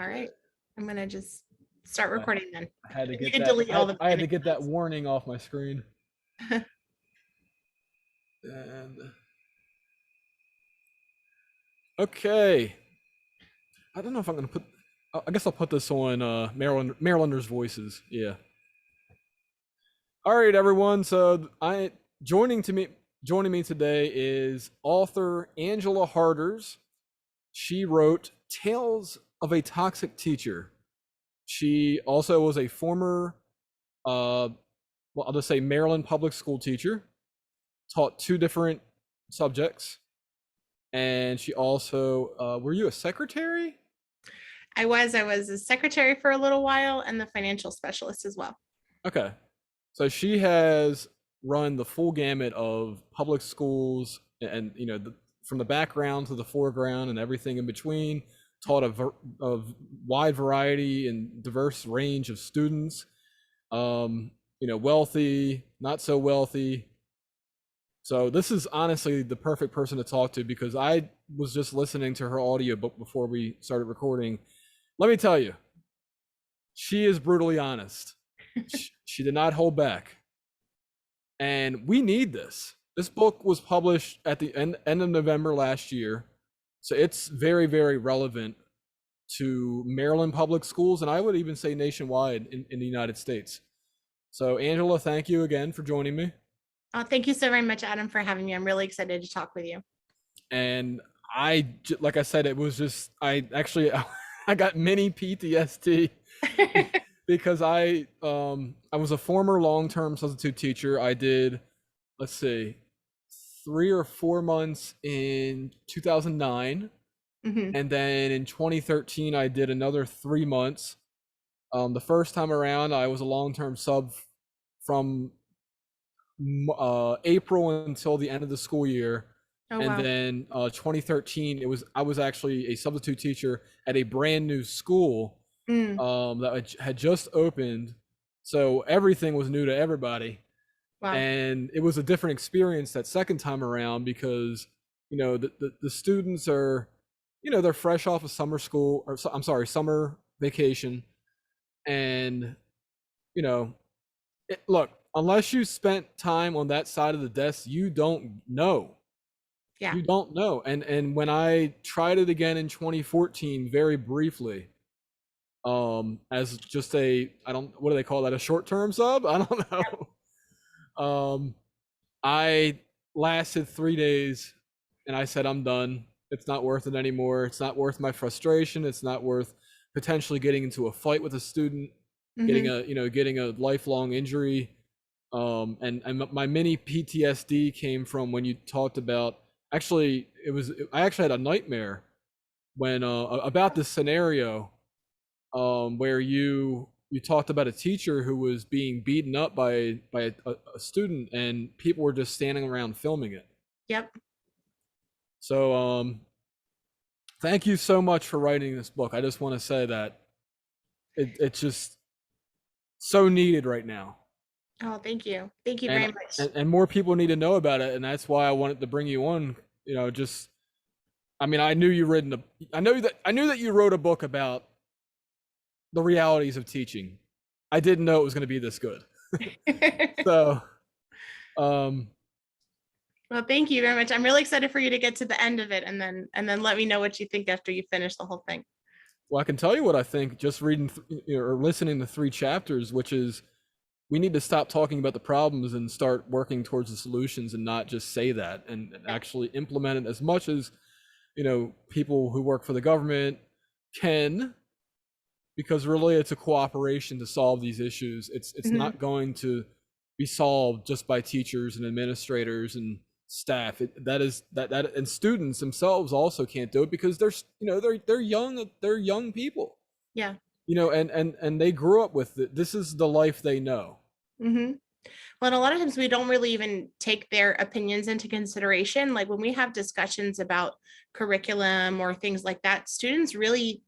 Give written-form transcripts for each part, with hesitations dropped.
All right. I'm going to just start recording then. I had to You get can that. delete all the I had to beginning get that ones. warning off my screen. And okay, I don't know if I'm gonna put. I guess I'll put this on Marylanders' voices. Yeah. All right, everyone. So joining me today is author Angela Harders. She wrote Tales of a Toxic Teacher. She also was a former, well, I'll just say Maryland public school teacher. Taught two different subjects, and she also were you a secretary? I was a secretary for a little while and the financial specialist as well. Okay, so she has run the full gamut of public schools, and from the background to the foreground and everything in between. Taught a wide variety and diverse range of students, wealthy, not so wealthy. So this is honestly the perfect person to talk to, because I was just listening to her audio book before we started recording. Let me tell you, she is brutally honest. She did not hold back. And we need this. This book was published at the end of November last year. So it's very, very relevant to Maryland public schools, and I would even say nationwide in the United States. So Angela, thank you again for joining me. Oh, thank you so very much, Adam, for having me. I'm really excited to talk with you. And like I said, it was just, I actually, I got mini PTSD because I was a former long-term substitute teacher. I did, let's see, 3 or 4 months in 2009. Mhm. And then in 2013, I did another 3 months. The first time around, I was a long-term sub from April until the end of the school year. Oh, And wow. then 2013, I was actually a substitute teacher at a brand new school Mm, that had just opened, so everything was new to everybody, wow. and it was a different experience that second time around, because the students are, they're fresh off of summer school, or I'm sorry, summer vacation, and you know look, unless you spent time on that side of the desk, you don't know. Yeah. You don't know. And when I tried it again in 2014, very briefly, as just a, I don't, what do they call that, a short-term sub? I don't know. I lasted 3 days and I said, I'm done. It's not worth it anymore. It's not worth my frustration. It's not worth potentially getting into a fight with a student, getting Hmm. a lifelong injury. And my mini PTSD came from when you talked about, actually, I actually had a nightmare when about this scenario, where you talked about a teacher who was being beaten up by a student, and people were just standing around filming it. Yep. So thank you so much for writing this book. I just want to say that it's just so needed right now, Oh, thank you. Thank you and, very much. and more people need to know about it, and that's why I wanted to bring you on. Just, I mean, I knew I knew that you wrote a book about the realities of teaching. I didn't know it was going to be this good. So, um, Well, thank you very much. I'm really excited for you to get to the end of it and then let me know what you think after you finish the whole thing. well, I can tell you what I think just reading or listening to 3 chapters, which is, we need to stop talking about the problems and start working towards the solutions, and not just say that, and Yeah. actually implement it as much as people who work for the government can, because really it's a cooperation to solve these issues. It's Mhm. not going to be solved just by teachers and administrators and staff. And students themselves also can't do it, because they're young people, Yeah. and they grew up with it. This is the life they know. Hmm. Well, and a lot of times we don't really even take their opinions into consideration. Like when we have discussions about curriculum or things like that, students really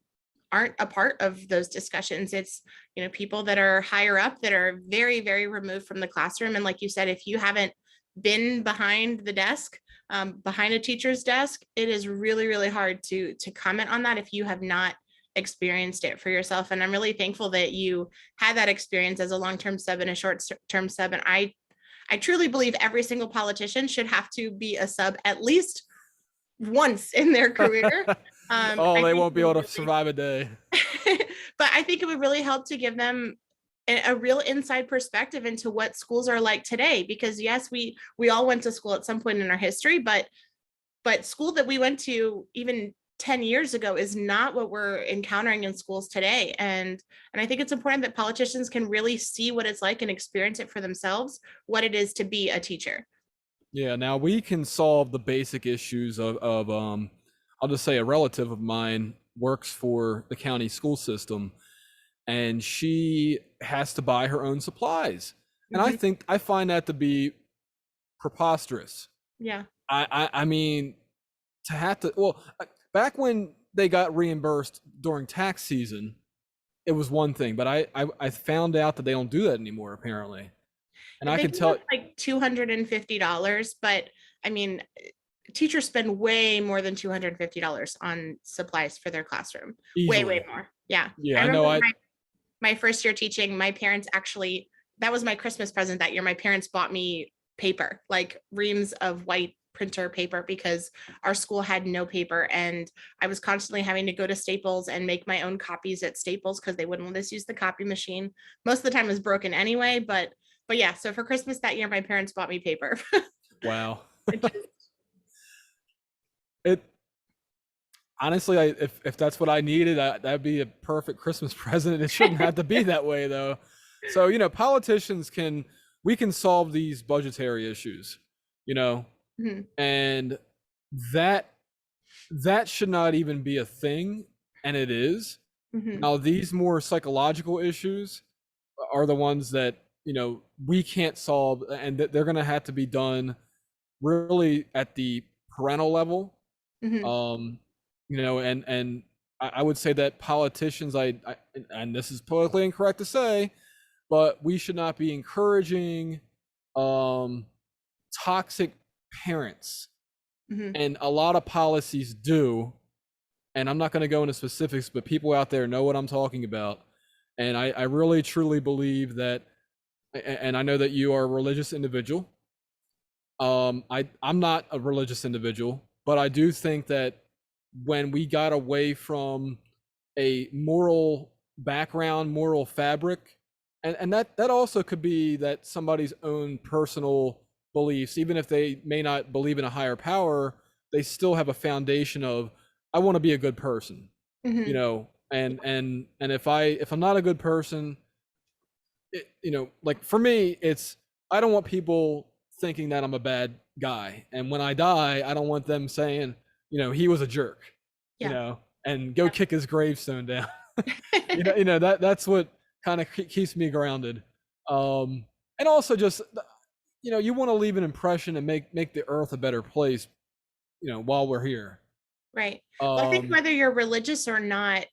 aren't a part of those discussions. It's, people that are higher up that are very, very removed from the classroom. And like you said, if you haven't been behind the desk, behind a teacher's desk, it is really, really hard to comment on that if you have not experienced it for yourself. And I'm really thankful that you had that experience as a long-term sub and a short-term sub. And I truly believe every single politician should have to be a sub at least once in their career. Oh, I they think won't be able to survive a day. but I think it would really help to give them a real inside perspective into what schools are like today. Because yes, we all went to school at some point in our history, but school that we went to even 10 years ago is not what we're encountering in schools today. And I think it's important that politicians can really see what it's like and experience it for themselves, what it is to be a teacher. Yeah, now we can solve the basic issues of I'll just say a relative of mine works for the county school system, and she has to buy her own supplies. And Mhm. I find that to be preposterous. Yeah. I mean, to have to, well, back when they got reimbursed during tax season, it was one thing, but I found out that they don't do that anymore apparently. And I They can give us tell. like $250, but I mean, teachers spend way more than $250 on supplies for their classroom. Way Easily. more. Yeah. Yeah, I I know. remember my first year teaching, my parents actually, that was my Christmas present that year. My parents bought me paper, like reams of white printer paper, because our school had no paper. And I was constantly having to go to Staples and make my own copies at Staples because they wouldn't let us use the copy machine. Most of the time it was broken anyway, but yeah, so for Christmas that year, my parents bought me paper. Wow. Which is, It honestly, if that's what I needed, that'd be a perfect Christmas present. It shouldn't have to be that way though. So, politicians we can solve these budgetary issues, you know, mhm, and that that should not even be a thing, and it is. mhm, Now, these more psychological issues are the ones that, we can't solve, and that they're going to have to be done really at the parental level. mhm, And I would say that politicians, and this is politically incorrect to say, but we should not be encouraging um, toxic parents, mhm. and a lot of policies do. And I'm not going to go into specifics, but people out there know what I'm talking about. And I really truly believe that, and I know that you are a religious individual. I'm not a religious individual, but I do think that when we got away from a moral background, moral fabric, and that also could be that somebody's own personal beliefs, even if they may not believe in a higher power, they still have a foundation of, I want to be a good person, Mhm. and if I'm not a good person, like for me, it's, I don't want people thinking that I'm a bad guy, and when I die, I don't want them saying, he was a jerk, Yeah. and go kick his gravestone down. That's what kind of keeps me grounded. And also just, you want to leave an impression and make the earth a better place, while we're here. Right. Well, I think Um, whether you're religious or not,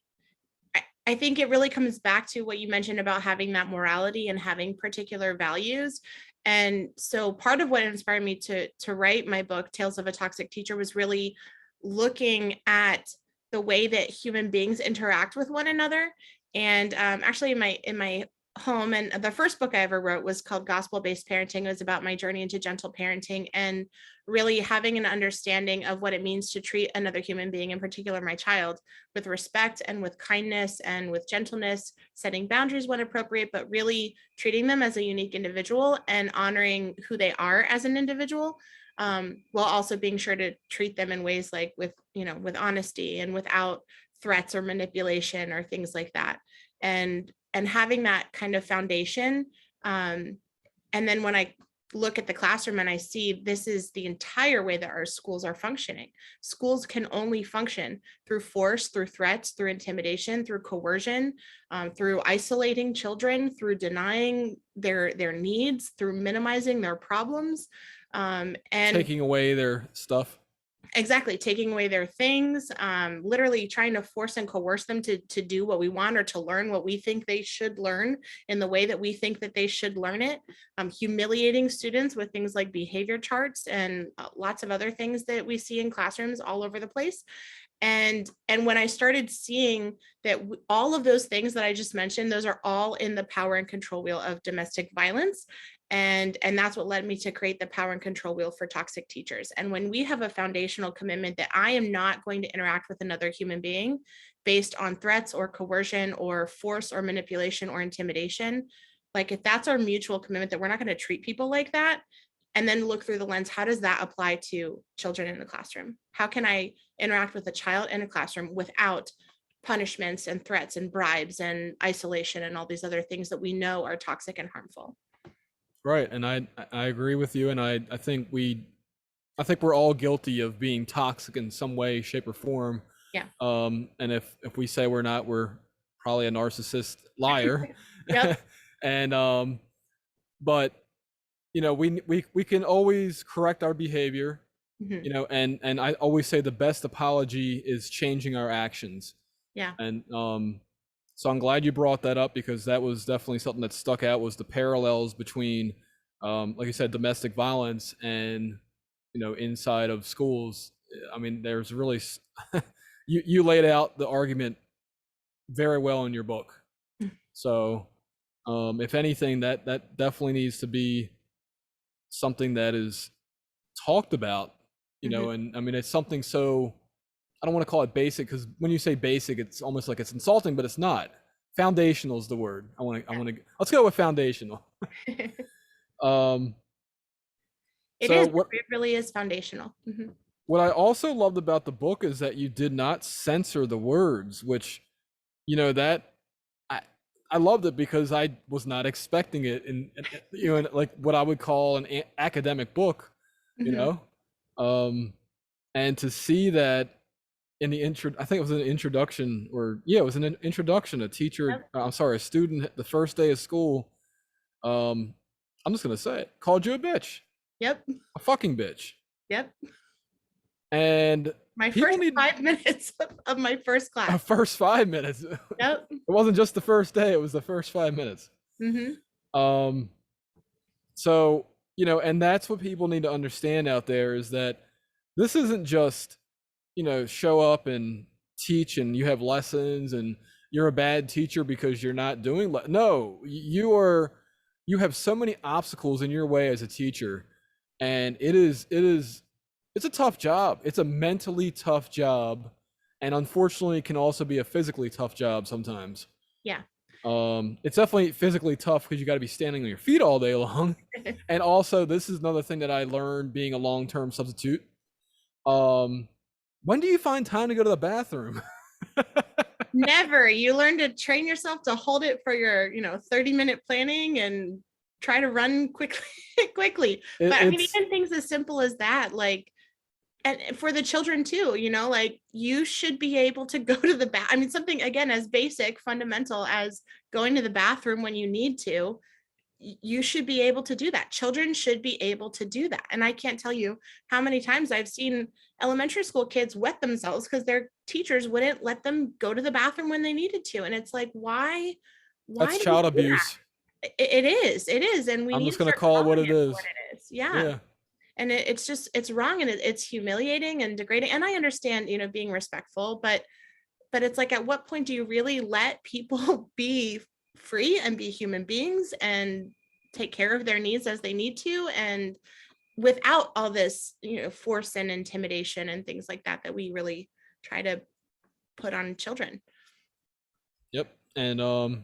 I think it really comes back to what you mentioned about having that morality and having particular values. And so part of what inspired me to write my book, Tales of a Toxic Teacher, was really looking at the way that human beings interact with one another. And actually in my home, and the first book I ever wrote was called Gospel Based Parenting. It was about my journey into gentle parenting and really having an understanding of what it means to treat another human being, in particular my child, with respect and with kindness and with gentleness, setting boundaries when appropriate, but really treating them as a unique individual and honoring who they are as an individual, while also being sure to treat them in ways like with honesty and without threats or manipulation or things like that. And having that kind of foundation. And then when I look at the classroom and I see this is the entire way that our schools are functioning. Schools can only function through force, through threats, through intimidation, through coercion, through isolating children, through denying their needs, through minimizing their problems, and Taking away their stuff. exactly, taking away their things, literally trying to force and coerce them to do what we want or to learn what we think they should learn in the way that we think that they should learn it, humiliating students with things like behavior charts and lots of other things that we see in classrooms all over the place. And when I started seeing that all of those things that I just mentioned, those are all in the power and control wheel of domestic violence. And that's what led me to create the power and control wheel for toxic teachers. And when we have a foundational commitment that I am not going to interact with another human being based on threats or coercion or force or manipulation or intimidation, like if that's our mutual commitment that we're not going to treat people like that, and then look through the lens, how does that apply to children in the classroom? How can I interact with a child in a classroom without punishments and threats and bribes and isolation and all these other things that we know are toxic and harmful? Right, and I agree with you, and I think we're all guilty of being toxic in some way, shape, or form. Yeah. And if we say we're not, we're probably a narcissist liar. Yep. And but we can always correct our behavior. Mhm. And I always say the best apology is changing our actions. Yeah. And so I'm glad you brought that up, because that was definitely something that stuck out, was the parallels between, like you said, domestic violence and, inside of schools. I mean, there's really, you laid out the argument very well in your book. So if anything, that definitely needs to be something that is talked about, and I mean, it's something so, I don't want to call it basic, because when you say basic, it's almost like it's insulting, but it's not. Foundational is the word. Let's go with foundational. Um, It so is. what It really is foundational. what I also loved about the book is that you did not censor the words, which, that I loved it, because I was not expecting it in like what I would call an academic book, you know, and to see that in the intro, I think it was an introduction, it was an introduction. A student, the first day of school, I'm just gonna say it, called you a bitch, Yep. a fucking bitch, Yep. and My people first need 5 minutes of my first a class. first 5 minutes. Yep. It wasn't just the first day; it was the first 5 minutes. Mm-hmm. So, and that's what people need to understand out there, is that this isn't just, show up and teach and you have lessons and you're a bad teacher because you're not doing no, you have so many obstacles in your way as a teacher, and it's a tough job. It's a mentally tough job, and unfortunately it can also be a physically tough job sometimes. Yeah. It's definitely physically tough because you got to be standing on your feet all day long. And also, this is another thing that I learned being a long-term substitute. When do you find time to go to the bathroom? Never. You learn to train yourself to hold it for your 30-minute planning and try to run quickly. But I mean, even things as simple as that, like, and for the children too, like, you should be able to go to the bath. I mean, something again as basic, fundamental as going to the bathroom when you need to, you should be able to do that. Children should be able to do that. And I can't tell you how many times I've seen elementary school kids wet themselves because their teachers wouldn't let them go to the bathroom when they needed to. And it's like, why That's do child we do abuse. that? It is. And we I'm need just to gonna start call it what calling it is. what it is. Yeah. And it's wrong, and it's humiliating and degrading. And I understand, being respectful, but it's like, at what point do you really let people be free and be human beings and take care of their needs as they need to, and without all this, force and intimidation and things like that we really try to put on children. Yep. And let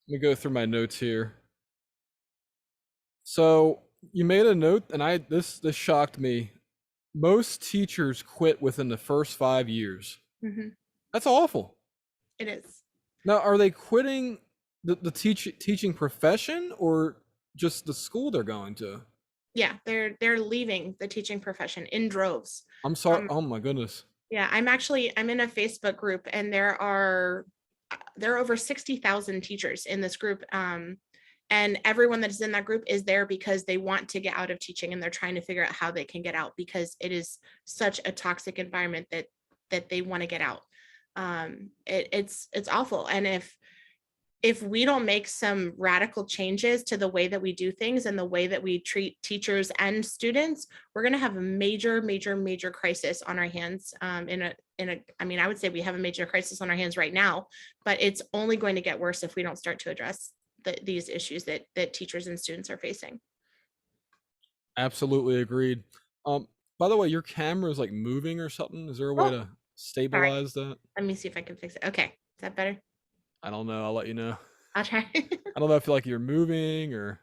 me go through my notes here. So you made a note, and this shocked me. Most teachers quit within the first 5 years. That's awful. It is. Now, are they quitting the teaching profession, or just the school they're going to? Yeah, they're leaving the teaching profession in droves. I'm sorry. Oh my goodness. Yeah, I'm in a Facebook group, and there are over 60,000 teachers in this group. And everyone that is in that group is there because they want to get out of teaching, and they're trying to figure out how they can get out, because it is such a toxic environment that they want to get out. It's awful. And if we don't make some radical changes to the way that we do things and the way that we treat teachers and students, we're going to have a major, major, major crisis on our hands. I mean, I would say we have a major crisis on our hands right now, but it's only going to get worse if we don't start to address these issues that teachers and students are facing. Absolutely agreed. Um, by the way, your camera is like moving or something. Is there a way Oh, to sorry. stabilize that? Let me see if I can fix it. Okay. Is that better? I don't know. I'll let you know. I'll try. I don't know if like you're moving or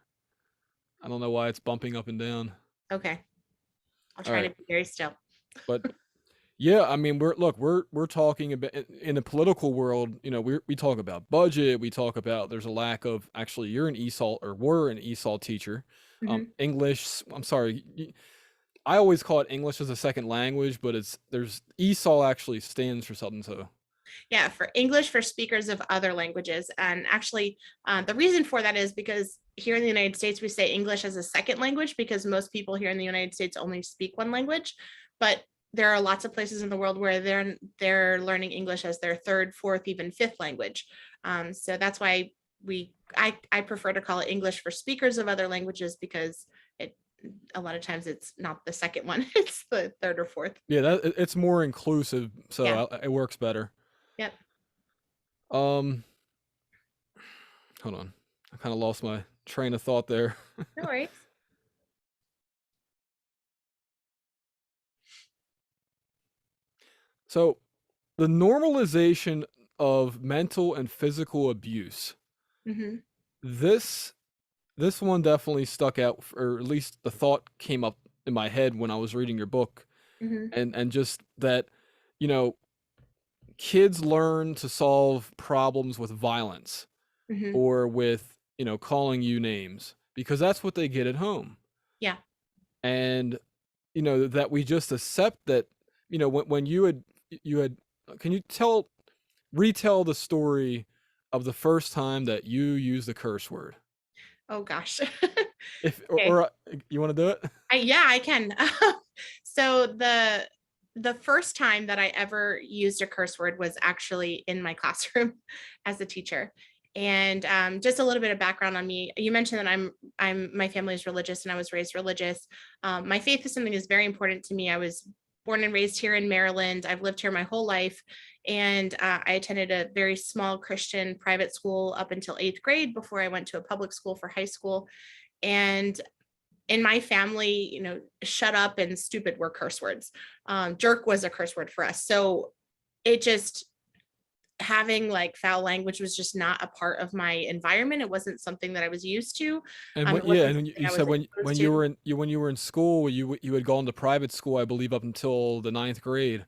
I don't know why it's bumping up and down. Okay. I'll All try to right. be very still. But yeah, I mean, we're talking about in the political world. You know, we talk about budget. We talk about there's a lack of actually. You're an ESOL or were an ESOL teacher. Mhm. English. I'm sorry. I always call it English as a second language, but there's ESOL actually stands for something. So Yeah, for English for speakers of other languages. And actually, the reason for that is because here in the United States, we say English as a second language because most people here in the United States only speak one language. But there are lots of places in the world where they're learning English as their third, fourth, even fifth language. So that's why I prefer to call it English for speakers of other languages because it a lot of times it's not the second one, it's the third or fourth. yeah, it's more inclusive, Yeah. so it works better. Yep. Um, hold on, I kind of lost my train of thought there. No worries. So the normalization of mental and physical abuse. Hmm. This this one definitely stuck out, or at least the thought came up in my head when I was reading your book, Hmm. and just that, you know, kids learn to solve problems with violence Hmm. or with, you know, calling you names because that's what they get at home. Yeah. And you know that we just accept that, you know, when you had can you retell the story of the first time that you used a curse word? Oh gosh. If Okay. you want to do it? Yeah, I can. So the first time that I ever used a curse word was actually in my classroom as a teacher. And just a little bit of background on me. You mentioned that my family is religious and I was raised religious. My faith is something that's very important to me. I was born and raised here in Maryland. I've lived here my whole life, and I attended a very small Christian private school up until eighth grade before I went to a public school for high school. And in my family, shut up and stupid were curse words. Jerk was a curse word for us. So it just, having like foul language was just not a part of my environment. It wasn't something that I was used to. And It yeah, wasn't and something you I was said exposed to. when you were in school, you had gone to private school, I believe, up until the ninth grade.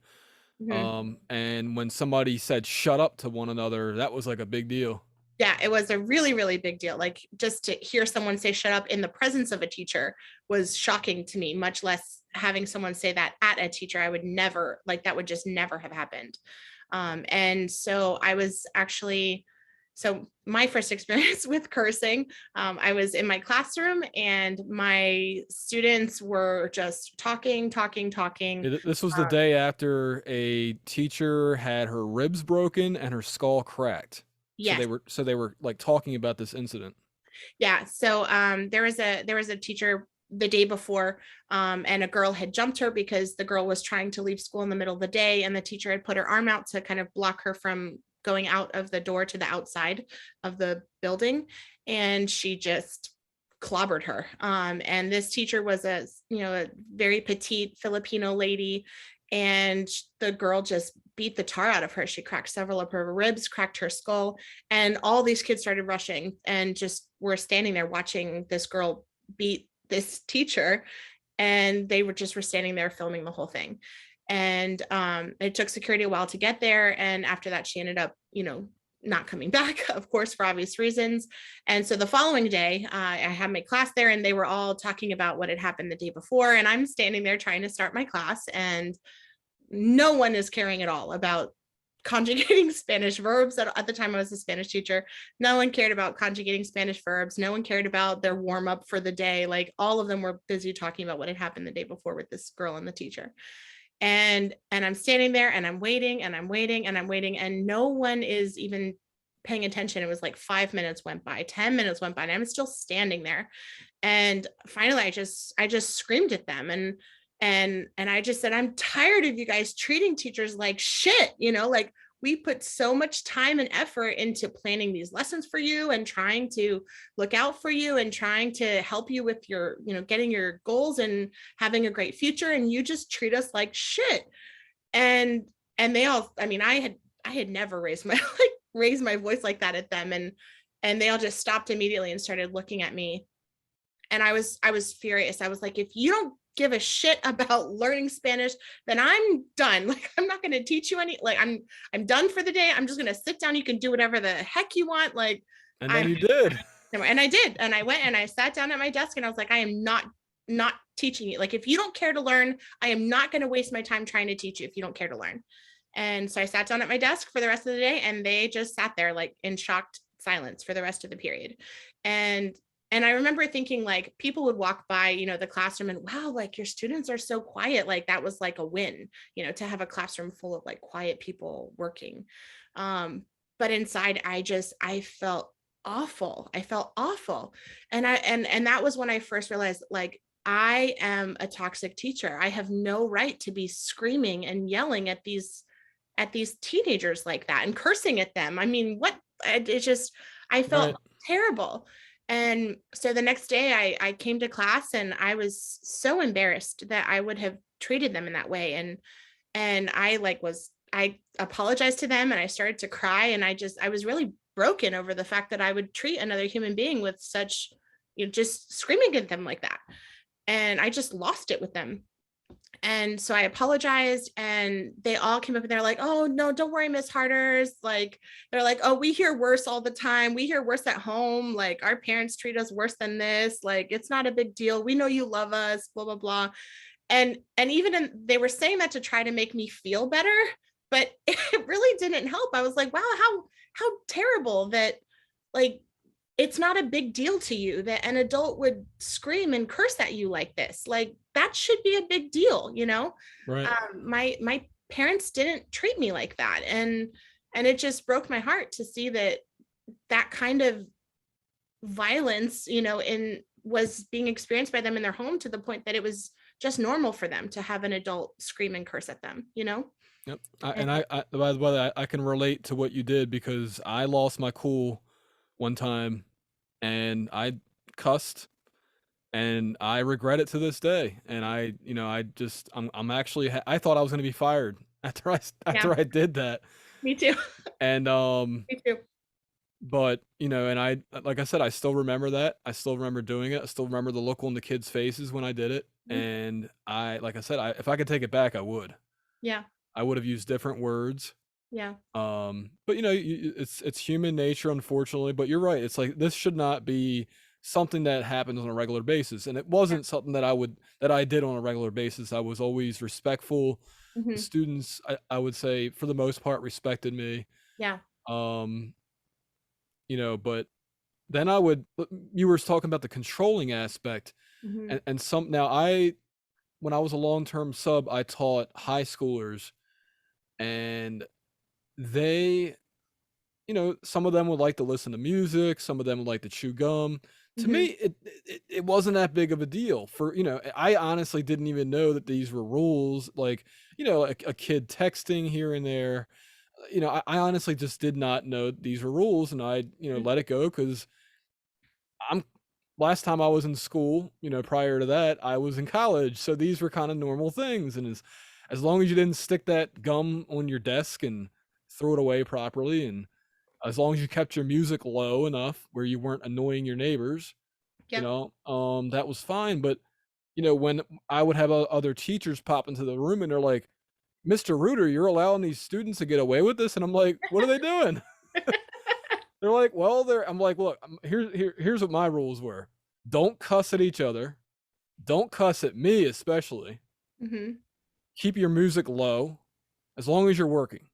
Mhm. And when somebody said "shut up" to one another, that was like a big deal. Yeah, it was a really, really big deal. Like just to hear someone say shut up in the presence of a teacher was shocking to me, much less having someone say that at a teacher. I would never, like, that would just never have happened. And so I was actually, so my first experience with cursing, I was in my classroom and my students were just talking, talking, talking. This was the day after a teacher had her ribs broken and her skull cracked. Yes. So they were like talking about this incident. Yeah. So there was a teacher the day before, and a girl had jumped her because the girl was trying to leave school in the middle of the day, and the teacher had put her arm out to kind of block her from going out of the door to the outside of the building, and she just clobbered her. And this teacher was a very petite Filipino lady, and the girl just beat the tar out of her. She cracked several of her ribs, cracked her skull, and all these kids started rushing and just were standing there watching this girl beat this teacher, and they were standing there filming the whole thing. And it took security a while to get there, and after that she ended up not coming back, of course, for obvious reasons. And so the following day, I had my class there, and they were all talking about what had happened the day before, and I'm standing there trying to start my class, and no one is caring at all about conjugating Spanish verbs. At the time I was a Spanish teacher, no one cared about conjugating Spanish verbs. No one cared about their warm up for the day. Like, all of them were busy talking about what had happened the day before with this girl and the teacher. And I'm standing there and I'm waiting and I'm waiting and I'm waiting, and no one is even paying attention. It was like 5 minutes went by, 10 minutes went by, and I'm still standing there. And finally I just screamed at them, and I just said, I'm tired of you guys treating teachers like shit, like we put so much time and effort into planning these lessons for you and trying to look out for you and trying to help you with your, getting your goals and having a great future, and you just treat us like shit. And they all, I mean, I had never raised my like raised my voice like that at them, and they all just stopped immediately and started looking at me. And I was furious. I was like, if you don't give a shit about learning Spanish, then I'm done. Like, I'm not going to teach you any, like, I'm done for the day. I'm just going to sit down. You can do whatever the heck you want. Like, And then I you did. and I did. And I went and I sat down at my desk and I was like, I am not teaching you. Like, if you don't care to learn, I am not going to waste my time trying to teach you if you don't care to learn. And so I sat down at my desk for the rest of the day, and they just sat there like in shocked silence for the rest of the period. And and I remember thinking, like, people would walk by, the classroom, and wow, like, your students are so quiet. Like, that was like a win, to have a classroom full of like quiet people working. But inside, I felt awful. I felt awful. And that was when I first realized, like, I am a toxic teacher. I have no right to be screaming and yelling at these teenagers like that and cursing at them. I mean, what? It just, I felt Right. terrible. And so the next day I came to class, and I was so embarrassed that I would have treated them in that way. And I apologized to them, and I started to cry, and I was really broken over the fact that I would treat another human being with such, just screaming at them like that. And I just lost it with them. And so I apologized, and they all came up and they're like, oh, no, don't worry, Miss Harters. Like, they're like, oh, we hear worse all the time. We hear worse at home. Like, our parents treat us worse than this. Like, it's not a big deal. We know you love us, blah, blah, blah. And they were saying that to try to make me feel better, but it really didn't help. I was like, wow, how terrible that, like, it's not a big deal to you that an adult would scream and curse at you like this. Like, that should be a big deal, Right. My parents didn't treat me like that, and it just broke my heart to see that kind of violence, in was being experienced by them in their home, to the point that it was just normal for them to have an adult scream and curse at them. Yep. And By the way, I can relate to what you did because I lost my cool one time and I cussed and I regret it to this day. And I'm actually, I thought I was going to be fired yeah, after I did that. me too. And, Me too. but, and like I said, I still remember that. I still remember doing it. I still remember the look on the kids' faces when I did it. Mhm. And like I said, if I could take it back, I would. Yeah. I would have used different words. Yeah. But it's human nature, unfortunately. But you're right. It's like this should not be something that happens on a regular basis, and it Yeah. wasn't something that I did on a regular basis. I was always respectful. The Hmm. students, I would say, for the most part, respected me. Yeah. Um, but then you were talking about the controlling aspect, Hmm. and when I was a long-term sub, I taught high schoolers, and they some of them would like to listen to music, some of them would like to chew gum. To me, Hmm. it wasn't that big of a deal. I honestly didn't even know that these were rules. Like, a kid texting here and there. I honestly just did not know these were rules, and I let it go because I'm last time I was in school, prior to that, I was in college. So these were kind of normal things. And as long as you didn't stick that gum on your desk and throw it away properly, and as long as you kept your music low enough where you weren't annoying your neighbors, Yep. that was fine. But, when I would have other teachers pop into the room and they're like, Mr. Reuter, you're allowing these students to get away with this? And I'm like, what are they doing? They're like, well, I'm like, look, here's what my rules were. Don't cuss at each other. Don't cuss at me, especially. Hmm. Keep your music low as long as you're working.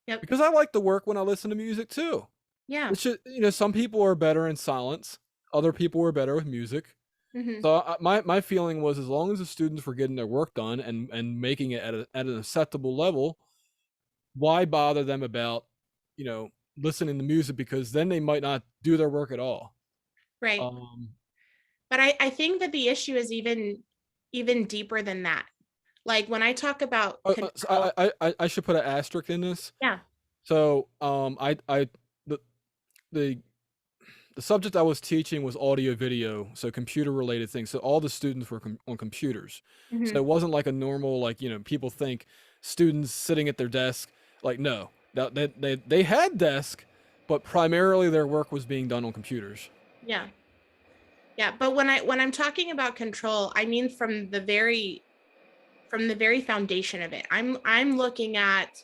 Yep. Because I like to work when I listen to music too. Yeah. It's just, some people are better in silence. Other people are better with music. Hmm. So my feeling was as long as the students were getting their work done and making it at an acceptable level, why bother them about, listening to music, because then they might not do their work at all. Right. Um, But I think that the issue is even deeper than that. Like when I talk about so control, I should put an asterisk in this. yeah. So the the the subject I was teaching was audio video, so computer related things. So all the students were on computers. So it Mhm. wasn't like a normal, like, people think students sitting at their desk. Like, no, they had desk, but primarily their work was being done on computers. Yeah. Yeah. But when I'm talking about control, I mean from the very foundation of it. I'm looking at,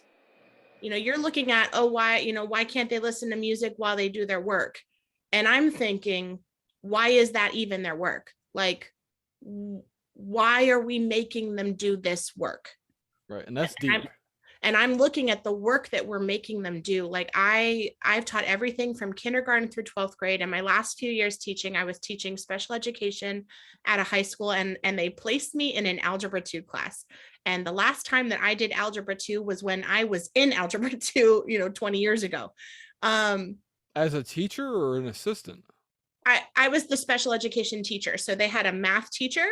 you're looking at, oh, why can't they listen to music while they do their work? And I'm thinking, why is that even their work? Like, why are we making them do this work? Right, and that's I'm, deep. and I'm looking at the work that we're making them do. Like I've taught everything from kindergarten through 12th grade. And my last few years teaching, I was teaching special education at a high school, and they placed me in an algebra 2 class. And the last time that I did algebra 2 was when I was in algebra 2, 20 years ago. Um, As a teacher or an assistant? I was the special education teacher. So they had a math teacher,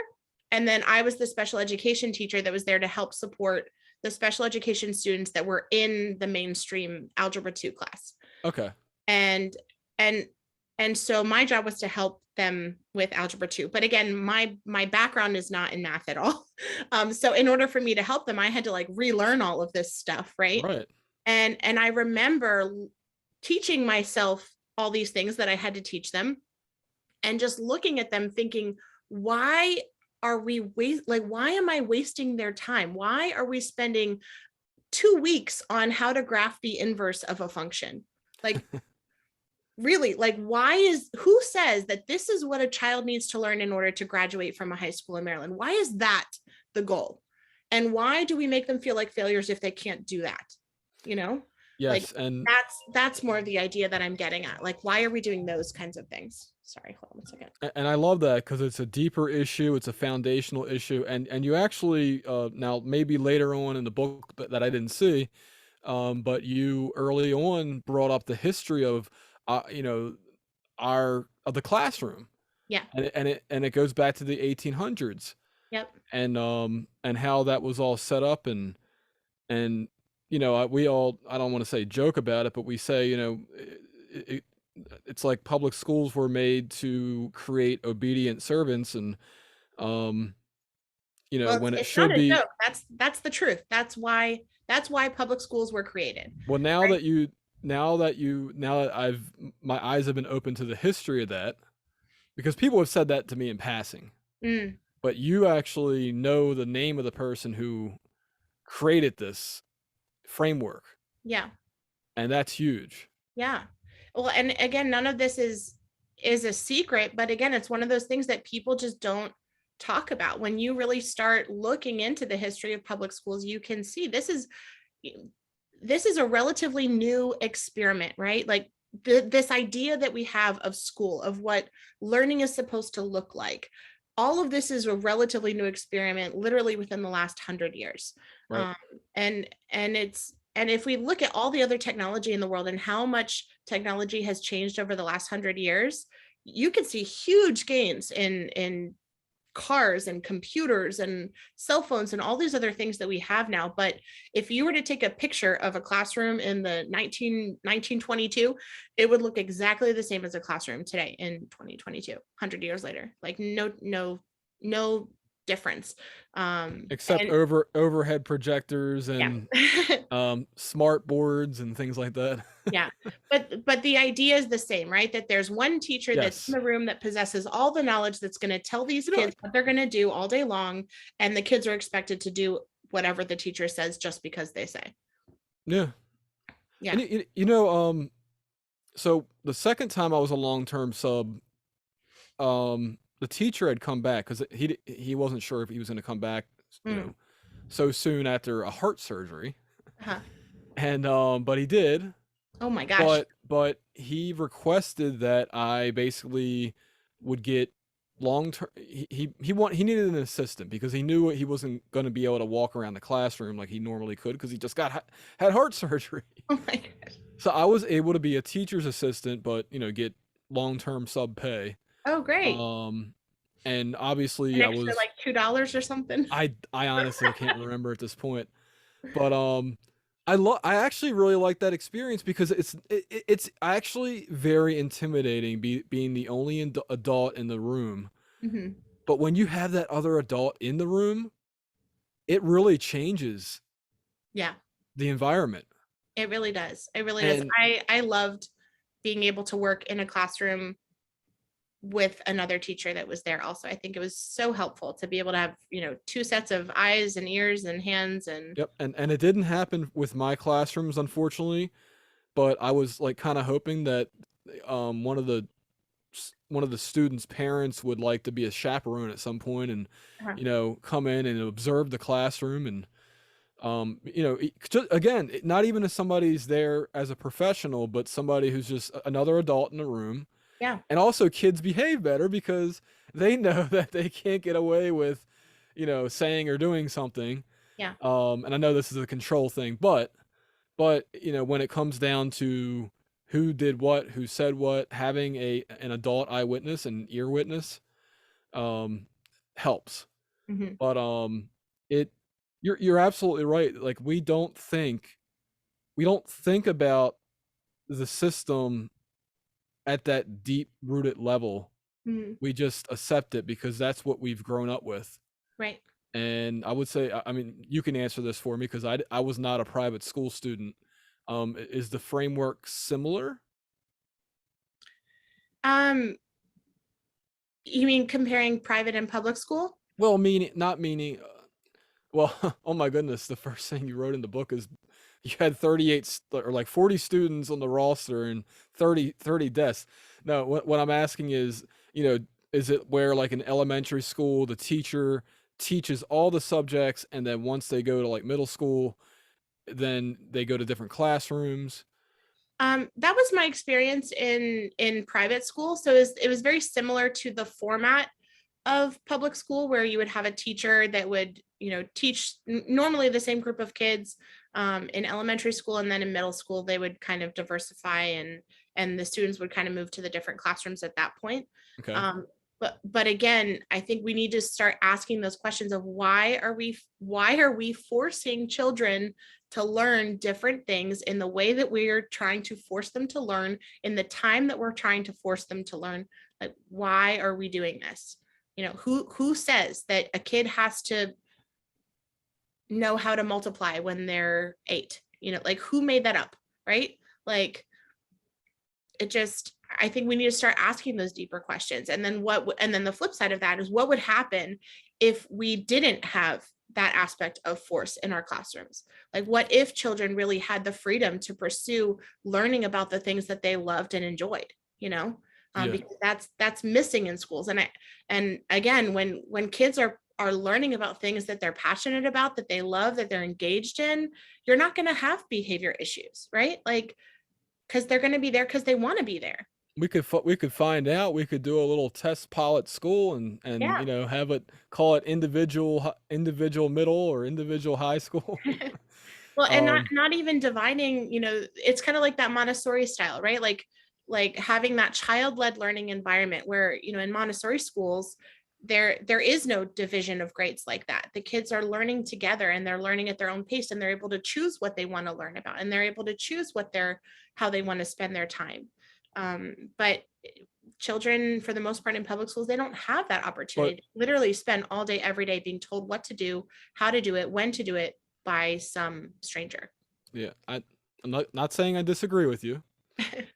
and then I was the special education teacher that was there to help support the special education students that were in the mainstream algebra 2 class. Okay. And and and so my job was to help them with algebra 2. But again, my background is not in math at all. So in order for me to help them, I had to like relearn all of this stuff, right? Right. And I remember teaching myself all these things that I had to teach them, and just looking at them thinking, why are we why am I wasting their time? Why are we spending 2 weeks on how to graph the inverse of a function? Like, really, like, who says that this is what a child needs to learn in order to graduate from a high school in Maryland? Why is that the goal? And why do we make them feel like failures if they can't do that? You know, like Yes, and that's more of the idea that I'm getting at. Like, why are we doing those kinds of things? Sorry, hold on 1 second. I love that because it's a deeper issue. It's a foundational issue, and you actually, now maybe later on in the book that I didn't see, but you early on brought up the history of, our of the classroom, Yeah. and it goes back to the 1800s, Yep. and how that was all set up, and we all, I don't want to say joke about it, but we say, it, it's like public schools were made to create obedient servants, and um Well, when it it's not should a be. joke. That's the truth. That's why public schools were created. Well, Right. now that I've my eyes have been open to the history of that, because people have said that to me in passing, Mm, but you actually know the name of the person who created this framework, yeah. and that's huge. Yeah. Well, and again, none of this is a secret, but again, it's one of those things that people just don't talk about. When you really start looking into the history of public schools, you can see this is a relatively new experiment, right? Like this idea that we have of school, of what learning is supposed to look like. All of this is a relatively new experiment, literally within the last 100 years. Right. Um, and if we look at all the other technology in the world and how much technology has changed over the last 100 years, you can see huge gains in cars and computers and cell phones and all these other things that we have now. But if you were to take a picture of a classroom in the 1922, it would look exactly the same as a classroom today in 2022, 100 years later. Like no difference. Except And overhead projectors yeah. and smart boards and things like that. Yeah. But the idea is the same, right? That there's one teacher that's in Yes. the room that possesses all the knowledge that's going to tell these You know, kids what they're going to do all day long, and the kids are expected to do whatever the teacher says just because they say. yeah. Yeah. And so the second time I was a long-term sub, the teacher had come back because he wasn't sure if he was going to come back, you Mm. know, so soon after a heart surgery, Uh-huh. and but he did, Oh my gosh. but he requested that I basically would get long term. He needed an assistant because he knew he wasn't going to be able to walk around the classroom like he normally could because he just had heart surgery. Oh my gosh. So I was able to be a teacher's assistant, but get long-term sub pay. Oh, great. Um, and An obviously I extra was like $2 or something. I honestly can't remember at this point, but I actually really like that experience because it's actually very intimidating being the only adult in the room. Mhm. But when you have that other adult in the room, it really changes Yeah, the environment. it really does. It really does. And I loved being able to work in a classroom with another teacher that was there also. I think it was so helpful to be able to have, two sets of eyes and ears and hands and yep, and it didn't happen with my classrooms, unfortunately, but I was like kind of hoping that um one of the one of the students' parents would like to be a chaperone at some point and uh come in and observe the classroom and again, not even if somebody's there as a professional, but somebody who's just another adult in the room. yeah, And also kids behave better because they know that they can't get away with saying or doing something. yeah. And I know this is a control thing, but when it comes down to who did what, who said what, having an adult eyewitness and ear witness um helps. Hmm. But it you're absolutely right. Like we don't think about the system at that deep rooted level. Hmm. We just accept it because that's what we've grown up with. Right. And I would say, I mean, you can answer this for me because I was not a private school student. Is the framework similar? Um, you mean comparing private and public school? Well, meaning not meaning. Well, oh my goodness, the first thing you wrote in the book is you had 38 or like 40 students on the roster and 30 desks. No, what I'm asking is, is it where like in elementary school the teacher teaches all the subjects and then once they go to like middle school, then they go to different classrooms? That was my experience in private school. So it was very similar to the format of public school where you would have a teacher that would teach normally the same group of kids in elementary school, and then in middle school they would kind of diversify and the students would kind of move to the different classrooms at that point. Okay. Um, but again, I think we need to start asking those questions of why are we forcing children to learn different things in the way that we're trying to force them to learn in the time that we're trying to force them to learn. Like, why are we doing this? Who says that a kid has to know how to multiply when they're 8? Like, who made that up, right? Like, it just, I think we need to start asking those deeper questions. And then the flip side of that is, what would happen if we didn't have that aspect of force in our classrooms? Like, what if children really had the freedom to pursue learning about the things that they loved and enjoyed, you know? Yeah. Because that's missing in schools. And again, when kids are learning about things that they're passionate about, that they love, that they're engaged in, you're not going to have behavior issues, right? Like, because they're going to be there because they want to be there. We could find out. We could do a little test pilot school and Yeah. have it call it individual middle or individual high school. Well, and not um not even dividing, it's kind of like that Montessori style, right? Like having that child-led learning environment where, in Montessori schools, there is no division of grades like that. The kids are learning together and they're learning at their own pace, and they're able to choose what they want to learn about, and they're able to choose how they want to spend their time. But children, for the most part, in public schools, they don't have that opportunity but to literally spend all day, every day being told what to do, how to do it, when to do it by some stranger. yeah, I'm not saying I disagree with you,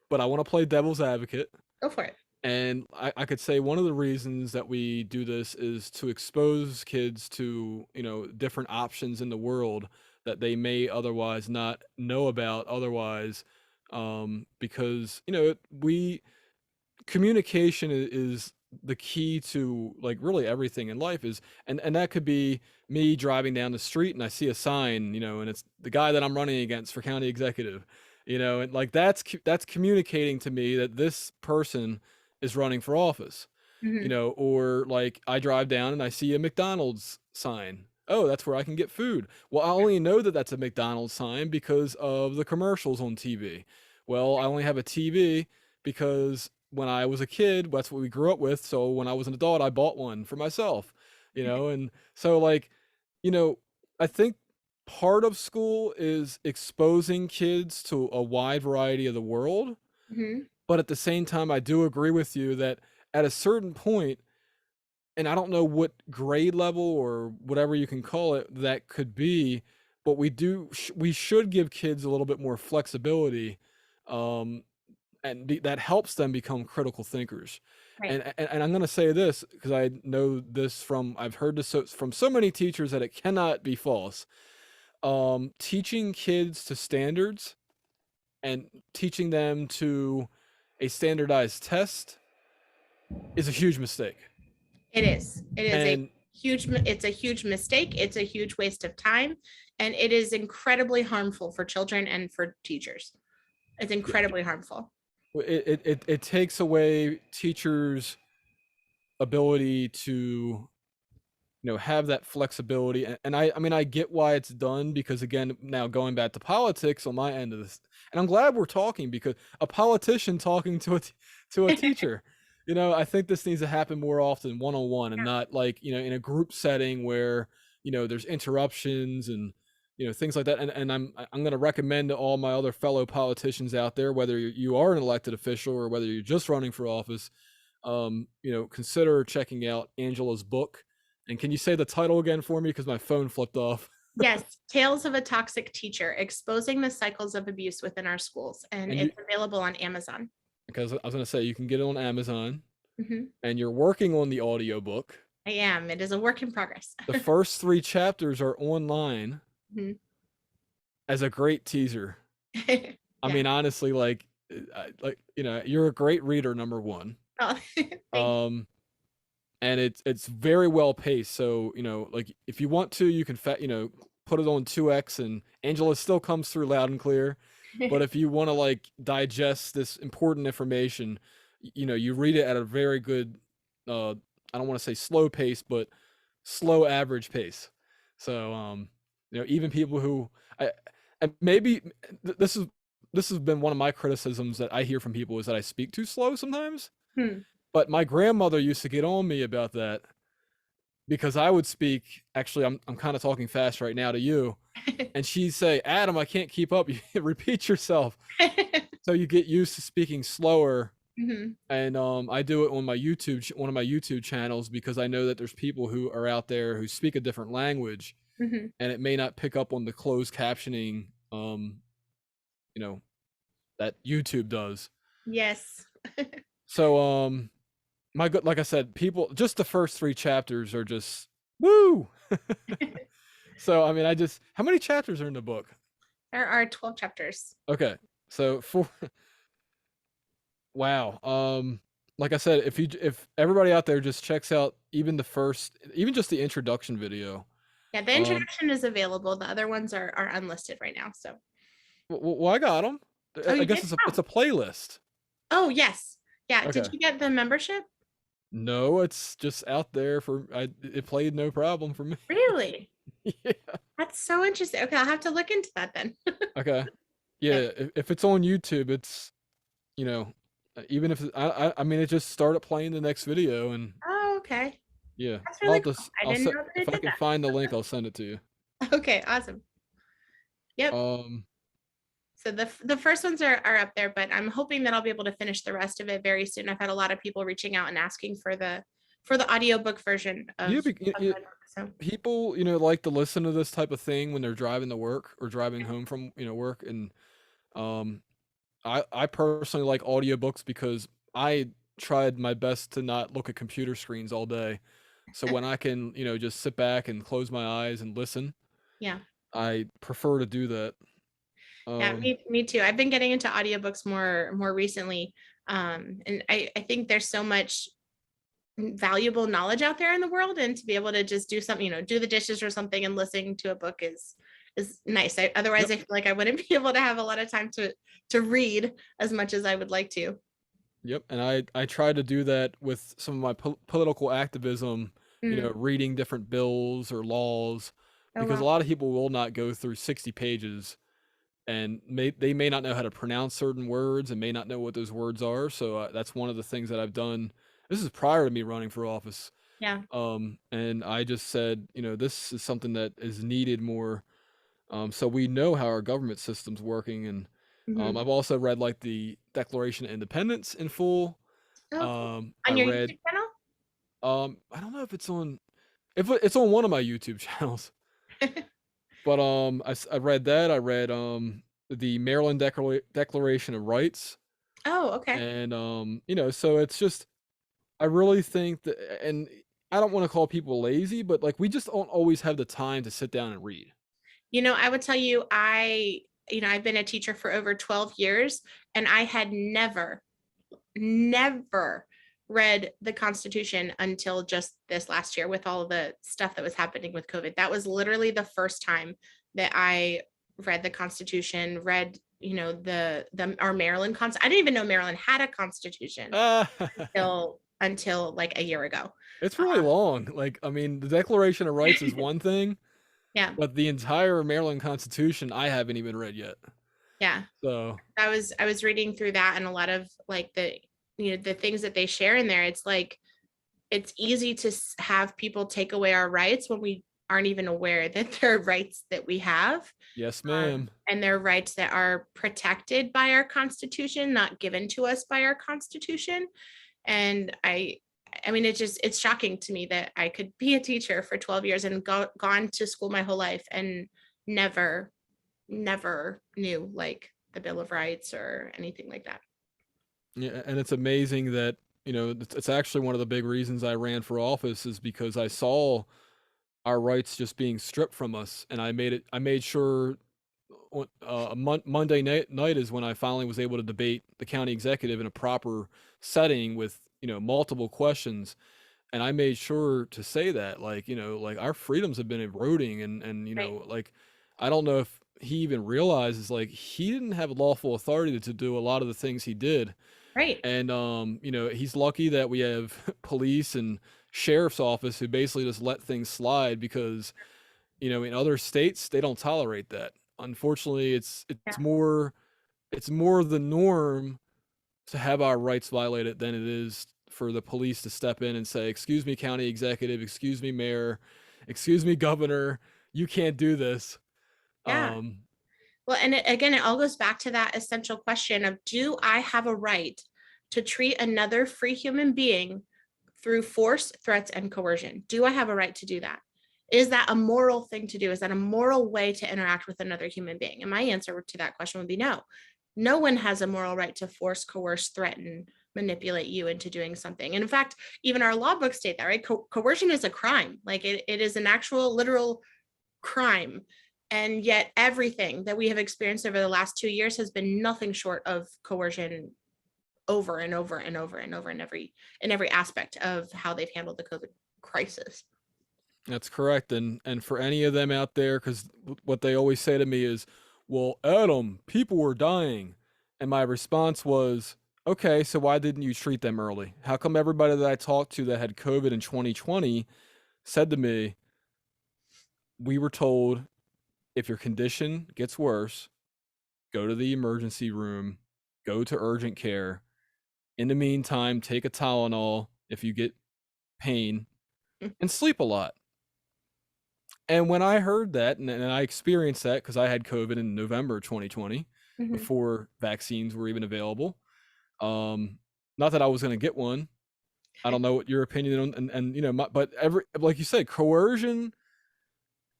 but I want to play devil's advocate. Go for it. And I could say one of the reasons that we do this is to expose kids to, different options in the world that they may otherwise not know about otherwise. Because, we communication is the key to like really everything in life is and that could be me driving down the street and I see a sign, and it's the guy that I'm running against for county executive, and like that's communicating to me that this person is running for office, Mhm. or like I drive down and I see a McDonald's sign. Oh, that's where I can get food. Well, I only know that that's a McDonald's sign because of the commercials on TV. Well, I only have a TV because when I was a kid, that's what we grew up with. So when I was an adult, I bought one for myself, and so like, you know, I think part of school is exposing kids to a wide variety of the world. Mhm. But at the same time, I do agree with you that at a certain point, and I don't know what grade level or whatever you can call it that could be, but we should give kids a little bit more flexibility, um, that helps them become critical thinkers. Right. And I'm going to say this because I know this from I've heard this from so many teachers that it cannot be false. Teaching kids to standards and teaching them to a standardized test is a huge mistake. It is. It is a And it's a huge mistake. It's a huge waste of time. And it is incredibly harmful for children and for teachers. It's yeah, incredibly harmful. it takes away teachers' ability to have that flexibility. And I mean I get why it's done because again, now going back to politics on my end of this, and I'm glad we're talking because a politician talking to to a teacher, I think this needs to happen more often one on one and not like in a group setting where there's interruptions and things like that. And I'm going to recommend to all my other fellow politicians out there, whether you are an elected official or whether you're just running for office, consider checking out Angela's book. And can you say the title again for me? Because my phone flipped off. Yes, Tales of a Toxic Teacher, Exposing the Cycles of Abuse Within Our Schools. And And it's available on Amazon. because I was going to say, you can get it on Amazon Mhm. and you're working on the audiobook. I am. It is a work in progress. The first 3 chapters are online Mhm. as a great teaser. I Yeah. mean, honestly, you're a great reader, number one. Oh, thank Um, and it's very well paced. So like if you want to, you can put it on 2x, and Angela still comes through loud and clear. But you. if you want to like digest this important information, you read it at a very good, I don't want to say slow pace, but slow average pace. So even people who and maybe this has been one of my criticisms that I hear from people is that I speak too slow sometimes. Hmm. But my grandmother used to get on me about that because I would speak. Actually, I'm kind of talking fast right now to you, and she'd say, "Adam, I can't keep up. You repeat yourself." So you get used to speaking slower. Mhm. And I do it on my one of my YouTube channels because I know that there's people who are out there who speak a different language, Mhm. and it may not pick up on the closed captioning, you know, that YouTube does. Yes. So my good, like I said, people just the first 3 chapters are just woo. So I mean, how many chapters are in the book? There are 12 chapters. Okay, so wow. Like I said, if everybody out there just checks out even just the introduction video. Yeah, the Um, introduction is available. The other ones are unlisted right now. So, well, I got them. oh, I you guess did? it's Oh, a playlist. oh, yes. Yeah. Did Okay. you get the membership? No, it's just out there it played no problem for me. Really? Yeah. That's so interesting. Okay, I'll have to look into that then. Okay. Yeah. Yeah, if it's on YouTube, it's you know, even if I mean, it just started playing the next video, and Oh, okay. yeah, That's really cool. I I'll didn't set know that if it I did can that. find the link, I'll send it to you. Okay, awesome. Yep. Um, So the first ones are up there, but I'm hoping that I'll be able to finish the rest of it very soon. I've had a lot of people reaching out and asking for the audiobook version yeah, of my book. So people like to listen to this type of thing when they're driving to work or driving home from work, and um, I personally like audiobooks because I tried my best to not look at computer screens all day. So when I can, just sit back and close my eyes and listen, yeah. I prefer to do that. Yeah, Um, me too. I've been getting into audiobooks more recently. And I think there's so much valuable knowledge out there in the world, and to be able to just do something, do the dishes or something and listening to a book is nice. Otherwise yep, I feel like I wouldn't be able to have a lot of time to read as much as I would like to. yep. And I try to do that with some of my political activism, Mm. reading different bills or laws, Oh because a well. lot of people will not go through 60 pages and they may not know how to pronounce certain words and may not know what those words are. So that's one of the things that I've done. This is prior to me running for office. Yeah. And I just said, this is something that is needed more. So we know how our government system's working. And Hmm. I've also read like the Declaration of Independence in full. Oh, cool. I On your read, YouTube channel? I don't know if it's on, if it's on one of my YouTube channels, but I read that. I read the Maryland Declaration of Rights, Oh, okay. and so it's just I really think that, and I don't want to call people lazy, but like we just don't always have the time to sit down and read. I would tell you, I've been a teacher for over 12 years, and I had never read the Constitution until just this last year with all the stuff that was happening with COVID. That was literally the first time that I read the Constitution, read, the our Maryland I didn't even know Maryland had a constitution Ah, until like a year ago. it's really long. Like, I mean, the Declaration of Rights is one thing, Yeah. but the entire Maryland Constitution I haven't even read yet. Yeah. So, I was reading through that, and a lot of like the things that they share in there. It's like it's easy to have people take away our rights when we aren't even aware that they're rights that we have, yes, ma'am. and they're rights that are protected by our Constitution, not given to us by our Constitution. And I mean, it's shocking to me that I could be a teacher for 12 years and gone to school my whole life and never never knew like the Bill of Rights or anything like that. Yeah, and it's amazing that, it's actually one of the big reasons I ran for office is because I saw our rights just being stripped from us, and I made sure Monday night is when I finally was able to debate the county executive in a proper setting with, multiple questions. And I made sure to say that, like, like our freedoms have been eroding, and Right. like, I don't know if he even realizes, like, he didn't have lawful authority to do a lot of the things he did. Right. And he's lucky that we have police and sheriff's office who basically just let things slide because, in other states they don't tolerate that. Unfortunately, Yeah. it's more the norm to have our rights violated than it is for the police to step in and say, "Excuse me, county executive, excuse me, mayor, excuse me, governor, you can't do this." Yeah. Um, Well, and again, it all goes back to that essential question of, do I have a right to treat another free human being through force, threats, and coercion? Do I have a right to do that? Is that a moral thing to do? Is that a moral way to interact with another human being? And my answer to that question would be no. No one has a moral right to force, coerce, threaten, manipulate you into doing something. And in fact, even our law books state that, right? Coercion is a crime. Like it is an actual literal crime. And yet everything that we have experienced over the last 2 years has been nothing short of coercion, over and over and over and over in every aspect of how they've handled the COVID crisis. that's correct. And for any of them out there, because what they always say to me is, "Well, Adam, people were dying," and my response was, "Okay, so why didn't you treat them early? How come everybody that I talked to that had COVID in 2020 said to me, we were told if your condition gets worse, go to the emergency room, go to urgent care. In the meantime, take a Tylenol if you get pain and sleep a lot." And when I heard that, and I experienced that because I had COVID in November 2020 Mhm. before vaccines were even available. Not that I was going to get one. I don't know what your opinion on, and but every, like you said, coercion.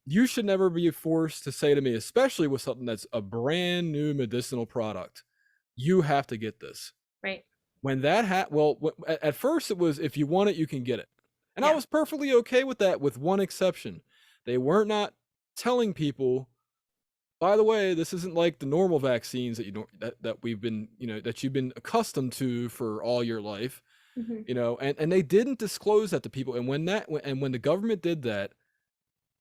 You should never be forced to say to me, especially with something that's a brand new medicinal product, you have to get this. Right. When that well, at first it was, if you want it, you can get it. And I Yeah. was perfectly okay with that, with one exception. They weren't not telling people, by the way, this isn't like the normal vaccines that you don't that we've been, that you've been accustomed to for all your life, Mhm. and they didn't disclose that to people. And when the government did that,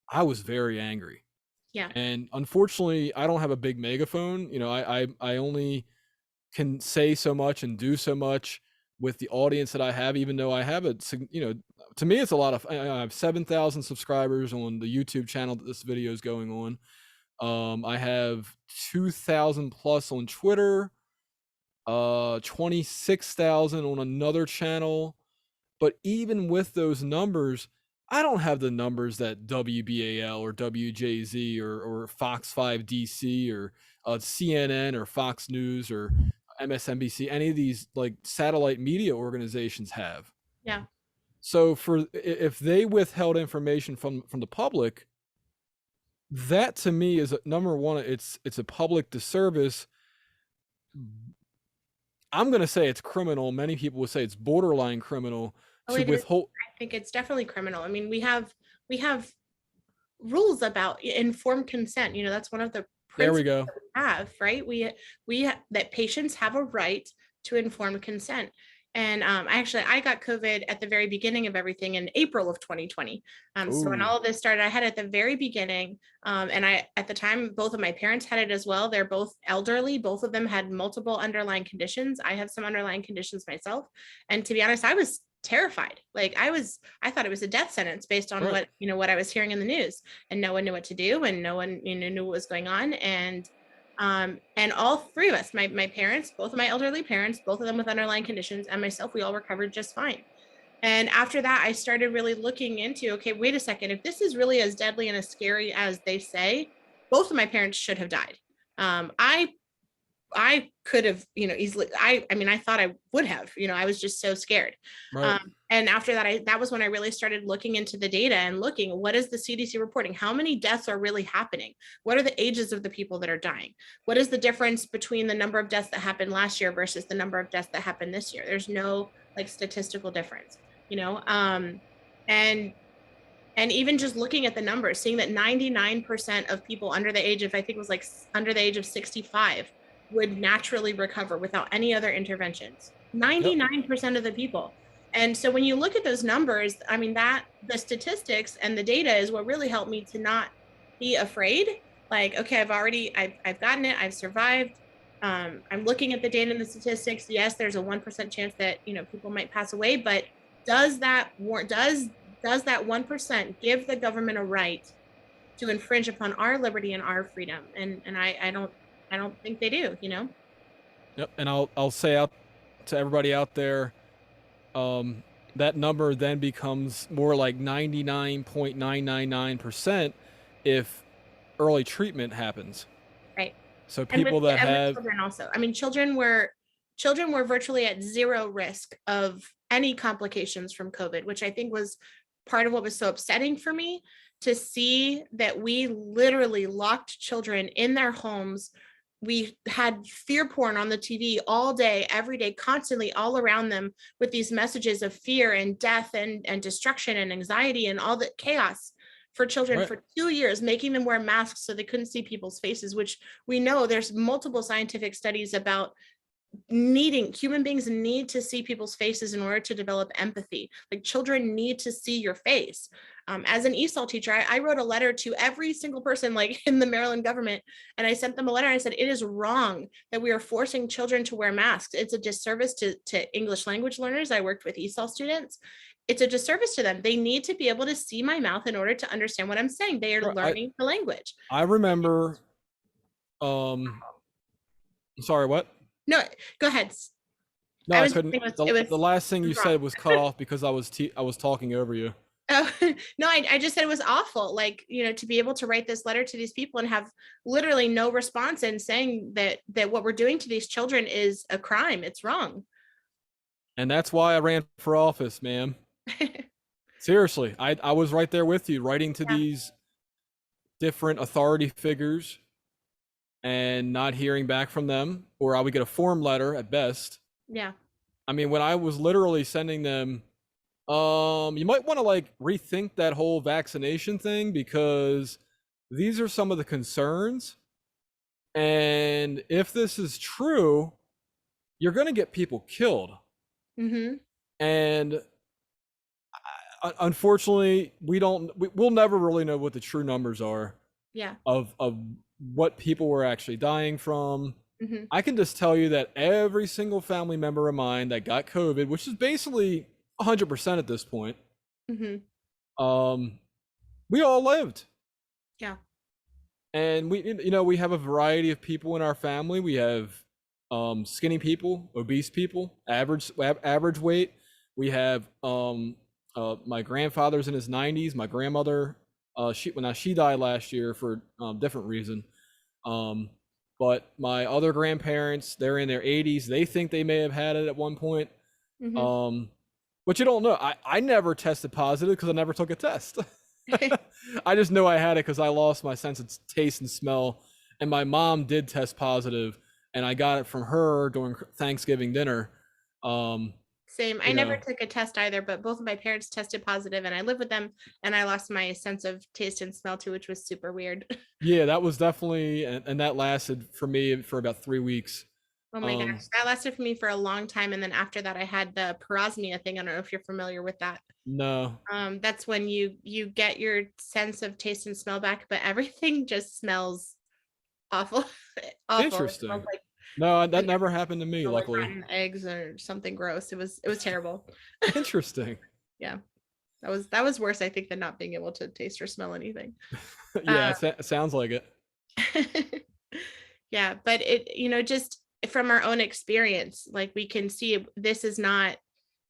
I was very angry. Yeah. And unfortunately, I don't have a big megaphone. I only can say so much and do so much with the audience that I have, even though I have to me, it's a lot of, I have 7,000 subscribers on the YouTube channel that this video is going on. I have 2,000 plus on Twitter, 26,000 on another channel. But even with those numbers, I don't have the numbers that WBAL or WJZ or Fox 5 DC or CNN or Fox News or MSNBC, any of these like satellite media organizations have. Yeah. So for if they withheld information from the public, that to me is number one. It's a public disservice. I'm gonna say it's criminal. Many people would say it's borderline criminal Oh, to it is. withhold. I think it's definitely criminal. I mean, we have rules about informed consent. That's one of the There we principles go. that we have, right? That patients have a right to informed consent. And actually, I got COVID at the very beginning of everything in April of 2020. So when Ooh, all of this started, I had it at the very beginning. And at the time, both of my parents had it as well. They're both elderly. Both of them had multiple underlying conditions. I have some underlying conditions myself. And to be honest, I was terrified. Like I thought it was a death sentence based on right. what I was hearing in the news, and no one knew what to do, and no one knew what was going on. And all three of us, my parents, both of my elderly parents, both of them with underlying conditions, and myself, we all recovered just fine. And after that, I started really looking into, okay, wait a second, if this is really as deadly and as scary as they say, both of my parents should have died. I could have, easily. I mean, I thought I would have. I was just so scared. Right. And after that, that was when I really started looking into the data and looking, what is the CDC reporting? How many deaths are really happening? What are the ages of the people that are dying? What is the difference between the number of deaths that happened last year versus the number of deaths that happened this year? There's no like statistical difference, you know. And even just looking at the numbers, seeing that 99% of people under the age of, I think it was like under the age of 65 would naturally recover without any other interventions. Yep. 99% of the people. And so when you look at those numbers, I mean, that the statistics and the data is what really helped me to not be afraid. Like, okay, I've gotten it, I've survived. I'm looking at the data and the statistics. Yes, there's a 1% chance that, people might pass away, but does that does that 1% give the government a right to infringe upon our liberty and our freedom? And I don't think they do. Yep. And I'll say out to everybody out there, that number then becomes more like 99.999% if early treatment happens. Right. So And with people that have children also. I mean, children were virtually at zero risk of any complications from COVID, which I think was part of what was so upsetting for me, to see that we literally locked children in their homes. We had fear porn on the TV all day, every day, constantly all around them, with these messages of fear and death and destruction and anxiety and all the chaos for children right, for 2 years, making them wear masks so they couldn't see people's faces, which we know there's multiple scientific studies about human beings need to see people's faces in order to develop empathy. Like, children need to see your face. As an ESOL teacher, I wrote a letter to every single person like in the Maryland government, and I sent them a letter. I said, it is wrong that we are forcing children to wear masks. It's a disservice to English language learners. I worked with ESOL students. It's a disservice to them. They need to be able to see my mouth in order to understand what I'm saying. They are right. learning the language. I remember um sorry, what? No, go ahead. No, I I was couldn't. it was it The was last thing it you was wrong. said was cut off because I was talking over you. Oh, no, I just said it was awful. Like, to be able to write this letter to these people and have literally no response, and saying that what we're doing to these children is a crime. It's wrong. And that's why I ran for office, ma'am. Seriously, I was right there with you, writing to Yeah, these different authority figures and not hearing back from them, or I would get a form letter at best. yeah, I mean, when I was literally sending them, you might want to like rethink that whole vaccination thing because these are some of the concerns. And if this is true, you're going to get people killed. mm-hmm. And unfortunately, we'll never really know what the true numbers are Yeah, of what people were actually dying from. mm-hmm. I can just tell you that every single family member of mine that got COVID, which is basically 100% at this point, Mm-hmm. um, we all lived. Yeah, And we have a variety of people in our family. We have skinny people, obese people, average weight. We have my grandfather's in his 90s. My grandmother, she died last year for different reason. Um, but my other grandparents, they're in their 80s. They think they may have had it at one point. Hmm. Um, but you don't know. I never tested positive because I never took a test. I just know I had it because I lost my sense of taste and smell. And my mom did test positive, and I got it from her during Thanksgiving dinner. Um, Same. I you never know, took a test either, but both of my parents tested positive and I lived with them and I lost my sense of taste and smell too, which was super weird. yeah, that was definitely, and that lasted for me for about 3 weeks. Oh my gosh, Um, that lasted for me for a long time. And then after that, I had the parosmia thing. I don't know if you're familiar with that. no, That's when you get your sense of taste and smell back, but everything just smells awful. Awful. It smells interesting. like No, that like never happened to me, like luckily. rotten eggs or something gross. It was terrible. Interesting. Yeah. That was worse, I think, than not being able to taste or smell anything. Yeah, it sounds like it. Yeah, but just from our own experience, like we can see this is not,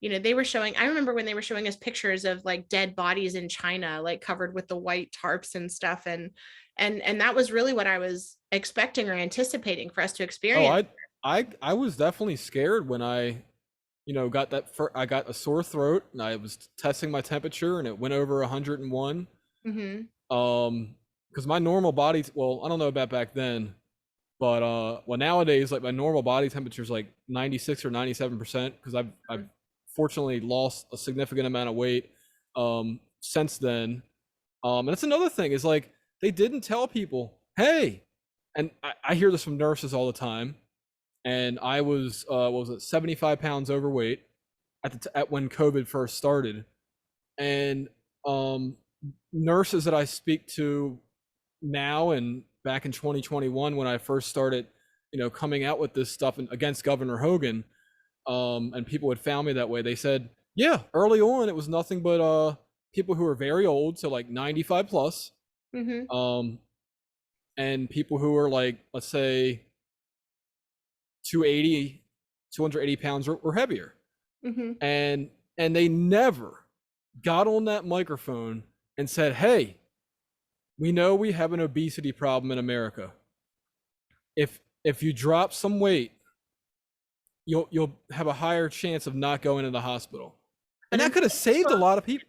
they were showing, I remember when they were showing us pictures of like dead bodies in China, like covered with the white tarps and stuff. And that was really what I was expecting or anticipating for us to Oh, experience. I was definitely scared when got I got a sore throat and I was testing my temperature and it went over 101. Hmm. Because my normal body, well, I don't know about back then, but well, nowadays, like my normal body temperature is like 96 or 97%. Because I've fortunately lost a significant amount of weight since then. And that's another thing is like they didn't tell people, hey, and I hear this from nurses all the time. And I was what was it, 75 pounds overweight at when COVID first started, and um, nurses that I speak to now and back in 2021 when I first started, coming out with this stuff against Governor Hogan, and people had found me that way. They said, yeah, early on it was nothing but people who were very old, so like 95 plus, Hmm. um, and people who were like, let's say 280, 280 pounds or heavier, Hmm. and they never got on that microphone and said, hey, we know we have an obesity problem in America. If you drop some weight, you'll have a higher chance of not going to the hospital. But And that could have saved a lot of people.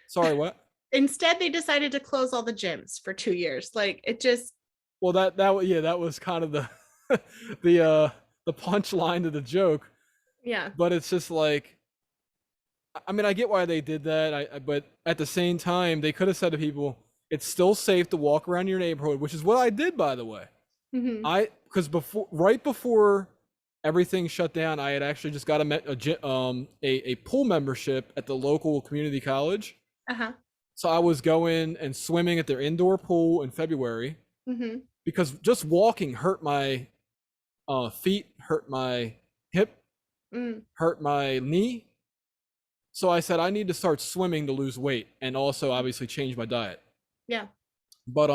Sorry, what? instead they decided to close all the gyms for 2 years. Like it just, Well, that was kind of the the punchline to the joke, yeah. but it's just like, I mean, I get why they did that. But at the same time, they could have said to people, it's still safe to walk around your neighborhood, which is what I did, by the way. Hmm. Because right before everything shut down, I had actually just got a pool membership at the local community college. Uh-huh. So I was going and swimming at their indoor pool in February Hmm. because just walking hurt my feet, hurt my hip, Mm. hurt my knee. So I said I need to start swimming to lose weight and also obviously change my diet. Yeah. But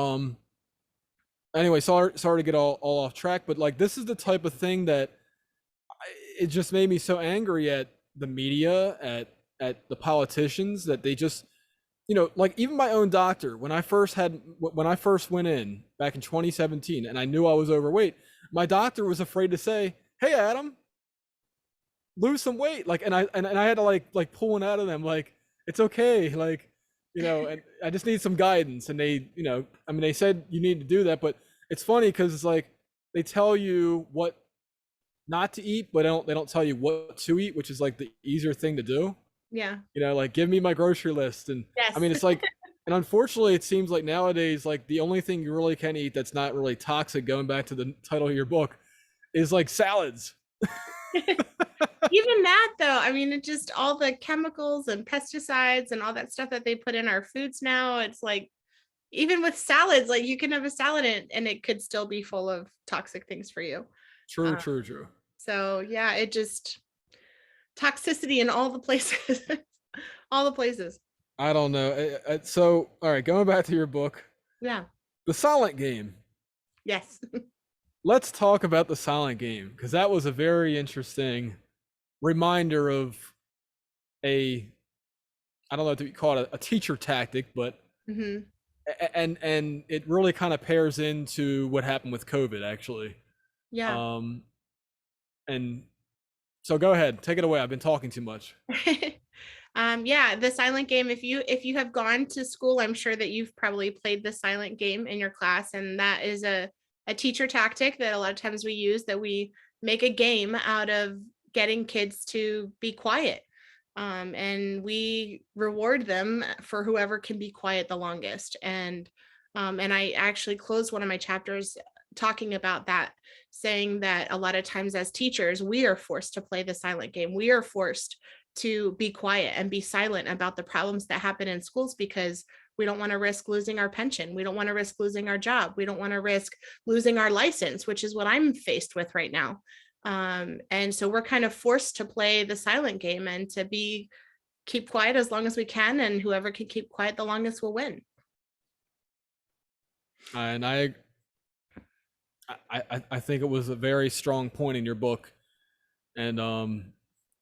anyway, sorry to get all off track, but like this is the type of thing that it just made me so angry at the media, at the politicians, that they just, like even my own doctor, when I first went in back in 2017 and I knew I was overweight, my doctor was afraid to say, hey Adam, lose some weight, like, and I had to like pull one out of them, like, it's okay, like, and I just need some guidance. And they, I mean, they said you need to do that, but it's funny because it's like they tell you what not to eat, but they don't tell you what to eat, which is like the easier thing to do. Yeah. Like give me my grocery list. And I Yes. mean, it's like, and unfortunately it seems like nowadays, like the only thing you really can eat that's not really toxic, going back to the title of your book, is like salads. Even that though, I mean, it just all the chemicals and pesticides and all that stuff that they put in our foods now, it's like even with salads, like you can have a salad and it could still be full of toxic things for you. True, Uh, true, true. so yeah, it just toxicity in all the places, all the places. I don't know. So, all right, going back to your book. Yeah. The Silent Game. Yes. Let's talk about the Silent Game because that was a very interesting reminder of a, I don't know if you call it a teacher tactic, but Hmm. and it really kind of pairs into what happened with COVID actually. Yeah. Um, and so go ahead, take it away. I've been talking too much. Yeah, the silent game. If you have gone to school, I'm sure that you've probably played the silent game in your class, and that is a teacher tactic that a lot of times we use. That we make a game out of getting kids to be quiet, and we reward them for whoever can be quiet the longest. And I actually closed one of my chapters talking about that, saying that a lot of times as teachers, we are forced to play the silent game. We are forced to be quiet and be silent about the problems that happen in schools because we don't want to risk losing our pension. We don't want to risk losing our job. We don't want to risk losing our license, which is what I'm faced with right now. And so we're kind of forced to play the silent game and to be keep quiet as long as we can, and whoever can keep quiet the longest will win. And I think it was a very strong point in your book, and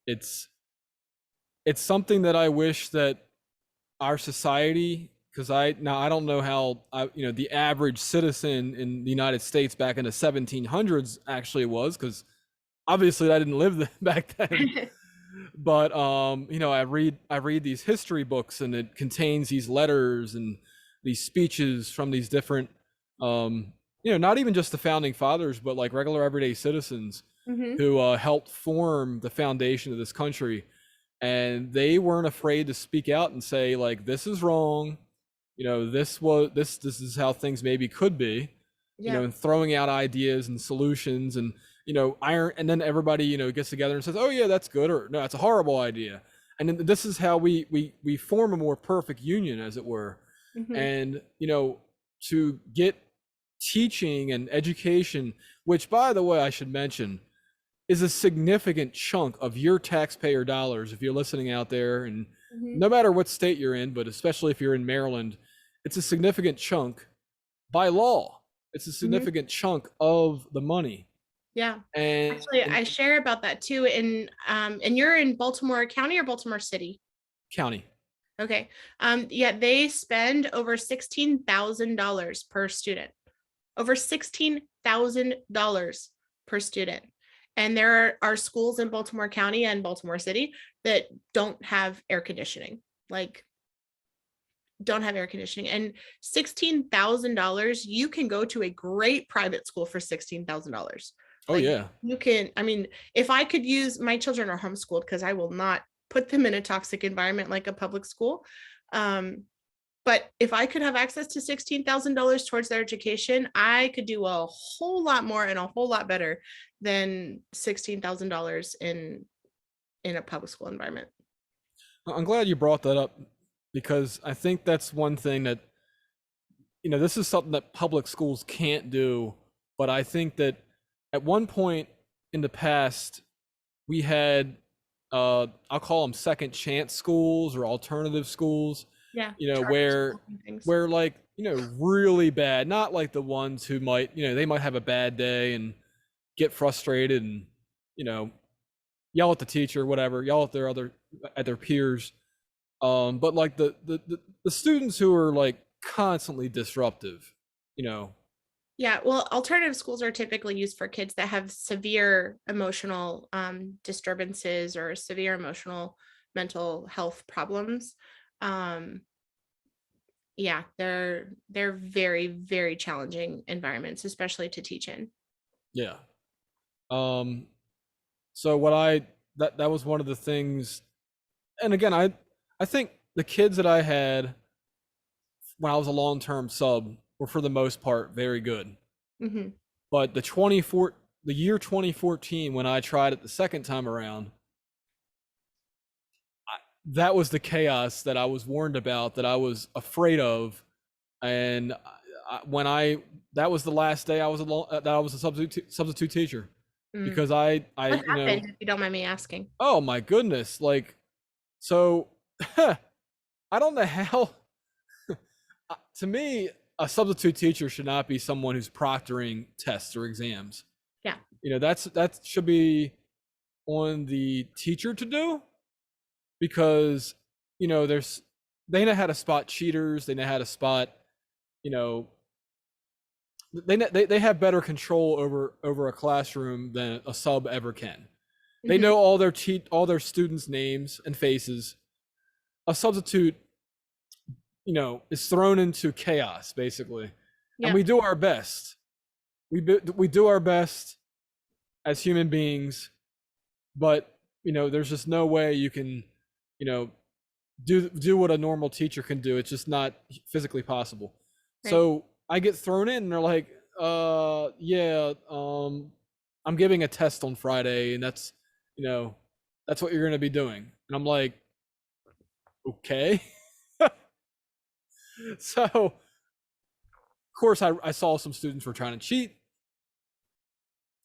it's it's something that I wish that our society, because I don't know how the average citizen in the United States back in the 1700s actually was, because obviously I didn't live back then. But I read these history books, and it contains these letters and these speeches from these different not even just the founding fathers, but like regular everyday citizens Hmm. who helped form the foundation of this country, and they weren't afraid to speak out and say like, this is wrong, this is how things maybe could be, Yeah. and throwing out ideas and solutions, and iron, and then everybody gets together and says, oh yeah, that's good, or no, that's a horrible idea. And then this is how we form a more perfect union, as it were. Hmm. And to get teaching and education, which by the way I should mention is a significant chunk of your taxpayer dollars if you're listening out there, and Hmm. no matter what state you're in, but especially if you're in Maryland, it's a significant chunk by law. It's a Hmm. significant chunk of the money. Yeah. And, Actually, I share about that too. And you're in Baltimore County or Baltimore City? county. Okay. Yeah, they spend over $16,000 per student. Over $16,000 per student. And there are schools in Baltimore County and Baltimore City that don't have air conditioning. Like, don't have air conditioning. And $16,000, you can go to a great private school for $16,000. Oh Like, yeah. you can, I mean, if I could use, my children are homeschooled because I will not put them in a toxic environment like a public school. Um, but if I could have access to $16,000 towards their education, I could do a whole lot more and a whole lot better than $16,000 in a public school environment. I'm glad you brought that up, because I think that's one thing that this is something that public schools can't do. But I think that at one point in the past, we had I'll call them second chance schools or alternative schools, Yeah, charter where schools and things. like really bad, not like the ones who might they might have a bad day and get frustrated and you know yell at the teacher, whatever, yell at their peers. But like the students who are like constantly disruptive, you know. Yeah, well, alternative schools are typically used for kids that have severe emotional disturbances or severe emotional mental health problems. Um, yeah, they're very, very challenging environments, especially to teach in. Yeah. Um, so what I that was one of the things, and again, I think the kids that I had when I was a long term sub were for the most part very good. Hmm. But the year 2014, when I tried it the second time around, that was the chaos that I was warned about, that I was afraid of. And when I that was the last day I was that I was a substitute teacher, Mm. because I What happened, if you don't mind me asking? oh my goodness, like, so I don't know how to me a substitute teacher should not be someone who's proctoring tests or exams. Yeah. That should be on the teacher to do, because they know how to spot cheaters, they know how to spot, you know they have better control over a classroom than a sub ever can. They Mhm. know all their students' names and faces. A substitute, is thrown into chaos basically, and Yeah. we do our best. We do our best as human beings, but there's just no way you can, you know, do what a normal teacher can do. It's just not physically possible. Right. So I get thrown in, and they're like, yeah, I'm giving a test on Friday, and you know, that's what you're gonna be doing. And I'm like, okay. So of course I saw some students were trying to cheat,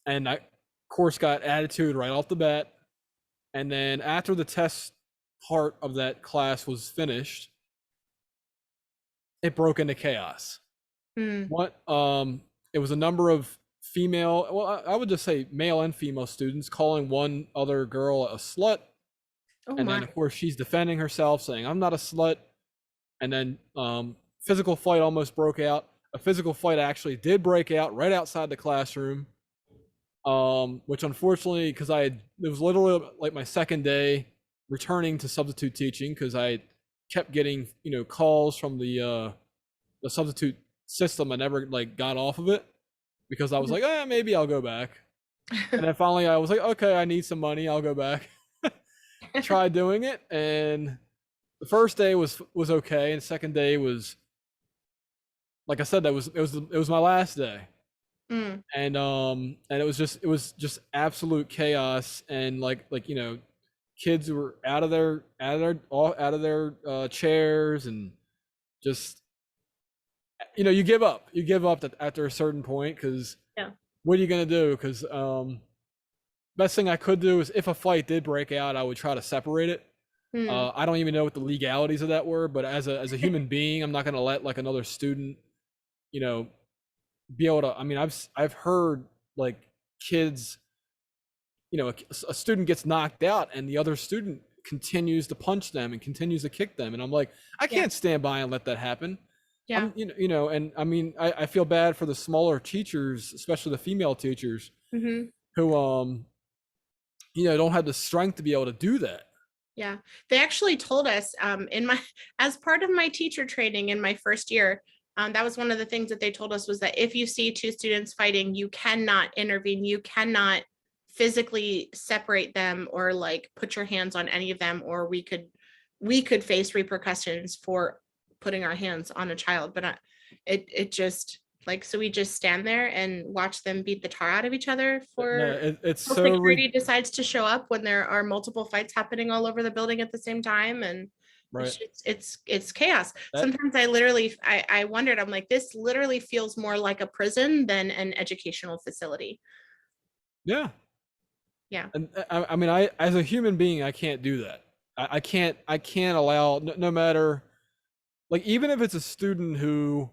and I of course got attitude right off the bat. And then after the test part of that class was finished, it broke into chaos. Mm. What It was a number of female, well, I would just say male and female students calling one other girl a slut, Oh and then my. of course she's defending herself saying I'm not a slut. And then physical fight almost broke out. A physical fight actually did break out right outside the classroom, which unfortunately, because it was literally like my second day returning to substitute teaching, because I kept getting calls from the substitute system. I never like got off of it because I was like, maybe I'll go back. And then finally I was like, okay, I need some money, I'll go back. Try doing it, and the first day was okay, and the second day was, like I said, it was my last day. Mm. And it was just absolute chaos, and kids were out of their chairs, and just you give up. You give up after a certain point, because Yeah. what are you gonna do? Because best thing I could do is, if a fight did break out, I would try to separate it. Mm. I don't even know what the legalities of that were, but as a human being, I'm not gonna let like another student, you know, be able to. I mean, I've heard like kids, a student gets knocked out, and the other student continues to punch them and continues to kick them, and I'm like, I Yeah. can't stand by and let that happen. Yeah. And I mean, I feel bad for the smaller teachers, especially the female teachers, Hmm. who don't have the strength to be able to do that. Yeah. They actually told us in my as part of my teacher training in my first year, that was one of the things that they told us, was that if you see two students fighting, you cannot intervene. You cannot physically separate them or like put your hands on any of them, or we could face repercussions for putting our hands on a child. But it just like, so we just stand there and watch them beat the tar out of each other No, for it's till so security decides to show up when there are multiple fights happening all over the building at the same time. And right. it's chaos. That Sometimes I wondered, I'm like, this literally feels more like a prison than an educational facility. Yeah. Yeah. And I mean, I as a human being, I can't do that. I can't allow, no matter, like, even if it's a student who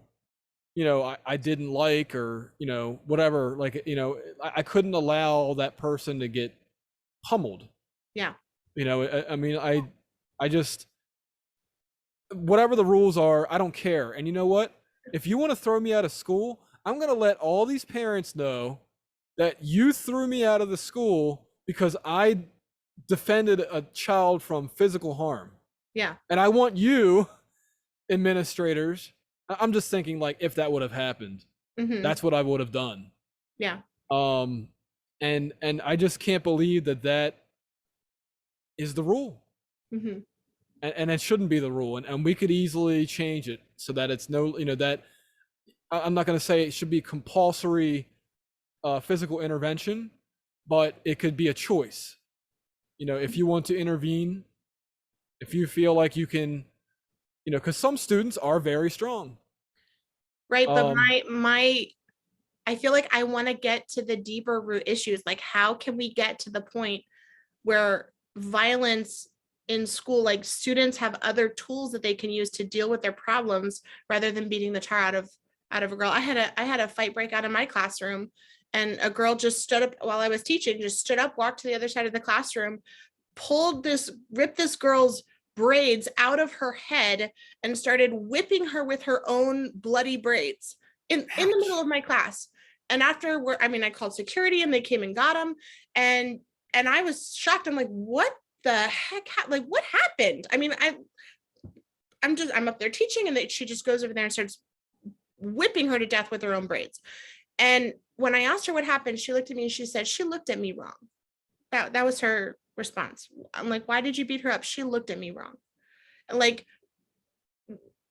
I didn't like, or whatever, like, I couldn't allow that person to get pummeled. Yeah. I mean, I just, whatever the rules are, I don't care. And you know what? If you want to throw me out of school, I'm going to let all these parents know that you threw me out of the school because I defended a child from physical harm. Yeah. And I want you, administrators, I'm just thinking, like, if that would have happened, Hmm. that's what I would have done. Yeah. Um, and I just can't believe that is the rule. Hmm. And it shouldn't be the rule. And we could easily change it so that it's no, that I'm not going to say it should be compulsory physical intervention, but it could be a choice. If you want to intervene, if you feel like you can, because some students are very strong. Right. But Um, I feel like I want to get to the deeper root issues. Like, how can we get to the point where violence in school, like students have other tools that they can use to deal with their problems rather than beating the tar out of out of a girl. I had a fight break out in my classroom, and a girl just stood up while I was teaching, just stood up, walked to the other side of the classroom, ripped this girl's braids out of her head and started whipping her with her own bloody braids in the middle Ouch. of my class. And after I called security and they came and got him. And I was shocked. I'm like, what the heck? Like, what happened? I mean, I'm up there teaching, and she just goes over there and starts whipping her to death with her own braids. And when I asked her what happened, she looked at me and she said, she looked at me wrong. That was her response. I'm like, why did you beat her up? She looked at me wrong. And like,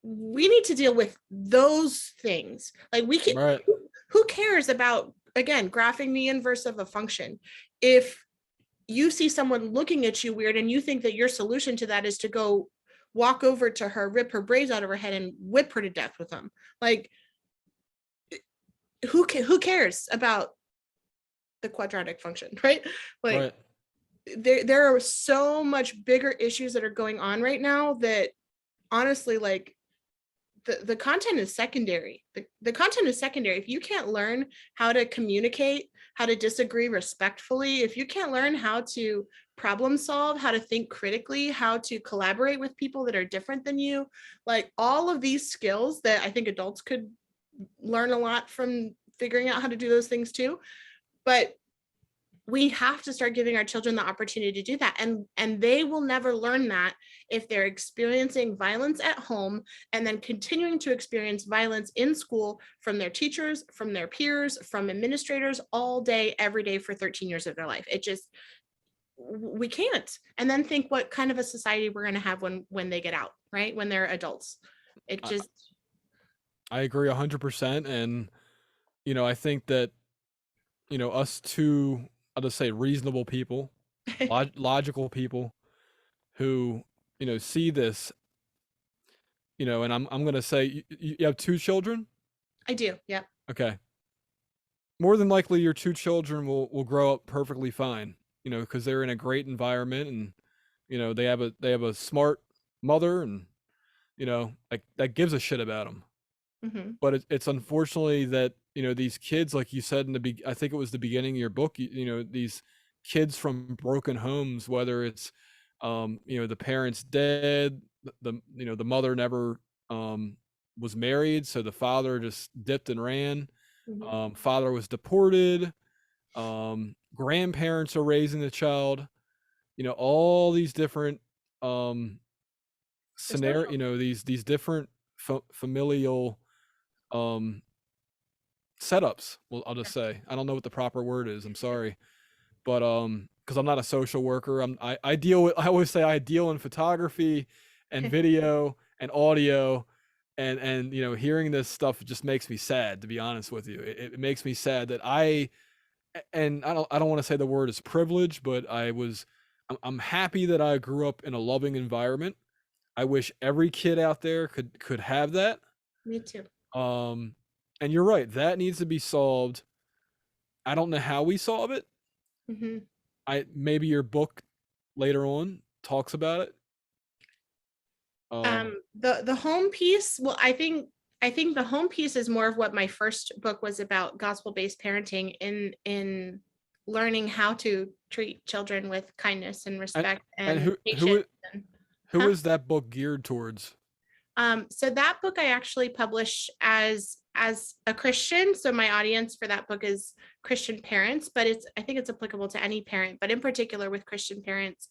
we need to deal with those things. Like, we can, Right. who cares about, again, graphing the inverse of a function? If you see someone looking at you weird and you think that your solution to that is to go walk over to her, rip her braids out of her head and whip her to death with them. Like, who cares about the quadratic function, right? Like, Right. there are so much bigger issues that are going on right now that honestly, like, the content is secondary. The content is secondary. If you can't learn how to communicate, how to disagree respectfully, if you can't learn how to problem solve, how to think critically, how to collaborate with people that are different than you, like all of these skills that I think adults could learn a lot from figuring out how to do those things too. But we have to start giving our children the opportunity to do that, and they will never learn that if they're experiencing violence at home and then continuing to experience violence in school from their teachers, from their peers, from administrators all day every day for 13 years of their life. It just, we can't. And then think what kind of a society we're going to have when they get out, right, when they're adults. It I, just I agree 100%. And, I think that, us two, I'll just say reasonable people, logical people who, see this, and I'm going to say you have two children. I do, yeah. Okay. More than likely your two children will grow up perfectly fine, because they're in a great environment, and, they have a smart mother, and, like that gives a shit about them. Mm-hmm. But it's unfortunately that, these kids, like you said I think it was the beginning of your book, these kids from broken homes, whether it's the parents dead, the mother never was married, so the father just dipped and ran. Mm-hmm. Father was deported. Grandparents are raising the child. All these different The scenario. social. These different familial um setups. Well, I'll just say I don't know what the proper word is. I'm sorry, but because I'm not a social worker, I deal with. I always say I deal in photography and video and audio, and hearing this stuff just makes me sad. To be honest with you, it makes me sad that I don't want to say the word is privilege, but I'm happy that I grew up in a loving environment. I wish every kid out there could have that. Me too. Um, and you're right, that needs to be solved. I don't know how we solve it. Mm-hmm. I maybe your book later on talks about it. The home piece, well, I think the home piece is more of what my first book was about, gospel-based parenting, in learning how to treat children with kindness and And respect and and who patience. who And who huh? is that book geared towards? So that book I actually published as a Christian. So my audience for that book is Christian parents, but I think it's applicable to any parent, but in particular with Christian parents,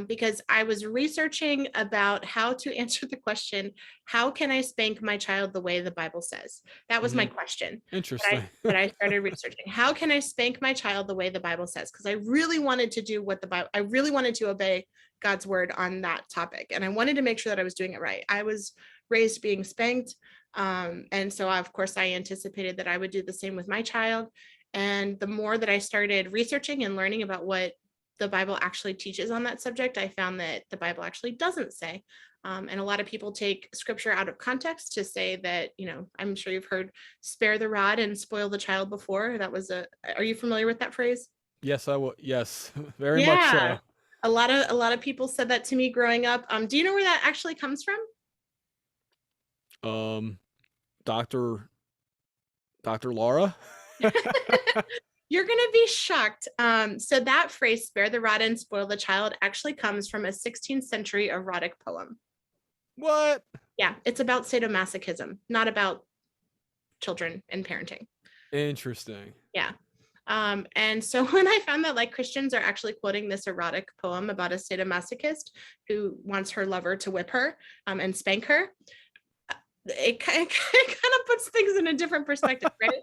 because I was researching about how to answer the question, how can I spank my child the way the Bible says? That was my Hmm. question Interesting. that I started researching. How can I spank my child the way the Bible says? Because I really wanted to do what the Bible, I really wanted to obey God's word on that topic. And I wanted to make sure that I was doing it right. I was raised being spanked. And so, of course, I anticipated that I would do the same with my child. And the more that I started researching and learning about what the Bible actually teaches on that subject, I found that the Bible actually doesn't say. And a lot of people take scripture out of context to say that, I'm sure you've heard spare the rod and spoil the child before. Are you familiar with that phrase? Yes, I will. Yes, very much Yeah. so. A lot of people said that to me growing up. Do you know where that actually comes from? Um, Doctor. Dr. Laura? You're going to be shocked. So that phrase, spare the rod and spoil the child, actually comes from a 16th century erotic poem. What? Yeah, it's about sadomasochism, not about children and parenting. Interesting. Yeah. And so when I found that like Christians are actually quoting this erotic poem about a sadomasochist who wants her lover to whip her and spank her, it kind of puts things in a different perspective, right?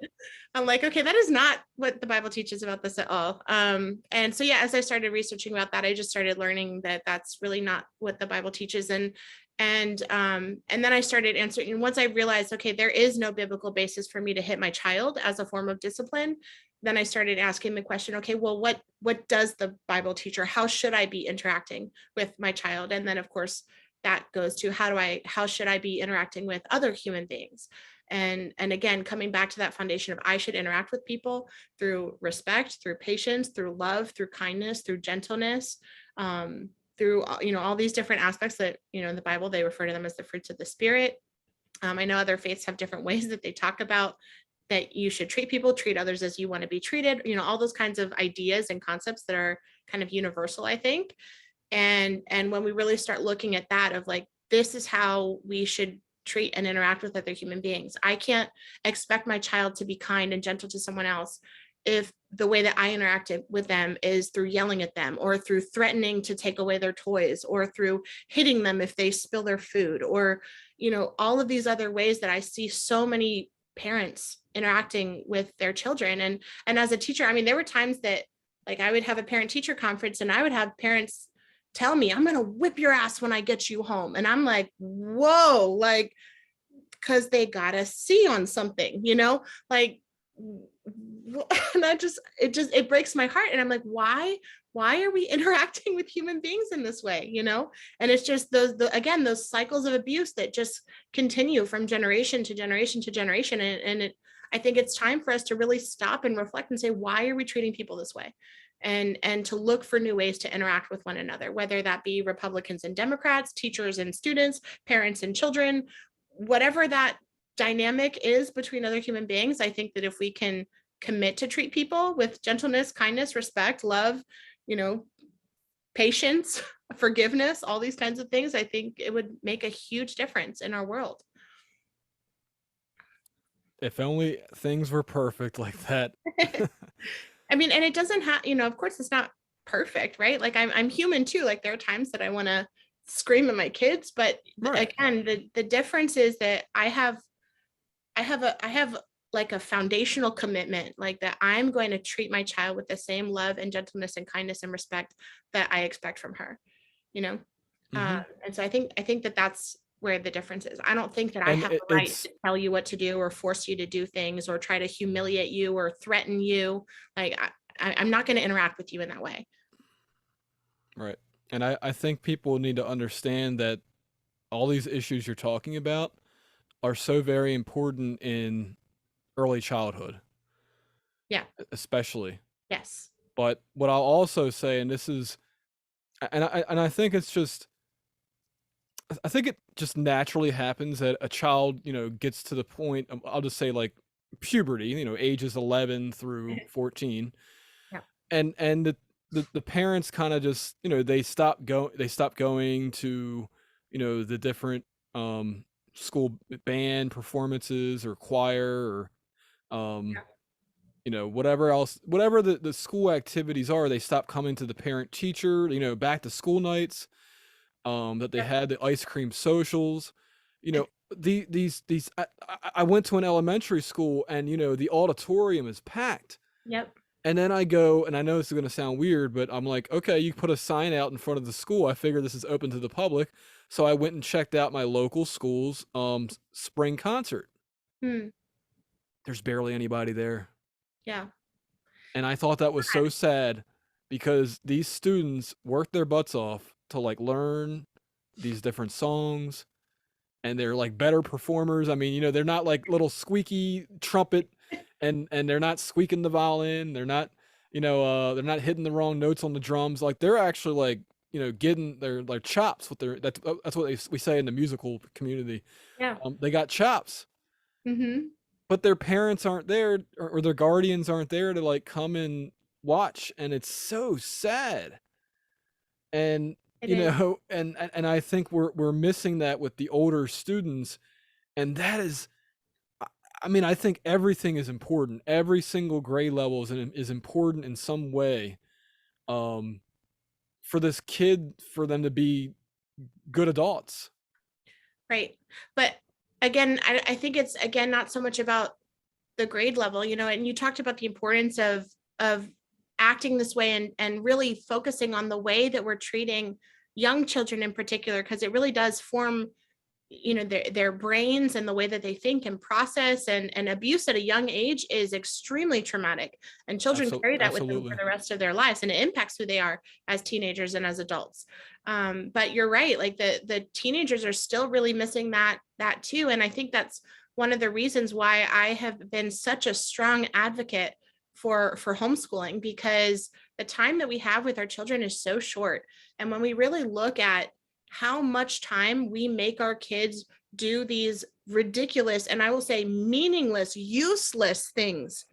I'm like, okay, that is not what the Bible teaches about this at all. And so, yeah, as I started researching about that, I just started learning that that's really not what the Bible teaches. And then I started answering. And once I realized, okay, there is no biblical basis for me to hit my child as a form of discipline, then I started asking the question, okay, well, what does the Bible teach, or how should I be interacting with my child? And then, of course, that goes to how should I be interacting with other human beings? And again, coming back to that foundation of I should interact with people through respect, through patience, through love, through kindness, through gentleness, through all these different aspects that in the Bible they refer to them as the fruits of the Spirit. I know other faiths have different ways that they talk about that you should treat others as you want to be treated, all those kinds of ideas and concepts that are kind of universal, I think. And when we really start looking at that of like, this is how we should treat and interact with other human beings. I can't expect my child to be kind and gentle to someone else if the way that I interacted with them is through yelling at them, or through threatening to take away their toys, or through hitting them if they spill their food, or all of these other ways that I see so many parents interacting with their children. And as a teacher, I mean, there were times that like I would have a parent teacher conference and I would have parents tell me, I'm going to whip your ass when I get you home. And I'm like, whoa, like, because they got a C on something, like, and it breaks my heart. And I'm like, why are we interacting with human beings in this way, And it's just again, those cycles of abuse that just continue from generation to generation to generation. I think it's time for us to really stop and reflect and say, why are we treating people this way? And to look for new ways to interact with one another, whether that be Republicans and Democrats, teachers and students, parents and children, whatever that dynamic is between other human beings. I think that if we can commit to treat people with gentleness, kindness, respect, love, patience, forgiveness, all these kinds of things, I think it would make a huge difference in our world. If only things were perfect like that. I mean, and it doesn't have, of course it's not perfect, right? Like I'm human too. Like there are times that I want to scream at my kids, but Right. again, the difference is that I have like a foundational commitment, like that I'm going to treat my child with the same love and gentleness and kindness and respect that I expect from her, you know? Hmm. And so I think that that's where the difference is. I don't think that I And have the right it's to tell you what to do or force you to do things or try to humiliate you or threaten you. Like I'm not going to interact with you in that way. right. And I think people need to understand that all these issues you're talking about are so very important in early childhood, Yeah. especially. Yes. But what I'll also say, and this is, and I think it's just, I think it just naturally happens that a child, gets to the point of, I'll just say like puberty, ages 11 through 14, Yeah. and the parents kind of just, they stop going to, the different school band performances or choir or whatever else, whatever the school activities are, they stop coming to the parent teacher, back to school nights, that they Yep. had the ice cream socials, you know, these I went to an elementary school and the auditorium is packed. Yep. And then I go, and I know this is going to sound weird, but I'm like, okay, you put a sign out in front of the school. I figure this is open to the public. So I went and checked out my local school's spring concert. Hmm. There's barely anybody there. Yeah. And I thought that was so sad because these students worked their butts off to like learn these different songs, and they're like better performers. I mean, they're not like little squeaky trumpet, and they're not squeaking the violin. They're not, they're not hitting the wrong notes on the drums. Like they're actually like, getting their chops with their, that's what we say in the musical community. Yeah. They got chops. Mm-hmm. but their parents aren't there, or their guardians aren't there to like come and watch, and it's so sad. And It is. and I think we're missing that with the older students, and that is, I mean, I think everything is important. Every single grade level is important in some way. Um, for this kid, for them to be good adults. Right. But again, I think it's again not so much about the grade level, and you talked about the importance of acting this way and really focusing on the way that we're treating young children in particular, because it really does form their brains and the way that they think and process, and abuse at a young age is extremely traumatic, and children carry that with them for Absolutely. the rest of their lives, and it impacts who they are as teenagers and as adults. But you're right, like the teenagers are still really missing that too, and I think that's one of the reasons why I have been such a strong advocate for homeschooling, because the time that we have with our children is so short, and when we really look at how much time we make our kids do these ridiculous, and I will say meaningless, useless things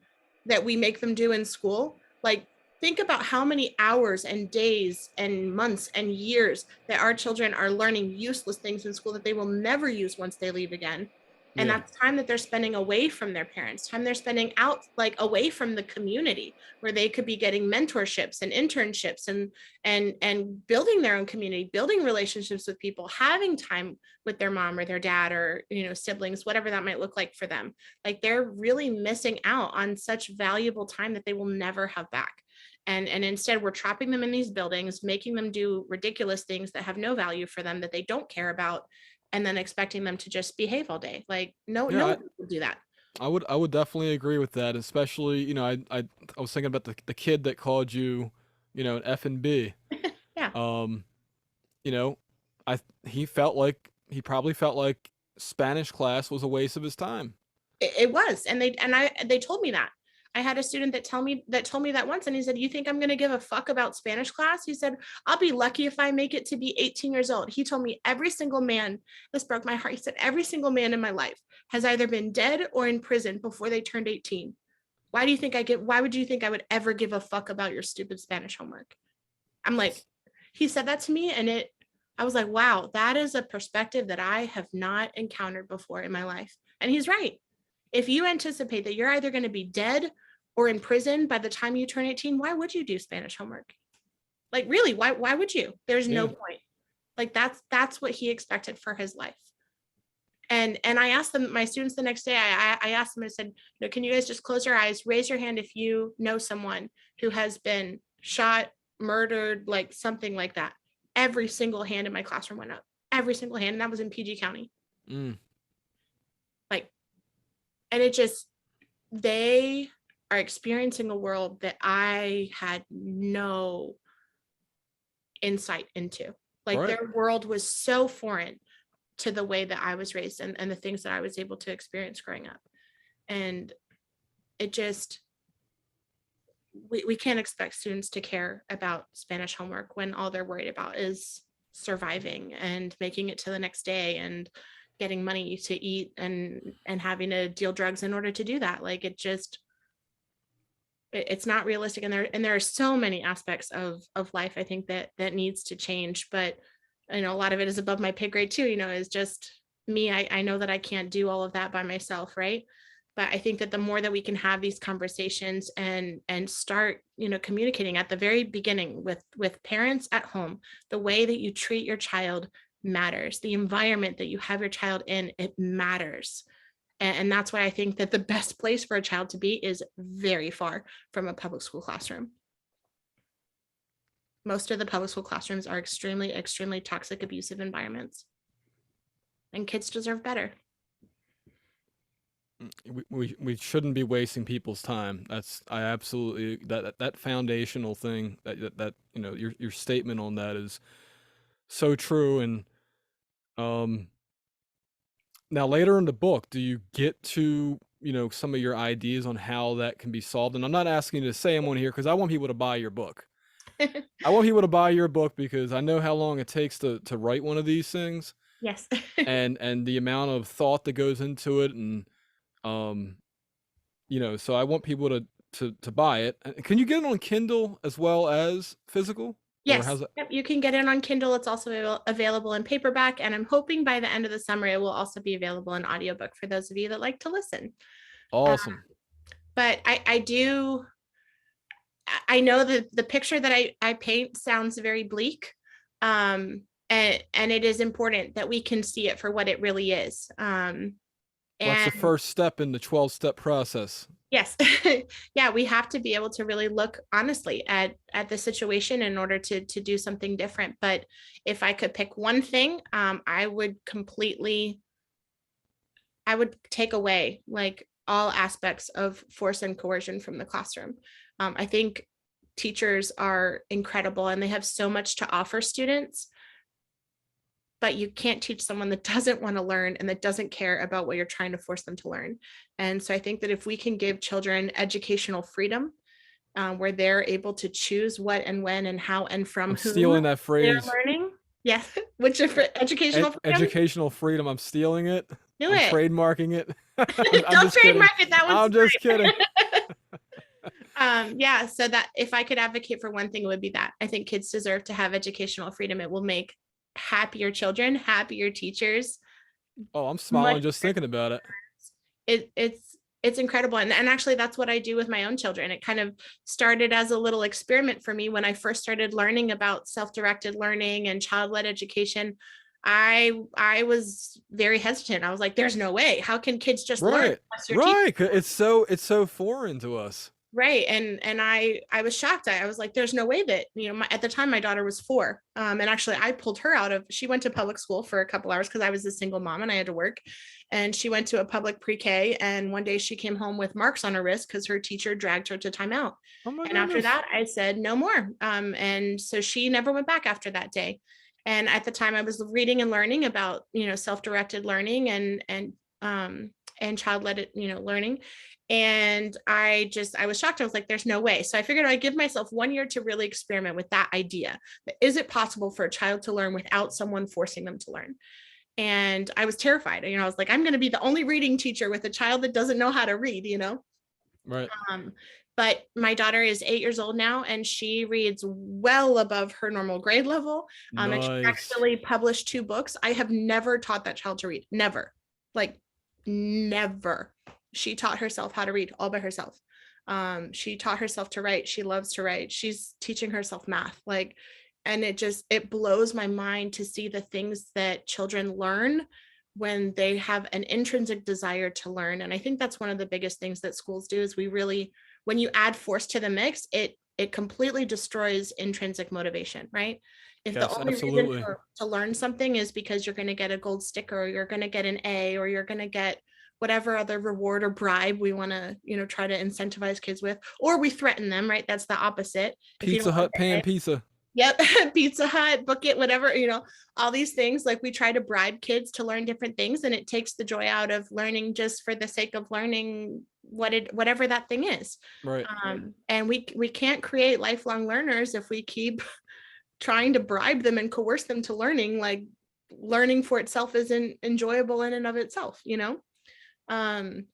that we make them do in school. Like, think about how many hours and days and months and years that our children are learning useless things in school that they will never use once they leave again. And Yeah. that's time that they're spending away from their parents, time they're spending out, like away from the community, where they could be getting mentorships and internships and building their own community, building relationships with people, having time with their mom or their dad, or siblings, whatever that might look like for them. Like, they're really missing out on such valuable time that they will never have back. And instead we're trapping them in these buildings, making them do ridiculous things that have no value for them, that they don't care about, and then expecting them to just behave all day. Like, no Yeah, one will do that. I would definitely agree with that, especially, I was thinking about the kid that called you, an F and B. Yeah. Um, you know, he probably felt like Spanish class was a waste of his time. It was, and they told me that. I had a student that told me that once, and he said, "You think I'm going to give a fuck about Spanish class?" He said, "I'll be lucky if I make it to be 18 years old." He told me every single man, this broke my heart. He said, "Every single man in my life has either been dead or in prison before they turned 18. Why would you think I would ever give a fuck about your stupid Spanish homework?" I'm like, he said that to me, and I was like, wow, that is a perspective that I have not encountered before in my life. And he's right. If you anticipate that you're either going to be dead or in prison by the time you turn 18, why would you do Spanish homework? Like, really, why would you? There's no Yeah. point. Like, that's what he expected for his life. And I asked them, my students, the next day, I asked them, I said, can you guys just close your eyes, raise your hand if you know someone who has been shot, murdered, like something like that. Every single hand in my classroom went up. Every single hand. And that was in PG County. Mm. Like, and it just, they are experiencing a world that I had no insight into. Like, Right. their world was so foreign to the way that I was raised, and the things that I was able to experience growing up. And it just, we can't expect students to care about Spanish homework when all they're worried about is surviving and making it to the next day and getting money to eat and having to deal drugs in order to do that. Like, it's not realistic, and there are so many aspects of life, I think, that needs to change. But a lot of it is above my pay grade too, is just me. I know that I can't do all of that by myself, right? But I think that the more that we can have these conversations and start communicating at the very beginning with parents at home, the way that you treat your child matters, the environment that you have your child in, it matters. And that's why I think that the best place for a child to be is very far from a public school classroom. Most of the public school classrooms are extremely, extremely toxic, abusive environments. And kids deserve better. We shouldn't be wasting people's time. I absolutely, that foundational thing, that your statement on that is so true. And um now later in the book, do you get to, some of your ideas on how that can be solved? And I'm not asking you to say them on here because I want people to buy your book. I want people to buy your book because I know how long it takes to write one of these things, Yes. and the amount of thought that goes into it, and So I want people to buy it. Can you get it on Kindle as well as physical, or Yes, how's it? yep, you can get it on Kindle. It's also available in paperback, and I'm hoping by the end of the summer it will also be available in audiobook for those of you that like to listen. Uh, Awesome. but I know that the picture that I paint sounds very bleak. And it is important that we can see it for what it really is. Well, that's the And first step in the 12-step process. yes, yeah, we have to be able to really look honestly at the situation in order to do something different. But if I could pick one thing, I would take away like all aspects of force and coercion from the classroom. I think teachers are incredible and they have so much to offer students, but you can't teach someone that doesn't want to learn and that doesn't care about what you're trying to force them to learn. And so I think that if we can give children educational freedom, where they're able to choose what and when and how and from I'm whom stealing that they're phrase. learning. Yes, which is for educational freedom. Educational freedom. I'm stealing it. Do I'm it. trademarking it. I'm Don't just kidding. trademark it. That one's I'm just kidding. yeah, so that if I could advocate for one thing, it would be that I think kids deserve to have educational freedom. It will make happier children, happier teachers, Oh, I'm much smiling just thinking about it. it's incredible. And actually that's what I do with my own children. It kind of started as a little experiment for me when I first started learning about self-directed learning and child-led education. I was very hesitant. I was like, there's no way. How can kids just learn Right. unless you're teaching? Right. 'Cause it's so foreign to us. Right. And I was shocked. I was like, there's no way that, at the time my daughter was 4. And actually I pulled her out of, she went to public school for a couple hours because I was a single mom and I had to work. And she went to a public pre-K. And one day she came home with marks on her wrist because her teacher dragged her to timeout. Oh my And after goodness. that, I said, no more. And so she never went back after that day. And at the time I was reading and learning about, self-directed learning and child-led, learning. And I was shocked. I was like, there's no way. So I figured I'd give myself 1 year to really experiment with that idea. Is it possible for a child to learn without someone forcing them to learn? And I was terrified. I was like, I'm going to be the only reading teacher with a child that doesn't know how to read. Right. Um, but my daughter is 8 years old now, and she reads well above her normal grade level. And she Nice. actually published 2 books. I have never taught that child to read. Never. Like, never. She taught herself how to read all by herself. She taught herself to write. She loves to write. She's teaching herself math. And it blows my mind to see the things that children learn when they have an intrinsic desire to learn. And I think that's one of the biggest things that schools do is when you add force to the mix, it completely destroys intrinsic motivation, right? If the Yes, only reason absolutely. to learn something is because you're going to get a gold sticker, or you're going to get an A, or you're going to get whatever other reward or bribe we want to, try to incentivize kids with, or we threaten them, right? That's the opposite. If you don't Pizza like Hut pan pizza. Yep, Pizza Hut, book it, whatever, all these things. Like, we try to bribe kids to learn different things, and it takes the joy out of learning just for the sake of learning whatever that thing is. Right. And we can't create lifelong learners if we keep trying to bribe them and coerce them to learning. Like, learning for itself isn't enjoyable in and of itself. Um,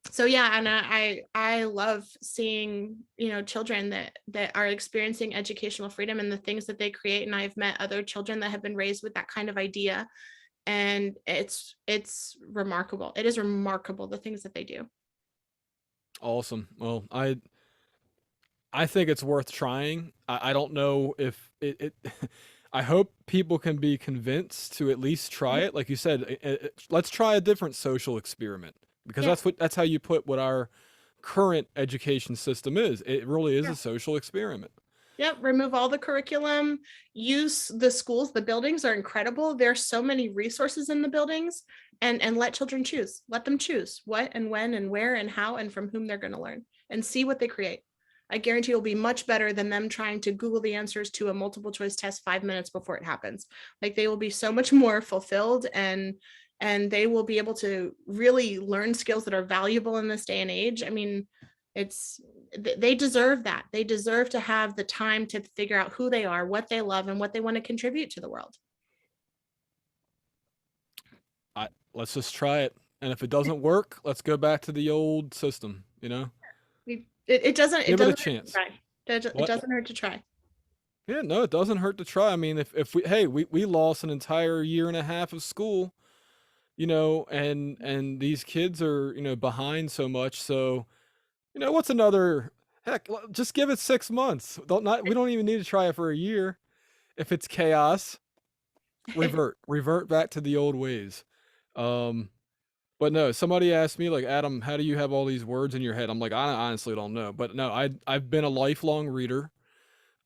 so yeah, and I love seeing, children that are experiencing educational freedom and the things that they create. And I've met other children that have been raised with that kind of idea, and it's remarkable. It is remarkable the things that they do. Awesome. Well, I think it's worth trying. I don't know if it I hope people can be convinced to at least try it. Like you said, let's try a different social experiment, because Yeah. that's how you put what our current education system is. It really is Yeah. a social experiment. Yep, remove all the curriculum, use the schools, the buildings are incredible. There's so many resources in the buildings, and let children choose. Let them choose what and when and where and how and from whom they're going to learn, and see what they create. I guarantee it'll be much better than them trying to Google the answers to a multiple choice test 5 minutes before it happens. Like, they will be so much more fulfilled, and they will be able to really learn skills that are valuable in this day and age. I mean, it's they deserve that. They deserve to have the time to figure out who they are, what they love, and what they want to contribute to the world. Let's just try it. And if it doesn't work, let's go back to the old system. You know, It doesn't give it a hurt to chance. try. It What? doesn't hurt to try. Yeah, no, it doesn't hurt to try. I mean, if we, hey, we lost an entire year and a half of school, you know, and these kids are, you know, behind so much. So, you know, what's another, heck, just give it 6 months. We don't even need to try it for a year. If it's chaos, revert back to the old ways. Um, but no, somebody asked me like, Adam, how do you have all these words in your head? I'm like, I honestly don't know. But no, I've been a lifelong reader.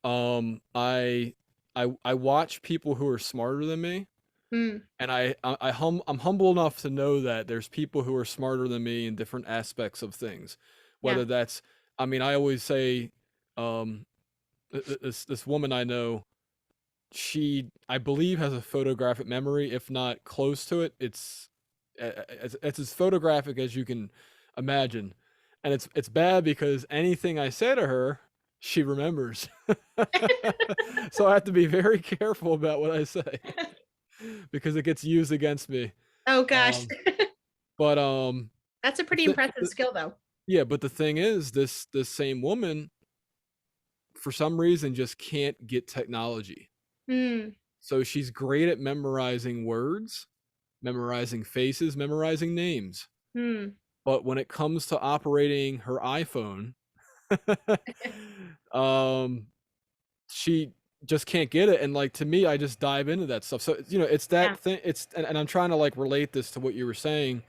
Um, I I watch people who are smarter than me, Mm, and I'm humble enough to know that there's people who are smarter than me in different aspects of things. yeah. Whether that's, I mean, I always say, um, this woman I know, she, I believe, has a photographic memory, if not close to it. It's as photographic as you can imagine, and it's bad because anything I say to her, she remembers. So I have to be very careful about what I say because it gets used against me. Oh gosh. Um, but That's a the pretty th- impressive the, skill though. yeah, but the thing is, this same woman, for some reason, just can't get technology. Mm, So she's great at memorizing words, memorizing faces, memorizing names. mm. But when it comes to operating her iPhone, um, she just can't get it. And like, to me, I just dive into that stuff. So, you know, it's Yeah. that thing. And I'm trying to like relate this to what you were saying.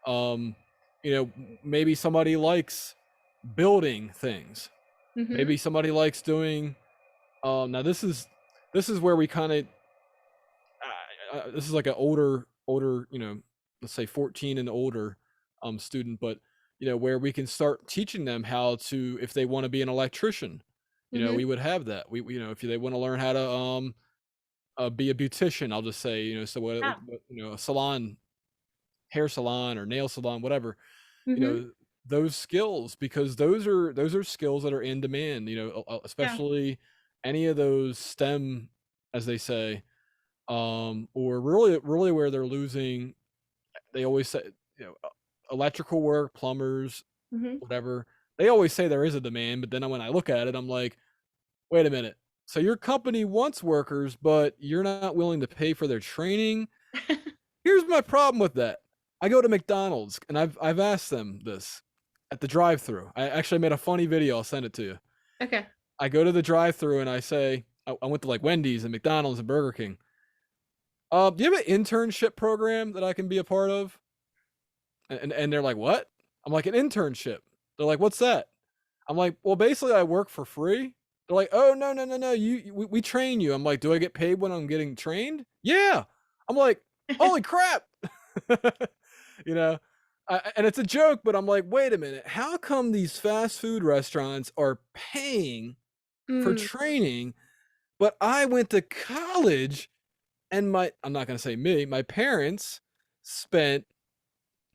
Um, you know, maybe somebody likes building things. Mm-hmm. Maybe somebody likes doing. Now this is where we kind of, this is like an older, you know, let's say 14 and older student, but you know, where we can start teaching them how to, if they want to be an electrician, you know, Mm-hmm. we would have that. You know, if they want to learn how to be a beautician, I'll just say, you know, so Yeah. you know, a salon, hair salon or nail salon, whatever, you Mm-hmm. know, those skills, because those are skills that are in demand, you know, Yeah. especially any of those STEM, as they say, or really where they're losing. They always say, you know, electrical work, plumbers, Mm-hmm. whatever. They always say there is a demand, but then when I look at it, I'm like, wait a minute. So your company wants workers, but you're not willing to pay for their training. Here's my problem with that. I go to McDonald's and I've asked them this at the drive-through. I actually made a funny video. I'll send it to you. Okay. I go to the drive-through and I say, I went to like Wendy's and McDonald's and Burger King. Do you have an internship program that I can be a part of? And they're like, what? I'm like, an internship. They're like, what's that? I'm like, well, basically, I work for free. They're like, oh, no, no, no, no. We train you. I'm like, do I get paid when I'm getting trained? Yeah. I'm like, holy crap. You know, and it's a joke, but I'm like, wait a minute. How come these fast food restaurants are paying for Mm, training, but I went to college and I'm not going to say me, my parents spent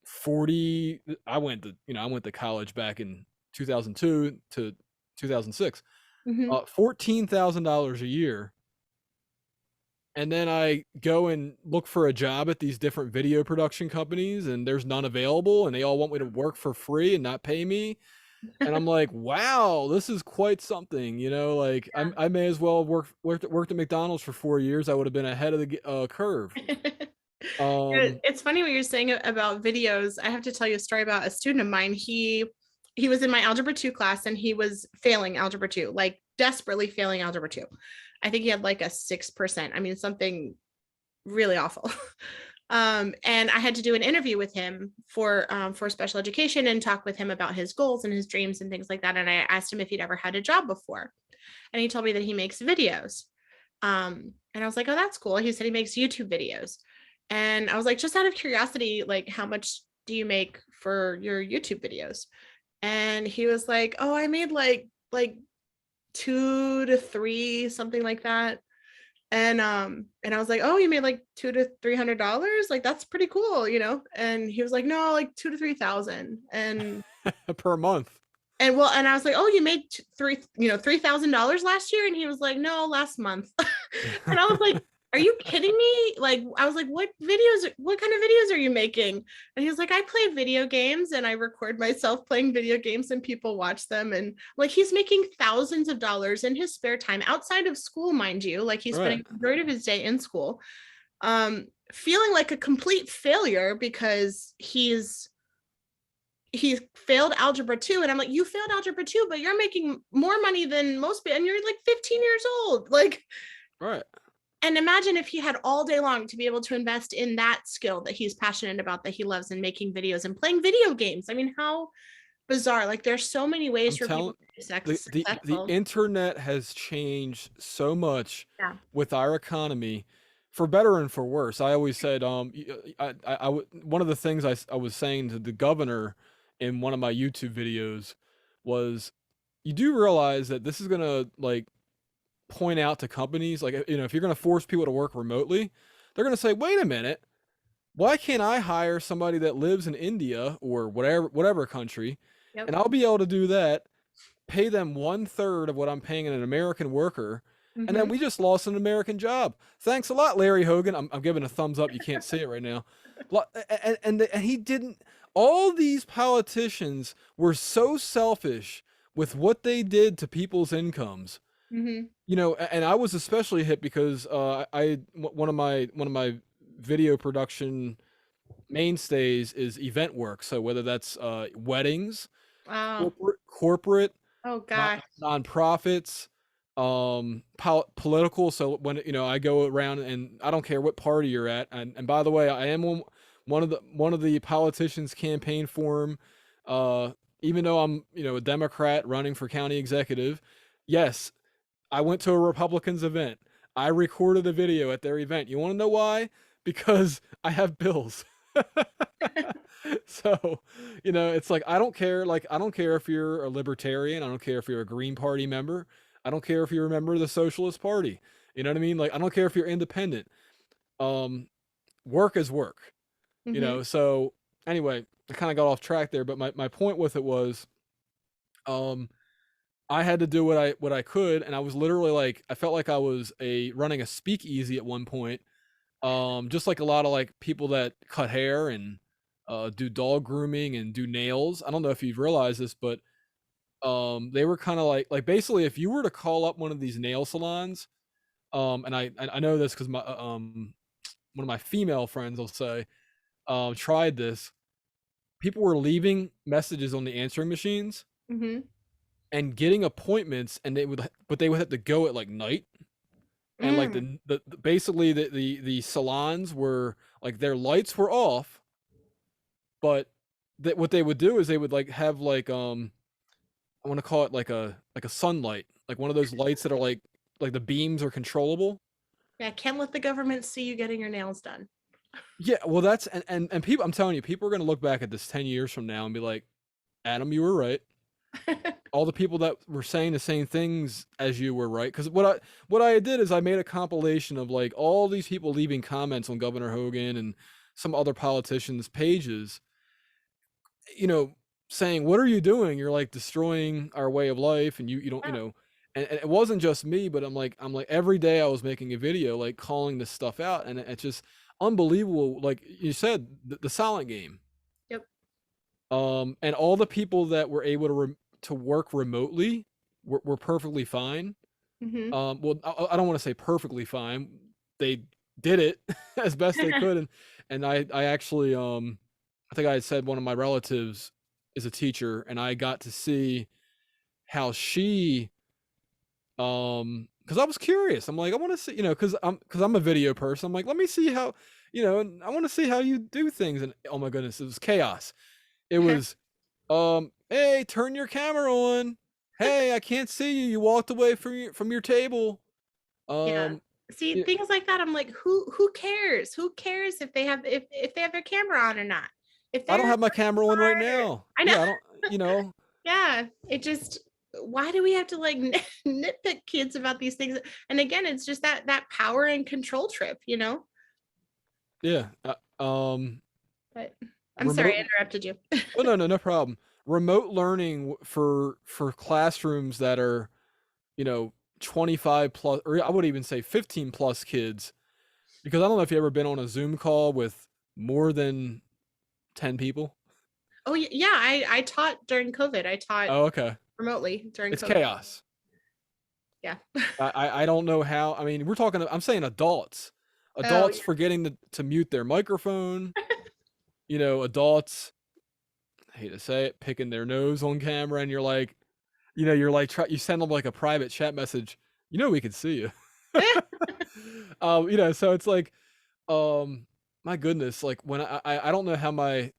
40, I went to college back in 2002 to 2006, mm-hmm. $14,000 a year, and then I go and look for a job at these different video production companies and there's none available and they all want me to work for free and not pay me, and I'm like, wow, this is quite something, you know, like I may as well have worked at McDonald's for 4 years. I would have been ahead of the curve. um It's funny what you're saying about videos. I have to tell you a story about a student of mine. He was in my algebra 2 class and he was failing algebra 2, like desperately failing algebra 2. I think he had like a 6%. I mean, something really awful. And I had to do an interview with him for special education and talk with him about his goals and his dreams and things like that. And I asked him if he'd ever had a job before. And he told me that he makes videos. And I was like, oh, that's cool. He said he makes YouTube videos. And I was like, just out of curiosity, like, how much do you make for your YouTube videos? And he was like, oh, I made like 2 to 3, something like that. And I was like, oh, you made like $200 to $300, like that's pretty cool, you know. And he was like, no, like 2 to 3 thousand. per month. And well, and I was like, oh, you made $3,000 last year? And he was like, no, last month. And I was like, are you kidding me? Like, I was like, what kind of videos are you making? And he was like, I play video games and I record myself playing video games and people watch them. And like, he's making thousands of dollars in his spare time outside of school, mind you. Like, he's Right. spending the majority of his day in school, feeling like a complete failure because he failed algebra 2. And I'm like, you failed algebra 2, but you're making more money than most people, and you're like 15 years old. Like, Right. and imagine if he had all day long to be able to invest in that skill that he's passionate about, that he loves, and making videos and playing video games. I mean, how bizarre. Like, there's so many ways I'm for people telling to be the successful. internet has changed so much Yeah. with our economy, for better and for worse. I always said, one of the things I was saying to the governor in one of my YouTube videos was, you do realize that this is gonna like point out to companies, like, if you're gonna force people to work remotely, they're gonna say, wait a minute, why can't I hire somebody that lives in India or whatever country, Yep. and I'll be able to do that, pay them 1/3 of what I'm paying an American worker, and then Mm-hmm. we just lost an American job. Thanks a lot, Larry Hogan. I'm giving a thumbs up. You can't see it right now. And he didn't. All these politicians were so selfish with what they did to people's incomes. Mm-hmm. And I was especially hit because one of my video production mainstays is event work. So whether that's weddings, Wow. corporate, Oh non gosh. nonprofits, political. So when I go around, and I don't care what party you're at, and by the way, I am one of the politicians' campaign forum. Even though I'm a Democrat running for county executive, yes, I went to a Republicans event. I recorded a video at their event. You want to know why? Because I have bills. So, it's like, I don't care. Like, I don't care if you're a libertarian. I don't care if you're a Green Party member. I don't care if you're a member of the Socialist Party. You know what I mean? Like, I don't care if you're independent. Um, Work is work. Mm-hmm. So anyway, I kind of got off track there, but my point with it was, um, I had to do what I could, and I was literally like, I felt like I was running a speakeasy at one point. Just like a lot of like people that cut hair and do dog grooming and do nails. I don't know if you've realized this, but they were kind of like basically, if you were to call up one of these nail salons, and I know this because my one of my female friends will say, tried this. People were leaving messages on the answering machines Mm-hmm. and getting appointments, and they would have to go at like night. And like Mm. basically the salons were like, their lights were off, but what they would do is they would like have like, I want to call it like a sunlight, like one of those lights that are like the beams are controllable. Yeah, can't let the government see you getting your nails done. Yeah, well, that's and people, I'm telling you, people are gonna look back at this 10 years from now and be like, Adam, you were right. All the people that were saying the same things as you were right. Because what I did is I made a compilation of like all these people leaving comments on Governor Hogan and some other politicians' pages, you know, saying, "What are you doing? You're like destroying our way of life," and you don't, Yeah. And it wasn't just me, but I'm like every day I was making a video like calling this stuff out, and it's just unbelievable. Like you said, the silent game. Yep. And all the people that were able to work remotely were perfectly fine. Mm-hmm. Well, I don't want to say perfectly fine. They did it as best they could, and I actually, I think I had said one of my relatives is a teacher, and I got to see how she, because I was curious. I'm like, I want to see, because I'm a video person. I'm like, let me see how, and I want to see how you do things. And oh my goodness, it was chaos. It was, hey, turn your camera on. Hey, I can't see you. You walked away from your table. Yeah. Um, See, y- things like that, I'm like, who cares? Who cares if if they have their camera on or not? If I don't they're have my camera on right smart or now. I know. Yeah, I don't. Yeah. It just, why do we have to like nitpick kids about these things? And again, it's just that power and control trip. Yeah. But I'm sorry, I Remote. interrupted you. Oh, no, no, no problem. Remote learning for classrooms that are, you know 25 plus, or I would even say 15 plus kids. Because I don't know if you ever been on a Zoom call with more than 10 people. Oh yeah, I taught during COVID. I taught Oh, okay. remotely during It's COVID. chaos. Yeah. I don't know how. I mean, I'm saying adults. Oh Adults yeah. forgetting to mute their microphone. Adults, I hate to say it, picking their nose on camera, and you're like, you send them like a private chat message. We can see you. So it's like, um, my goodness, like when I don't know how my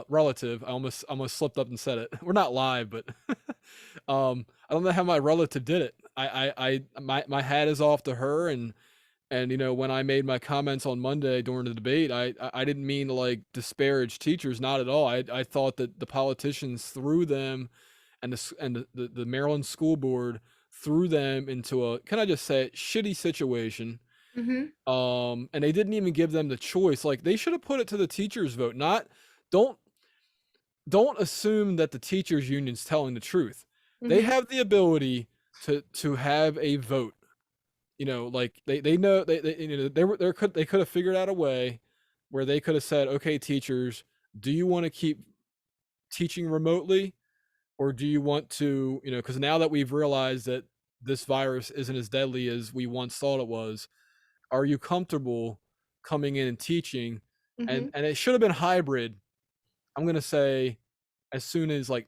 relative, I almost slipped up and said it. We're not live, but I don't know how my relative did it. My hat is off to her, and when I made my comments on Monday during the debate, I didn't mean to like disparage teachers, not at all. I thought that the politicians threw them, and the Maryland school board threw them into a, can I just say it, shitty situation. Mm-hmm. And they didn't even give them the choice. Like they should have put it to the teachers vote. Not don't don't assume that the teachers union's telling the truth. They Mm-hmm. have the ability to have a vote. Like they know they could have figured out a way where they could have said, okay, teachers, do you want to keep teaching remotely, or do you want to, because now that we've realized that this virus isn't as deadly as we once thought it was, are you comfortable coming in and teaching? and Mm-hmm. and it should have been hybrid. I'm gonna say as soon as like,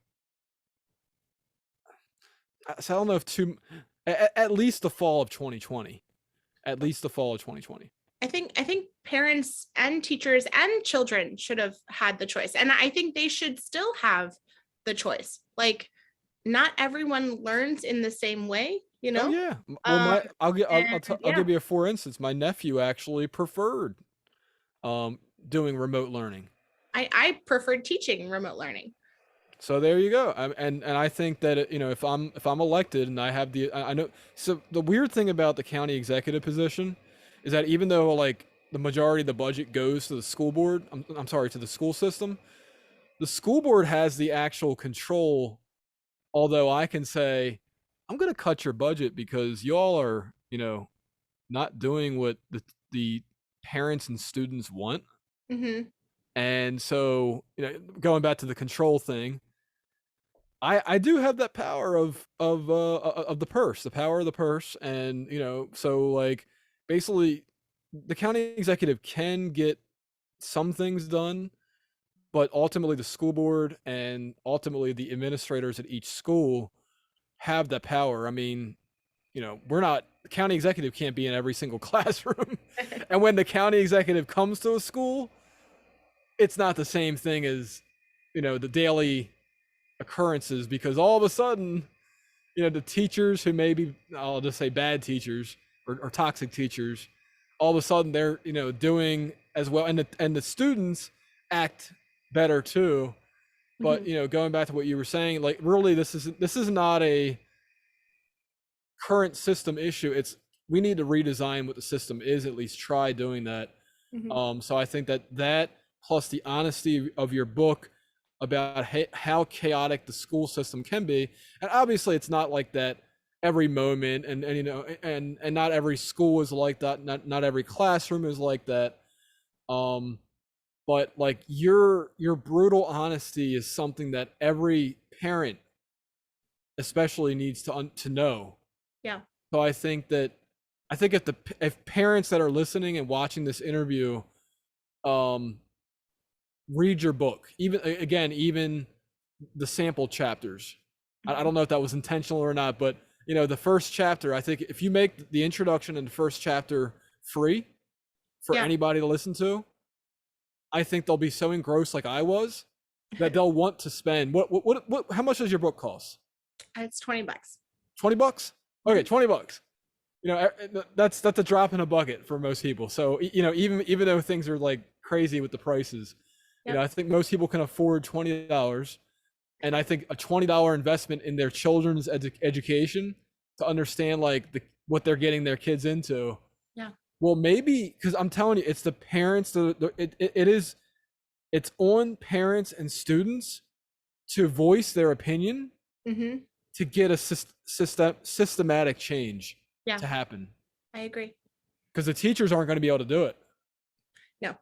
so I don't know if at least the fall of 2020, at least the fall of 2020. I think parents and teachers and children should have had the choice. And I think they should still have the choice. Like not everyone learns in the same way, you Oh know? yeah. Well, Um and I'll yeah, give you a for instance. My nephew actually preferred um doing remote learning. I preferred teaching remote learning. So there you go. And I think that if I'm elected and I have I know. So the weird thing about the county executive position is that even though like the majority of the budget goes to the school board, I'm sorry, to the school system, the school board has the actual control. Although I can say, I'm going to cut your budget because y'all are not doing what the parents and students want. Mm-hmm. And so going back to the control thing, I do have that power of the purse, the power of the purse, and so like basically the county executive can get some things done, but ultimately the school board and ultimately the administrators at each school have that power. I mean, we're not, the county executive can't be in every single classroom. And when the county executive comes to a school, it's not the same thing as the daily occurrences, because all of a sudden the teachers who maybe, I'll just say bad teachers or toxic teachers, all of a sudden they're doing as well, and the students act better too. But Mm-hmm. going back to what you were saying, like really this is not a current system issue. It's, we need to redesign what the system is, at least try doing that. Mm-hmm. So I think that plus the honesty of your book about how chaotic the school system can be, and obviously it's not like that every moment, and not every school is like that, not every classroom is like that. Um, but like your brutal honesty is something that every parent especially needs to know. Yeah. So I think if parents that are listening and watching this interview, um, read your book, even the sample chapters. I Mm-hmm. don't know if that was intentional or not, but the first chapter. I think if you make the introduction and the first chapter free for Yeah. anybody to listen to, I think they'll be so engrossed like I was that they'll want to spend what how much does your book cost? It's $20. $20? Mm-hmm. Okay, $20. That's a drop in a bucket for most people. So even though things are like crazy with the prices, Yep. I think most people can afford $20, and I think a $20 investment in their children's education, to understand like what they're getting their kids into. Yeah. Well, maybe because I'm telling you, it's the parents. It's on parents and students to voice their opinion Mm-hmm. to get a systematic change Yeah, to happen. I agree. because the teachers aren't going to be able to do it. No.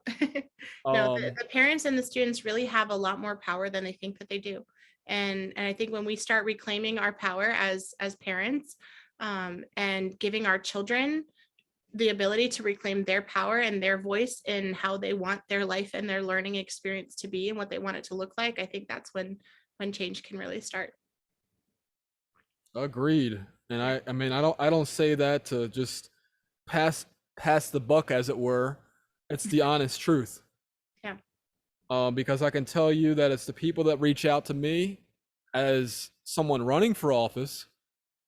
No, Um, the parents and the students really have a lot more power than they think that they do. And I think when we start reclaiming our power as parents, and giving our children the ability to reclaim their power and their voice in how they want their life and their learning experience to be and what they want it to look like, I think that's when change can really start. Agreed. And Yeah. I mean, I don't say that to just pass pass the buck, as it were. It's the honest truth. Yeah. Because I can tell you that it's the people that reach out to me as someone running for office.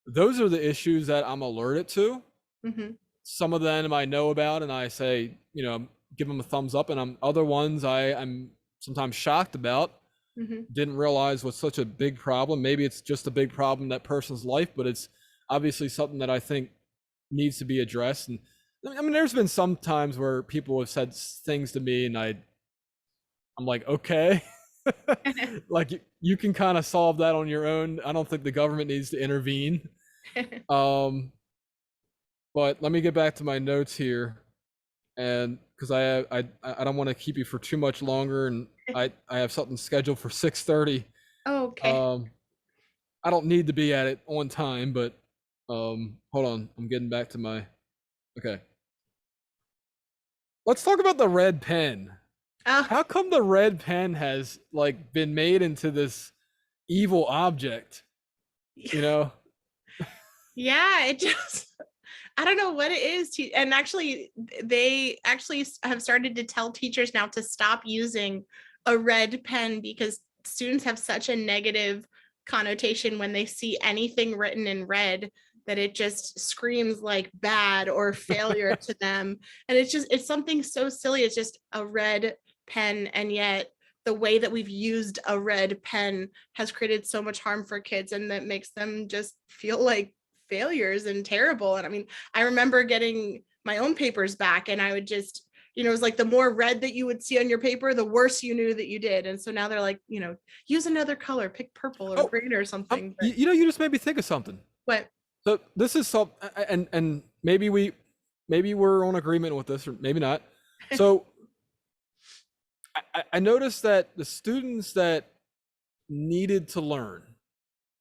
Those are the issues that I'm alerted to. Hmm. Some of them I know about, and I say, give them a thumbs up. And other ones I'm sometimes shocked about. Hmm. Didn't realize was such a big problem. Maybe it's just a big problem in that person's life, but it's obviously something that I think needs to be addressed. And I mean, there's been some times where people have said things to me, and I'm like, okay, like you can kind of solve that on your own. I don't think the government needs to intervene. Um, but let me get back to my notes here, and because I don't want to keep you for too much longer, and I have something scheduled for 6:30. Okay. Um, I don't need to be at it on time, but hold on, I'm getting back to my okay. Let's talk about the red pen. Oh, How come the red pen has like been made into this evil object? You know? yeah, it just, I don't know what it is. And actually, they actually have started to tell teachers now to stop using a red pen because students have such a negative connotation when they see anything written in red that it just screams like bad or failure to them. And it's something so silly. It's just a red pen. And yet, the way that we've used a red pen has created so much harm for kids, and that makes them just feel like failures and terrible. And I mean, I remember getting my own papers back, and I would just, it was like the more red that you would see on your paper, the worse you knew that you did. And so now they're like, use another color, pick purple or Oh, green or something. But you just made me think of something. what? So this is some, and maybe we're on agreement with this, or maybe not. So I noticed that the students that needed to learn,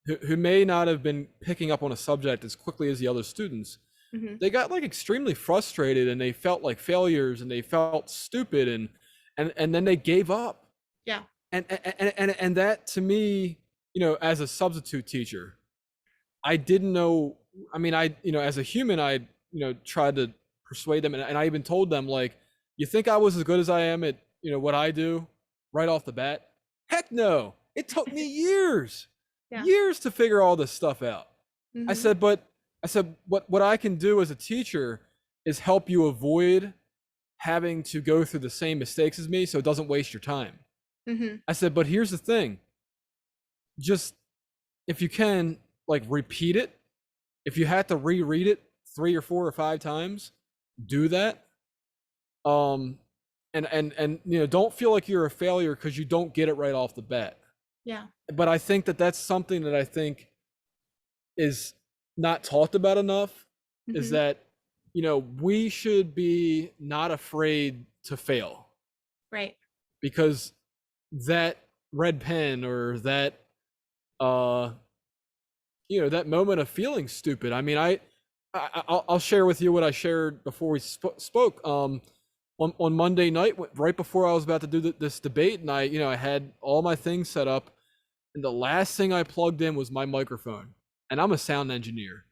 who may not have been picking up on a subject as quickly as the other students, Hmm. they got like extremely frustrated, and they felt like failures, and they felt stupid, and then they gave up. Yeah. And that, to me, as a substitute teacher, I didn't know. I mean, as a human, I tried to persuade them, and I even told them, like, you think I was as good as I am at what I do right off the bat? Heck no! It took me years, Yeah. years to figure all this stuff out. I Hmm. said, but what I can do as a teacher is help you avoid having to go through the same mistakes as me, so it doesn't waste your time. Hmm. I said, but here's the thing: just, if you can, like, repeat it. If you had to reread it 3 or 4 or 5 times, do that. Um, and don't feel like you're a failure because you don't get it right off the bat. Yeah. But I think that that's something that I think is not talked about enough. Is Hmm. that we should be not afraid to fail, Right. because that red pen, or that uh that moment of feeling stupid. I mean, I'll share with you what I shared before we spoke. On Monday night, right before I was about to do this debate, and I had all my things set up, and the last thing I plugged in was my microphone. And I'm a sound engineer.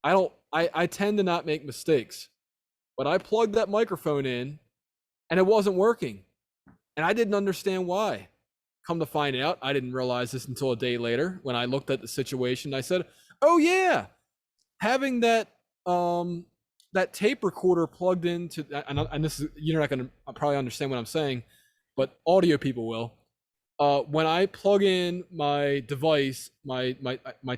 I tend to not make mistakes, but I plugged that microphone in, and it wasn't working, and I didn't understand why. Come to find out, I didn't realize this until a day later when I looked at the situation. I said, "Oh yeah, having that tape recorder plugged into," and this is, you're not going to probably understand what I'm saying, but audio people will. When I plug in my device, my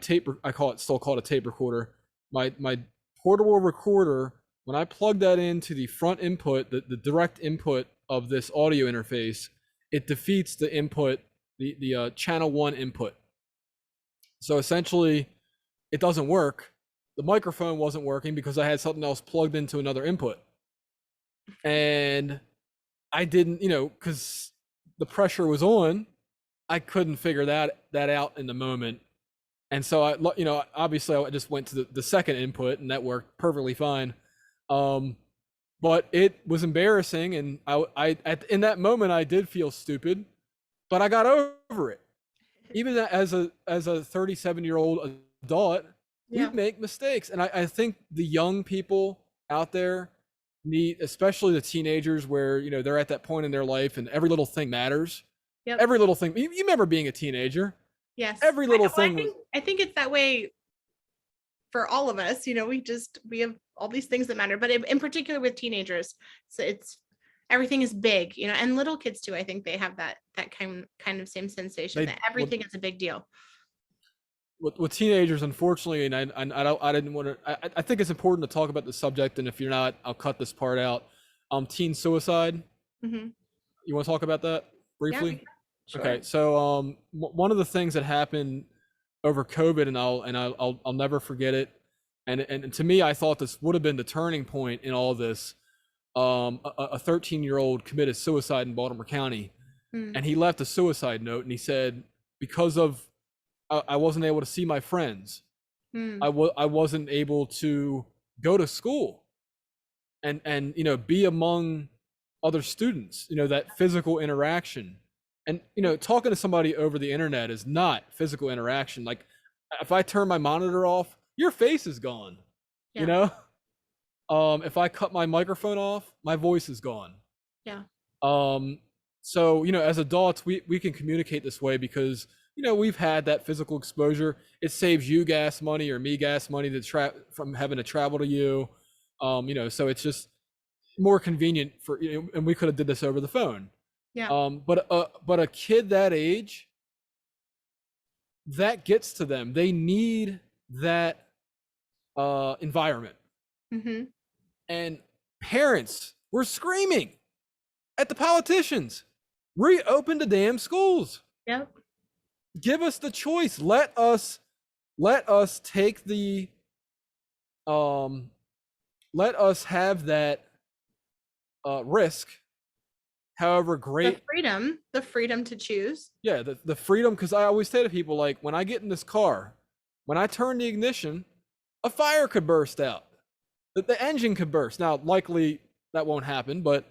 tape, I still call it a tape recorder, my portable recorder. When I plug that into the front input, the direct input of this audio interface, it defeats the input, the channel 1 input. So essentially, it doesn't work. The microphone wasn't working because I had something else plugged into another input. And I didn't, because the pressure was on. I couldn't figure that out in the moment, and so obviously I just went to the second input, and that worked perfectly fine. Um, but it was embarrassing, and in that moment I did feel stupid, but I got over it. Even as a 37-year-old adult, we Yeah. make mistakes, and I think the young people out there need, especially the teenagers, where they're at that point in their life, and every little thing matters. Yep. Every little thing. You remember being a teenager? Yes. Every little Well, thing was. I think it's that way for all of us. We have all these things that matter, but in particular with teenagers, so it's everything is big, and little kids too. I think they have that kind of same sensation They that everything is a big deal. with teenagers, unfortunately, and I didn't want to. I think it's important to talk about the subject, and if you're not, I'll cut this part out. Teen suicide. Hmm. You want to talk about that Yeah, briefly? sure. Okay, so one of the things that happened over COVID, and I'll never forget it. And to me, I thought this would have been the turning point in all this. A 13-year-old committed suicide in Baltimore County, Mm, and he left a suicide note, and he said, because of I wasn't able to see my friends, mm, I wasn't able to go to school and be among other students, that physical interaction. And talking to somebody over the internet is not physical interaction. Like, if I turn my monitor off, your face is gone. you yeah, know if I cut my microphone off, my voice is gone. yeah, um so as adults, we can communicate this way because we've had that physical exposure. It saves you gas money, or me gas money, from having to travel to you. So it's just more convenient for and we could have did this over the phone. yeah. But a kid that age, that gets to them. They need that environment. Hmm. And parents were screaming at the politicians, reopen the damn schools. Yep. Give us the choice. Let us take the um let us have that risk, however The great. freedom to choose. Yeah, the freedom. Because I always say to people, like, when I get in this car, when I turn the ignition, a fire could burst out. The engine could burst. Now, likely that won't happen, but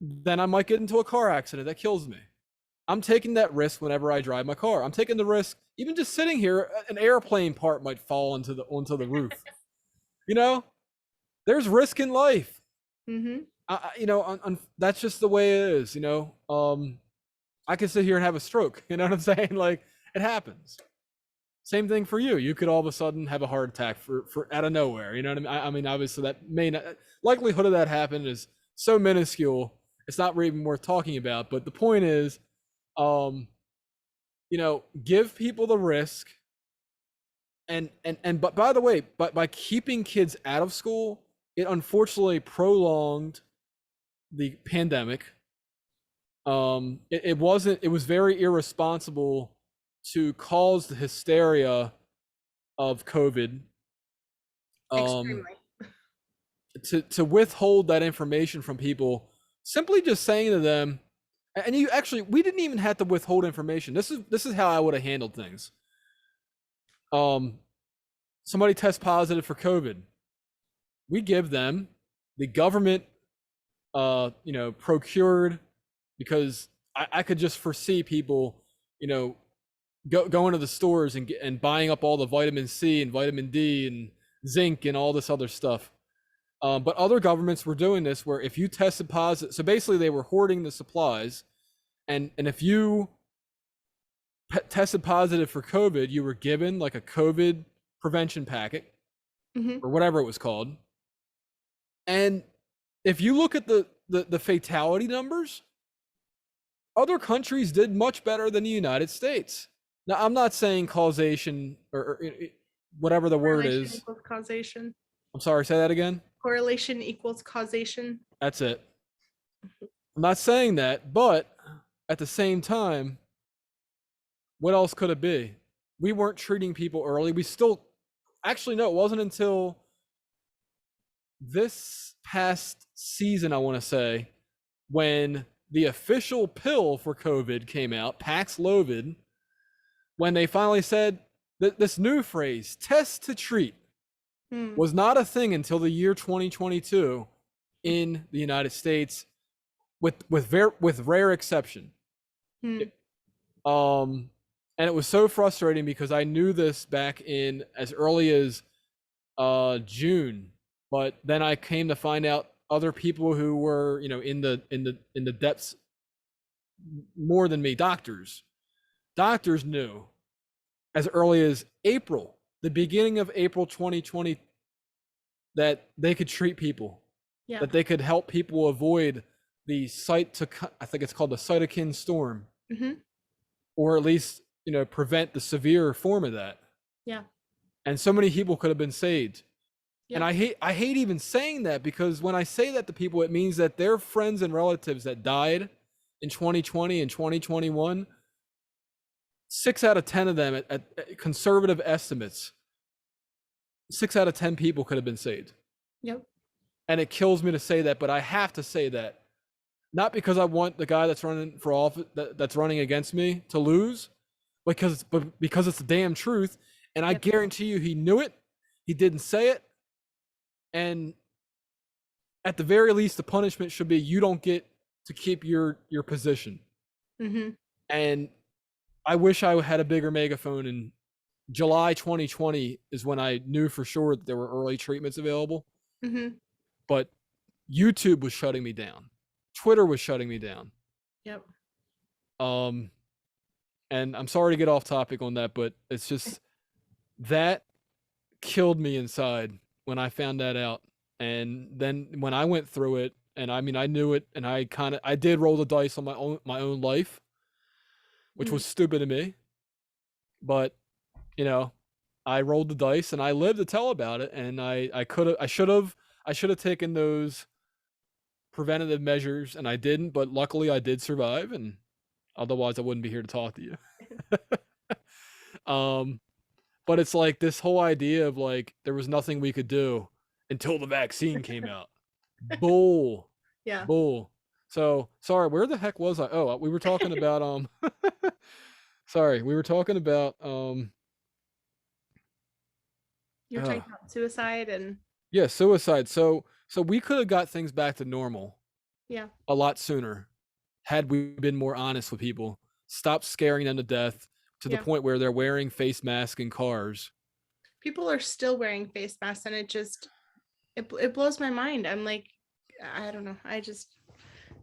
then I might get into a car accident that kills me. I'm taking that risk whenever I drive my car. I'm taking the risk, even just sitting here, an airplane part might fall onto the roof. You know, there's risk in life. Hmm. That's just the way it is. I could sit here and have a stroke. You know what I'm saying? Like, it happens. Same thing for you. You could all of a sudden have a heart attack for out of nowhere. You know what I mean? I mean, obviously, that may not, likelihood of that happening is so minuscule. It's not even worth talking about. But the point is, um, give people the risk. But by the way, by keeping kids out of school, it unfortunately prolonged the pandemic. It wasn't. It was very irresponsible to cause the hysteria of COVID. Um, Extremely. to withhold that information from people, simply just saying to them, and we didn't even have to withhold information. This is how I would have handled things. Somebody tests positive for COVID, we give them the government procured, because I could just foresee people going to the stores and buying up all the vitamin C and vitamin D and zinc and all this other stuff. But other governments were doing this, where if you tested positive, so basically they were hoarding the supplies, and if you tested positive for COVID, you were given like a COVID prevention packet, Hmm. or whatever it was called. And if you look at the fatality numbers, other countries did much better than the United States. Now, I'm not saying causation, or whatever the word Correlation is. equals causation. I'm sorry, say that again. Correlation equals causation. That's it. I'm not saying that, but at the same time, what else could it be? We weren't treating people early. We still, actually, no, it wasn't until this past season, I want to say, when the official pill for COVID came out, Paxlovid, when they finally said that this new phrase, test to treat, Hmm. was not a thing until the year 2022 in the United States, with rare exception. Hmm. Um, and it was so frustrating because I knew this back in as early as June, but then I came to find out other people who were, in the depths more than me, doctors knew as early as April, the beginning of April 2020, that they could treat people, Yeah. that they could help people avoid the I think it's called the cytokine storm, Hmm. or at least, prevent the severe form of that. Yeah. And so many people could have been saved. And Yep. I hate even saying that, because when I say that to people, it means that their friends and relatives that died in 2020 and 2021, 6 out of 10 of them, at conservative estimates, 6 out of 10 people could have been saved. Yep. And it kills me to say that, but I have to say that, not because I want the guy that's running for office, that's running against me, to lose, but because it's the damn truth. And I Yep. guarantee you, he knew it. He didn't say it. And at the very least, the punishment should be you don't get to keep your position. Hmm. And I wish I had a bigger megaphone. In July 2020 is when I knew for sure that there were early treatments available. Hmm. But YouTube was shutting me down. Twitter was shutting me down. Yep. Um, and I'm sorry to get off topic on that, but it's just that killed me inside when I found that out. And then when I went through it, and I mean, I knew it, and I did roll the dice on my own life, which Mm. was stupid of me. But, you know, I rolled the dice and I lived to tell about it. And I should have taken those preventative measures, and I didn't. But luckily, I did survive, and otherwise, I wouldn't be here to talk to you. um, but it's like this whole idea of like there was nothing we could do until the vaccine came out. Bull, Yeah. bull. So sorry, where the heck was I? Oh, we were talking about sorry, we were talking about You're uh, talking about suicide and yeah, suicide. So we could have got things back to normal yeah. a lot sooner had we been more honest with people. Stop scaring them to death to the Yeah. point where they're wearing face masks in cars. People are still wearing face masks and it blows my mind. I'm like, I don't know. I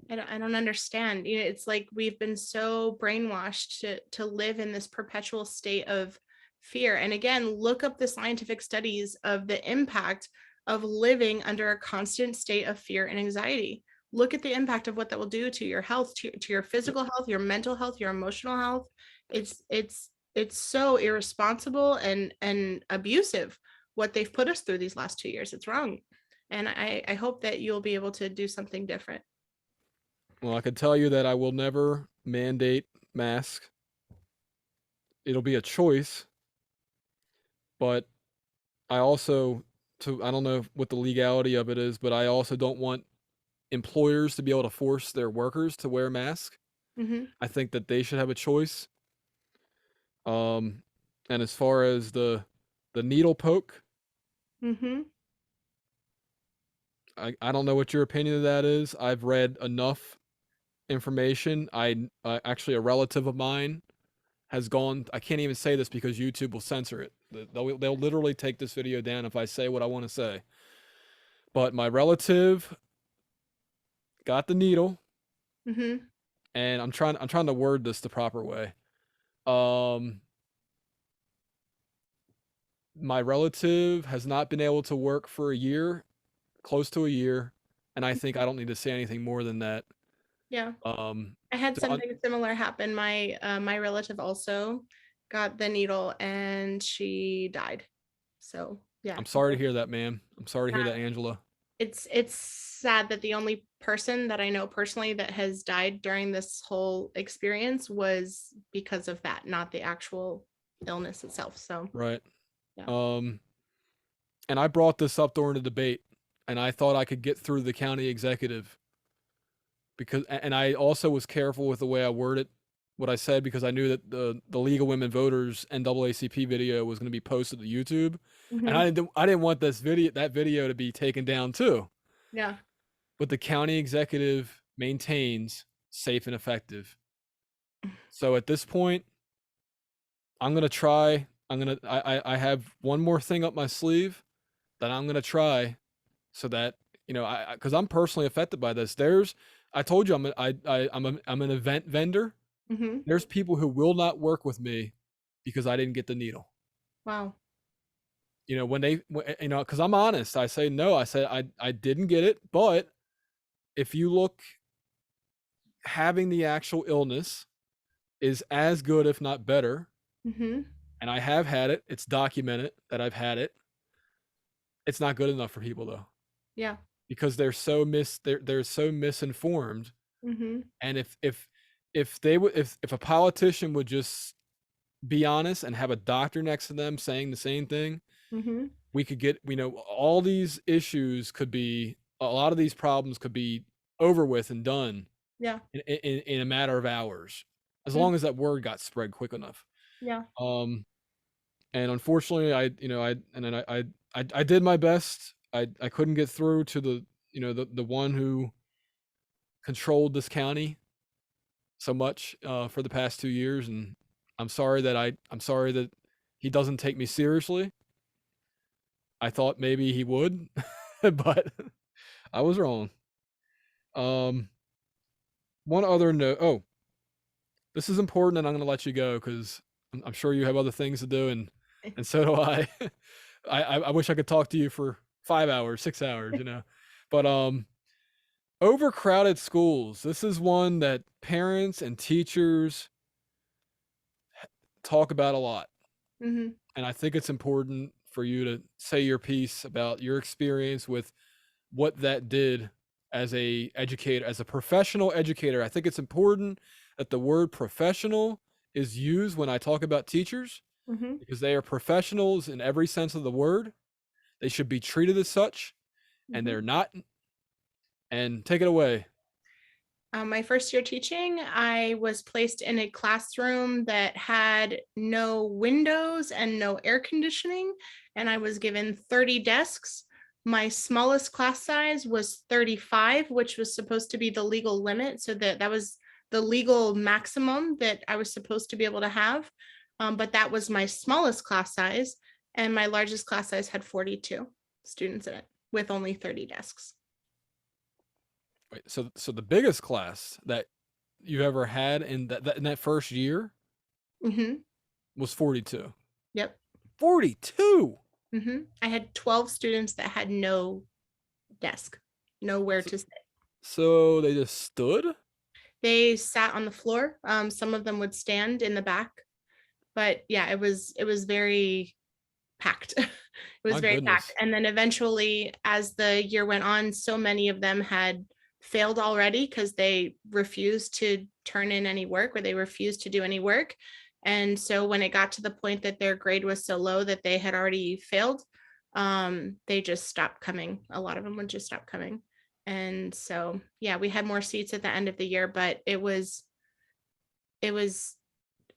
don't understand. It's like we've been so brainwashed to live in this perpetual state of fear. And again, look up the scientific studies of the impact of living under a constant state of fear and anxiety. Look at the impact of what that will do to your health, to your physical health, your mental health, your emotional health. It's so irresponsible and abusive what they've put us through these last 2 years. It's wrong. And I hope that you'll be able to do something different. Well, I can tell you that I will never mandate masks. It'll be a choice, but I don't know what the legality of it is, but I also don't want employers to be able to force their workers to wear masks. Mm-hmm. I think that they should have a choice. Um, and as far as the needle poke, Mm-hmm. I don't know what your opinion of that is. I've read enough information. I actually, a relative of mine has gone. I can't even say this because YouTube will censor it. They'll literally take this video down if I say what I want to say. But my relative got the needle, Mm-hmm. and I'm trying to word this the proper way. Um, my relative has not been able to work for a year, close to a year, and I think I don't need to say anything more than that. Yeah. Um, I had so something similar happen. My relative also got the needle and she died. So yeah, I'm sorry to hear that, ma'am. I'm sorry to hear yeah. that, Angela. It's sad that the only person that I know personally that has died during this whole experience was because of that, not the actual illness itself. So Right. yeah. Um, and I brought this up during the debate, and I thought I could get through the county executive because, and I also was careful with the way I worded what I said because I knew that the League of Women Voters NAACP video was going to be posted to YouTube, and Hmm. I didn't want that video to be taken down too. Yeah. But the county executive maintains safe and effective. So at this point, I'm gonna try. I have one more thing up my sleeve that I'm gonna try, so that because I'm personally affected by this. I told you I'm an event vendor. Hmm. There's people who will not work with me because I didn't get the needle. Wow. Because I'm honest, I say no. I said I didn't get it, but if you look, having the actual illness is as good, if not better. Hmm. And I have had it. It's documented that I've had it. It's not good enough for people though, Yeah. because they're so misinformed. Hmm. And if a politician would just be honest and have a doctor next to them saying the same thing, Hmm. we could get, all these issues could be, a lot of these problems could be over with and done Yeah. in a matter of hours, as Mm. long as that word got spread quick enough. Yeah. Um, and unfortunately, I did my best. I couldn't get through to the one who controlled this county so much for the past 2 years, and I'm sorry that he doesn't take me seriously. I thought maybe he would, but I was wrong. Um, one other note. Oh, this is important, and I'm going to let you go because I'm sure you have other things to do, and so do I. I wish I could talk to you for 5 hours, 6 hours, but overcrowded schools. This is one that parents and teachers talk about a lot, Hmm. and I think it's important for you to say your piece about your experience with what that did as a educator, as a professional educator. I think it's important that the word professional is used when I talk about teachers Hmm. because they are professionals in every sense of the word. They should be treated as such, and Hmm. they're not. And take it away. My first year teaching, I was placed in a classroom that had no windows and no air conditioning, and I was given 30 desks. My smallest class size was 35, which was supposed to be the legal limit. So that was the legal maximum that I was supposed to be able to have. But that was my smallest class size, and my largest class size had 42 students in it with only 30 desks. Wait, so the biggest class that you ever had in that first year Hmm. was 42. Yep. 42. I had 12 students that had no desk, nowhere So, to sit. so they just stood? They sat on the floor. Some of them would stand in the back, but yeah, it was very packed. It was My very packed. goodness. And then eventually, as the year went on, so many of them had failed already because they refused to turn in any work or they refused to do any work. And so when it got to the point that their grade was so low that they had already failed, they just stopped coming. A lot of them would just stop coming. And so, yeah, we had more seats at the end of the year, but it was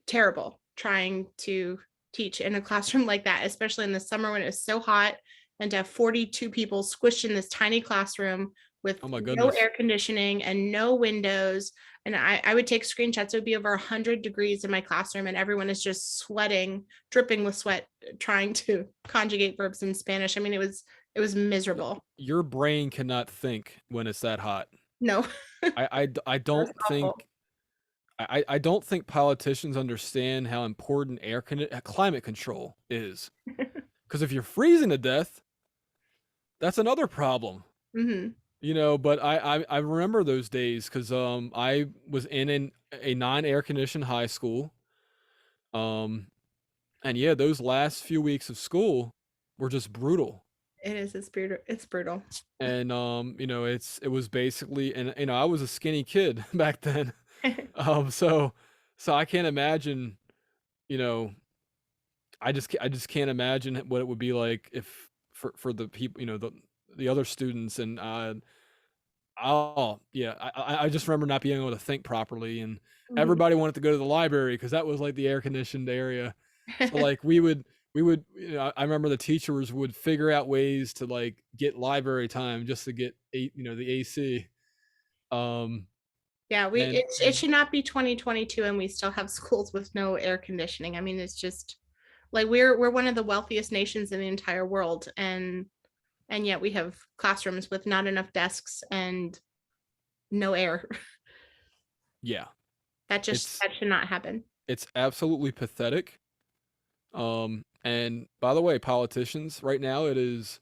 terrible trying to teach in a classroom like that, especially in the summer when it was so hot, and to have 42 people squished in this tiny classroom with Oh my no goodness. air conditioning and no windows. And I would take screenshots. It would be over 100 degrees in my classroom, and everyone is just sweating, dripping with sweat, trying to conjugate verbs in Spanish. I mean, it was miserable. Your brain cannot think when it's that hot. No, it I was don't awful. think I don't think politicians understand how important climate control is. Because if you're freezing to death, that's another problem. Hmm. But I remember those days because I was in a non-air conditioned high school. Um and yeah, those last few weeks of school were just brutal. It is. It's brutal. It's brutal. And it was basically, and I was a skinny kid back then. So I can't imagine, you know, I just can't imagine what it would be like if for the people, the other students, and oh yeah, I just remember not being able to think properly, and Mhm. everybody wanted to go to the library because that was like the air conditioned area. So like we would I remember the teachers would figure out ways to like get library time just to get the AC. Um Yeah, and it should not be 2022 and we still have schools with no air conditioning. I mean, it's just like we're one of the wealthiest nations in the entire world, and yet we have classrooms with not enough desks and no air. yeah, it's That should not happen. it's absolutely pathetic. And by the way, politicians, right now it is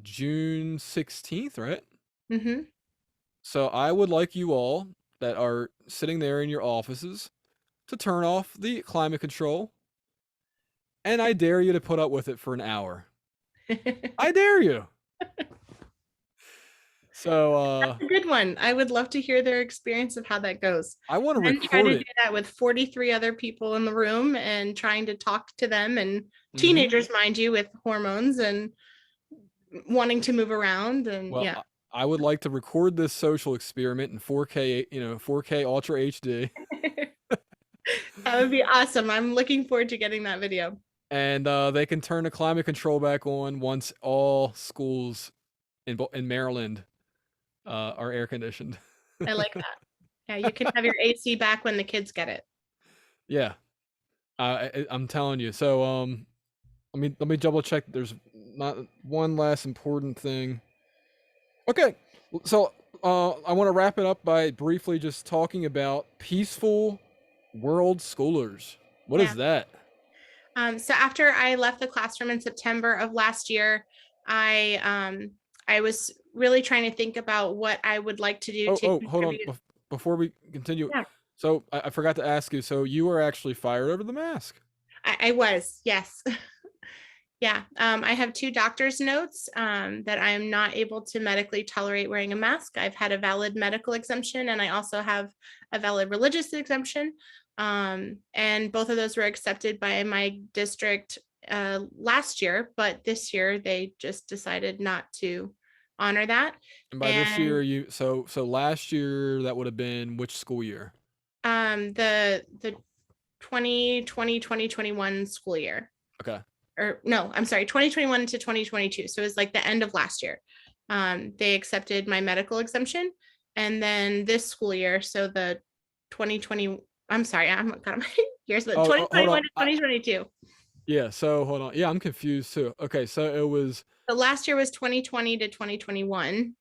June 16th, right? Hmm. So I would like you all that are sitting there in your offices to turn off the climate control, and I dare you to put up with it for an hour. I dare you. So That's a good one. I would love to hear their experience of how that goes. I want to And then try record to do it. that with 43 other people in the room and trying to talk to them, and Hmm. teenagers, mind you, with hormones and wanting to move around. And Well, yeah, I would like to record this social experiment in 4K, 4K Ultra HD, that would be awesome. I'm looking forward to getting that video. and they can turn the climate control back on once all schools in Maryland are air conditioned. I like that. Yeah, you can have your AC back when the kids get it. Yeah, I'm telling you. So let me double check. There's not one last important thing. Okay, so I want to wrap it up by briefly just talking about peaceful world schoolers. What Yeah. is that? So after I left the classroom in September of last year, I was really trying to think about what I would like to do to Hold on. contribute. Before we continue, Yeah, so I forgot to ask you. So you were actually fired over the mask. I was, yes. Yeah, I have two doctor's notes that I'm not able to medically tolerate wearing a mask. I've had a valid medical exemption, and I also have a valid religious exemption. And both of those were accepted by my district last year, but this year they just decided not to honor that. And by this And year, so last year that would have been which school year? the 2020 2021 school year. Okay. Or no, I'm sorry, 2021 to 2022. So it was like the end of last year. They accepted my medical exemption. And then this school year, so the 2020, I'm sorry, I'm got my years, but Hold 2021 on. to 2022. Yeah. So hold on. Yeah, I'm confused too. Okay. So it was. So last year was 2020 to 2021.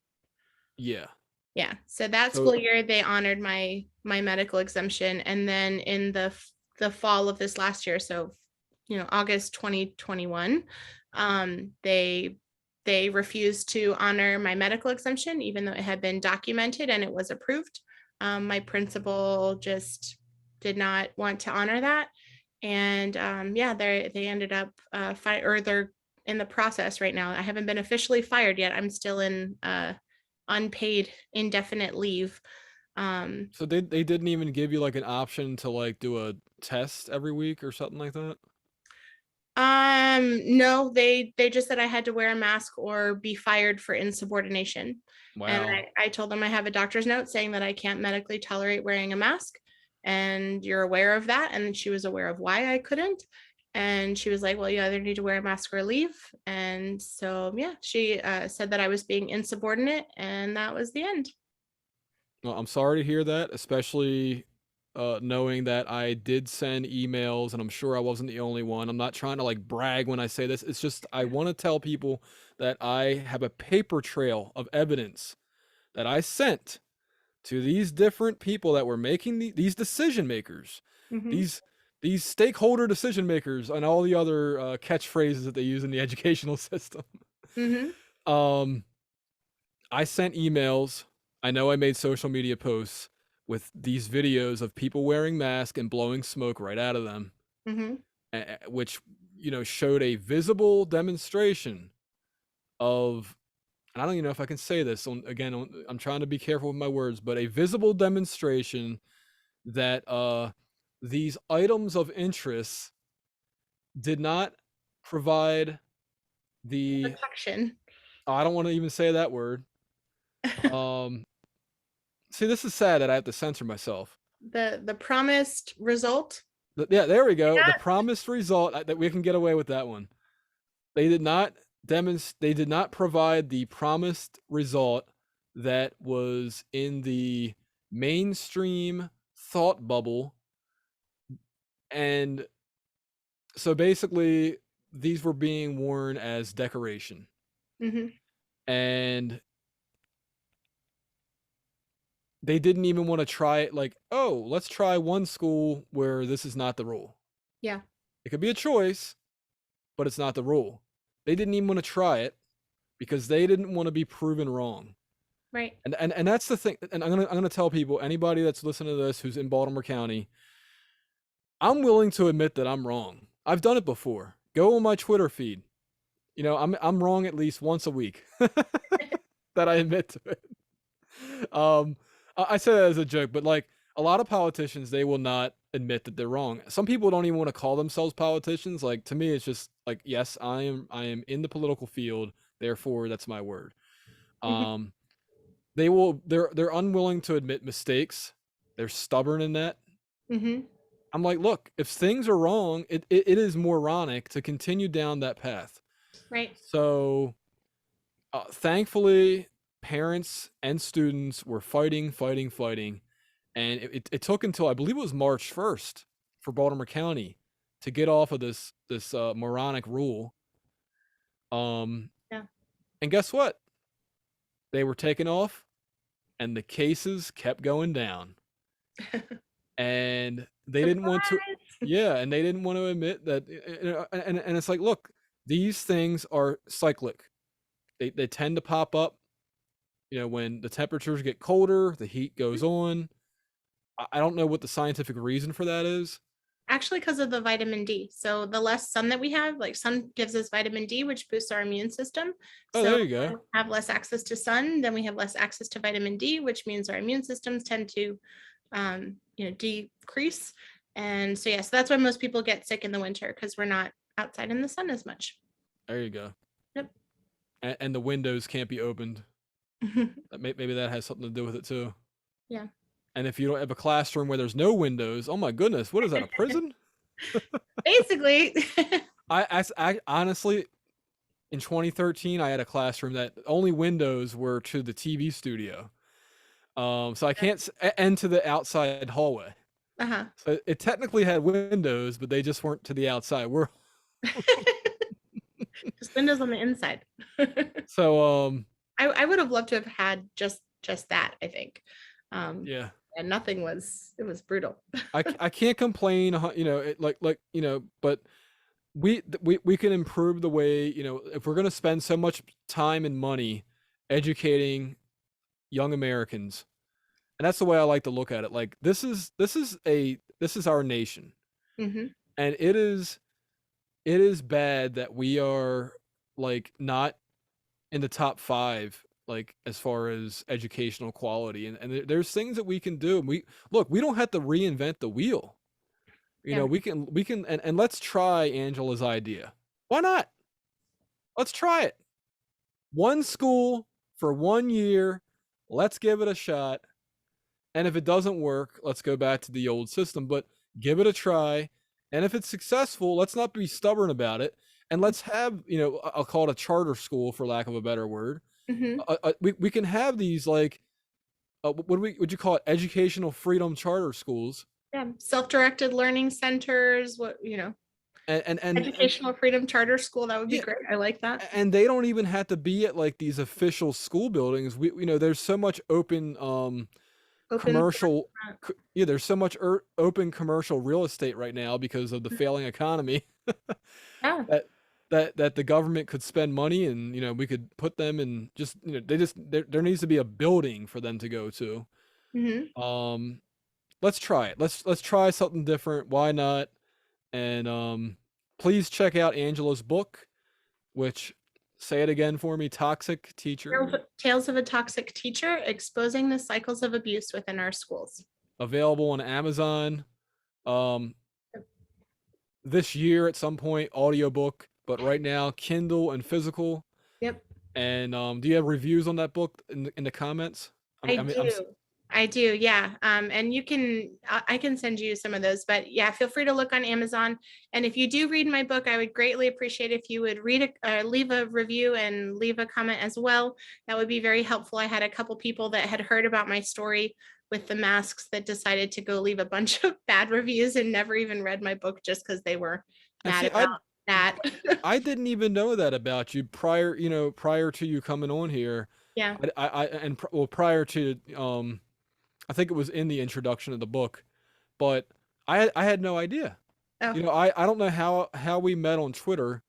Yeah. Yeah. So that So school year they honored my medical exemption. And then in the fall of this last year, so August 2021, they refused to honor my medical exemption, even though it had been documented and it was approved. My principal just did not want to honor that. And yeah, they ended up or they're in the process right now. I haven't been officially fired yet. I'm still in unpaid indefinite leave. Um, so they didn't even give you like an option to like do a test every week or something like that? no, they just said I had to wear a mask or be fired for insubordination. And Wow. I told them I have a doctor's note saying that I can't medically tolerate wearing a mask. And you're aware of that. And she was aware of why I couldn't. And she was like, well, you either need to wear a mask or leave. And so, yeah, she said that I was being insubordinate, and that was the end. Well, I'm sorry to hear that, especially knowing that I did send emails, and I'm sure I wasn't the only one. I'm not trying to like brag when I say this. It's just I want to tell people that I have a paper trail of evidence that I sent to these different people that were making these decision makers, Mhm. these these stakeholder decision makers, and all the other catchphrases that they use in the educational system. Mhm. um, I sent emails. I know I made social media posts with these videos of people wearing masks and blowing smoke right out of them, Mhm. which showed a visible demonstration of. And I don't even know if I can say this. I'm trying to be careful with my words, but a visible demonstration that these items of interest did not provide the Protection. I don't want to even say that word. Um, See, this is sad that I have to censor myself. The promised result. Yeah, there we go. The Yeah. promised result that we can get away with that one. They did not They did not provide the promised result that was in the mainstream thought bubble, and so basically these were being worn as decoration. Hmm. And they didn't even want to try it, like, oh, let's try one school where this is not the rule. Yeah. It could be a choice, but it's not the rule. They didn't even want to try it because they didn't want to be proven wrong. Right. And that's the thing. And I'm gonna tell people, anybody that's listening to this who's in Baltimore County, I'm willing to admit that I'm wrong. I've done it before. Go on my Twitter feed. You know, I'm wrong at least once a week that I admit to it. I say that as a joke, but like a lot of politicians, they will not admit that they're wrong. Some people don't even want to call themselves politicians. Like, to me, it's just like, yes, I am in the political field, therefore that's my word. Hmm. Um, they're unwilling to admit mistakes. They're stubborn in that. Hmm. I'm like, look, if things are wrong, it is moronic to continue down that path. Right. So thankfully, parents and students were fighting, fighting, fighting, and it took until, I believe it was March 1st for Baltimore County to get off of this moronic rule. Yeah. And guess what? They were taken off, and the cases kept going down. And they didn't want to, Surprise. yeah, and they didn't want to admit that. And it's like, look, these things are cyclic. They tend to pop up. You know, when the temperatures get colder, the heat goes on. I don't know what the scientific reason for that is. Actually, because of the vitamin D. So the less sun that we have, like sun gives us vitamin D, which boosts our immune system. Oh, So there you when go. we have less access to sun, then we have less access to vitamin D, which means our immune systems tend to, decrease. And so, yeah, so that's why most people get sick in the winter because we're not outside in the sun as much. There you go. Yep. And the windows can't be opened. Maybe that has something to do with it too. Yeah. And if you don't have a classroom where there's no windows, oh my goodness, what is that, a prison? Basically. I honestly, in 2013, I had a classroom that only windows were to the TV studio. So I can't and to the outside hallway. Uh-huh. So it technically had windows, but they just weren't to the outside. We're Just windows on the inside. so I would have loved to have had just that, I think. yeah. And nothing was, it was brutal. I can't complain, you know, you know, but we can improve the way, you know, if we're going to spend so much time and money educating young Americans. And that's the way I like to look at it. Like, this is our nation. Hmm. And it is bad that we are like not in the top 5, like as far as educational quality, and there's things that we can do. And we don't have to reinvent the wheel. You know, Yeah. we can and let's try Angela's idea. Why not? Let's try it. One school for 1 year. Let's give it a shot. And if it doesn't work, let's go back to the old system, but give it a try. And if it's successful, let's not be stubborn about it. And let's have, you know, I'll call it a charter school for lack of a better word. Hmm. We can have these, like, would you call it, educational freedom charter schools. Yeah. Self-directed learning centers, And educational freedom charter school. That would be yeah, great. I like that. and they don't even have to be at like these official school buildings. You know, there's so much open Open. commercial yeah, there's so much open commercial real estate right now because of the failing economy. Yeah. That the government could spend money, and you know, we could put them in, just, you know, there needs to be a building for them to go to. Hmm. um let's try it. Let's try something different. Why not? And please check out Angela's book, which, say it again for me, Toxic Teacher. Tales of a Toxic Teacher, exposing the cycles of abuse within our schools. Available on Amazon. um this year at some point, audiobook, but right now Kindle and physical. Yep. And do you have reviews on that book in the comments? I do. I do, yeah. And you can, I can send you some of those, but yeah, feel free to look on Amazon. And if you do read my book, I would greatly appreciate if you would leave a review and leave a comment as well. That would be very helpful. I had a couple people that had heard about my story with the masks that decided to go leave a bunch of bad reviews and never even read my book just because they were And mad see, about that. I didn't even know that about you prior, prior to you coming on here. Yeah. Well, prior to, I think it was in the introduction of the book, but I had no idea. Oh, I don't know how we met on Twitter,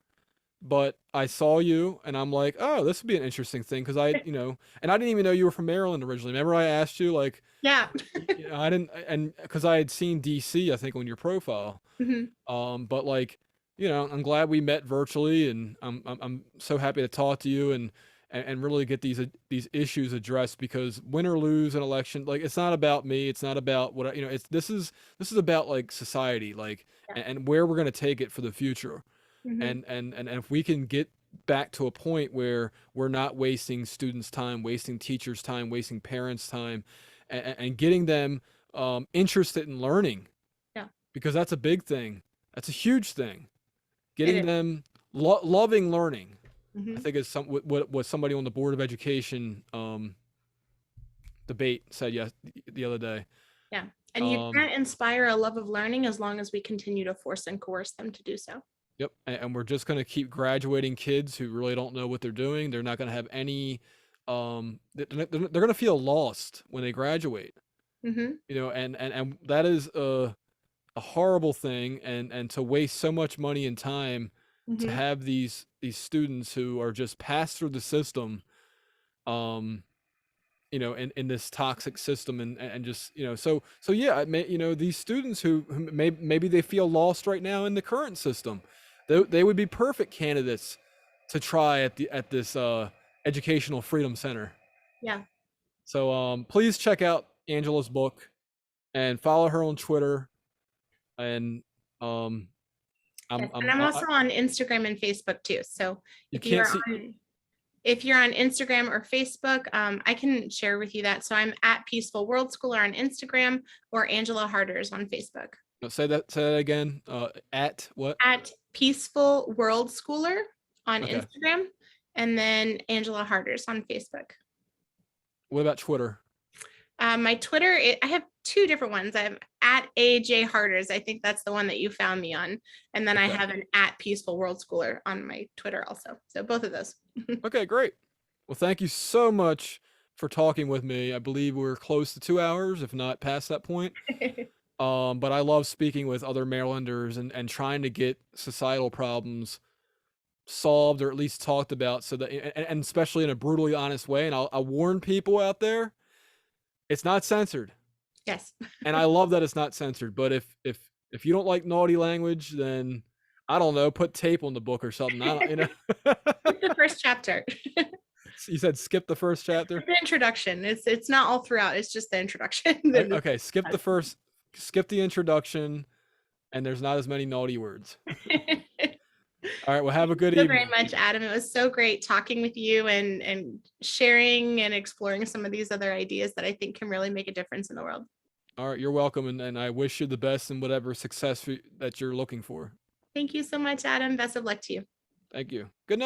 but I saw you and I'm like, oh, this would be an interesting thing because and I didn't even know you were from Maryland originally. Remember I asked you like, yeah. I didn't, and because I had seen DC, I think on your profile. Mhm. But like, I'm glad we met virtually, and I'm so happy to talk to you and really get these issues addressed because win or lose an election, like it's not about me, it's not about what it's this is about like society, like Yeah. and where we're gonna take it for the future, Mhm. and if we can get back to a point where we're not wasting students' time, wasting teachers' time, wasting parents' time, and getting them interested in learning Yeah, because that's a big thing. That's a huge thing. it Getting is. them loving learning. I Mhm. think is what somebody on the board of education debate said the other day. Yeah. And you Um, can't inspire a love of learning as long as we continue to force and coerce them to do so. yep, and we're just gonna keep graduating kids who really don't know what they're doing. They're not gonna have any. They're gonna feel lost when they graduate. Hmm. And that is a horrible thing, and to waste so much money and time to Hmm. have these students who are just passed through the system, um in this toxic system, and just so yeah, these students who maybe they feel lost right now in the current system, they would be perfect candidates to try at this educational freedom center. Yeah. So please check out Angela's book and follow her on Twitter, and um Yes. And I'm also on Instagram and Facebook too. So you if can't you're see. on if you're on Instagram or Facebook, I can share with you that. So I'm at Peaceful World Schooler on Instagram or Angela Harders on Facebook. No, say that again. At what? At Peaceful World Schooler on Okay. Instagram, and then Angela Harders on Facebook. What about Twitter? My Twitter, I have two different ones. I have at AJ Harders. I think that's the one that you found me on. And then I Okay. have an at Peaceful World Schooler on my Twitter also. So both of those. Okay, great. Well, thank you so much for talking with me. I believe we're close to 2 hours, if not past that point. But I love speaking with other Marylanders and trying to get societal problems solved or at least talked about, so that and especially in a brutally honest way. And I'll warn people out there, it's not censored. Yes. And I love that it's not censored. But if you don't like naughty language, then I don't know, put tape on the book or something. I don't, The first chapter. You said skip the first chapter. The introduction. It's not all throughout. It's just the introduction. Okay, skip the introduction, and there's not as many naughty words. All right, well, have a good So very evening. much, Adam. It was so great talking with you and sharing and exploring some of these other ideas that I think can really make a difference in the world. All right, you're welcome, and I wish you the best in whatever success that you're looking for. Thank you so much, Adam. Best of luck to you. Thank you. Good night.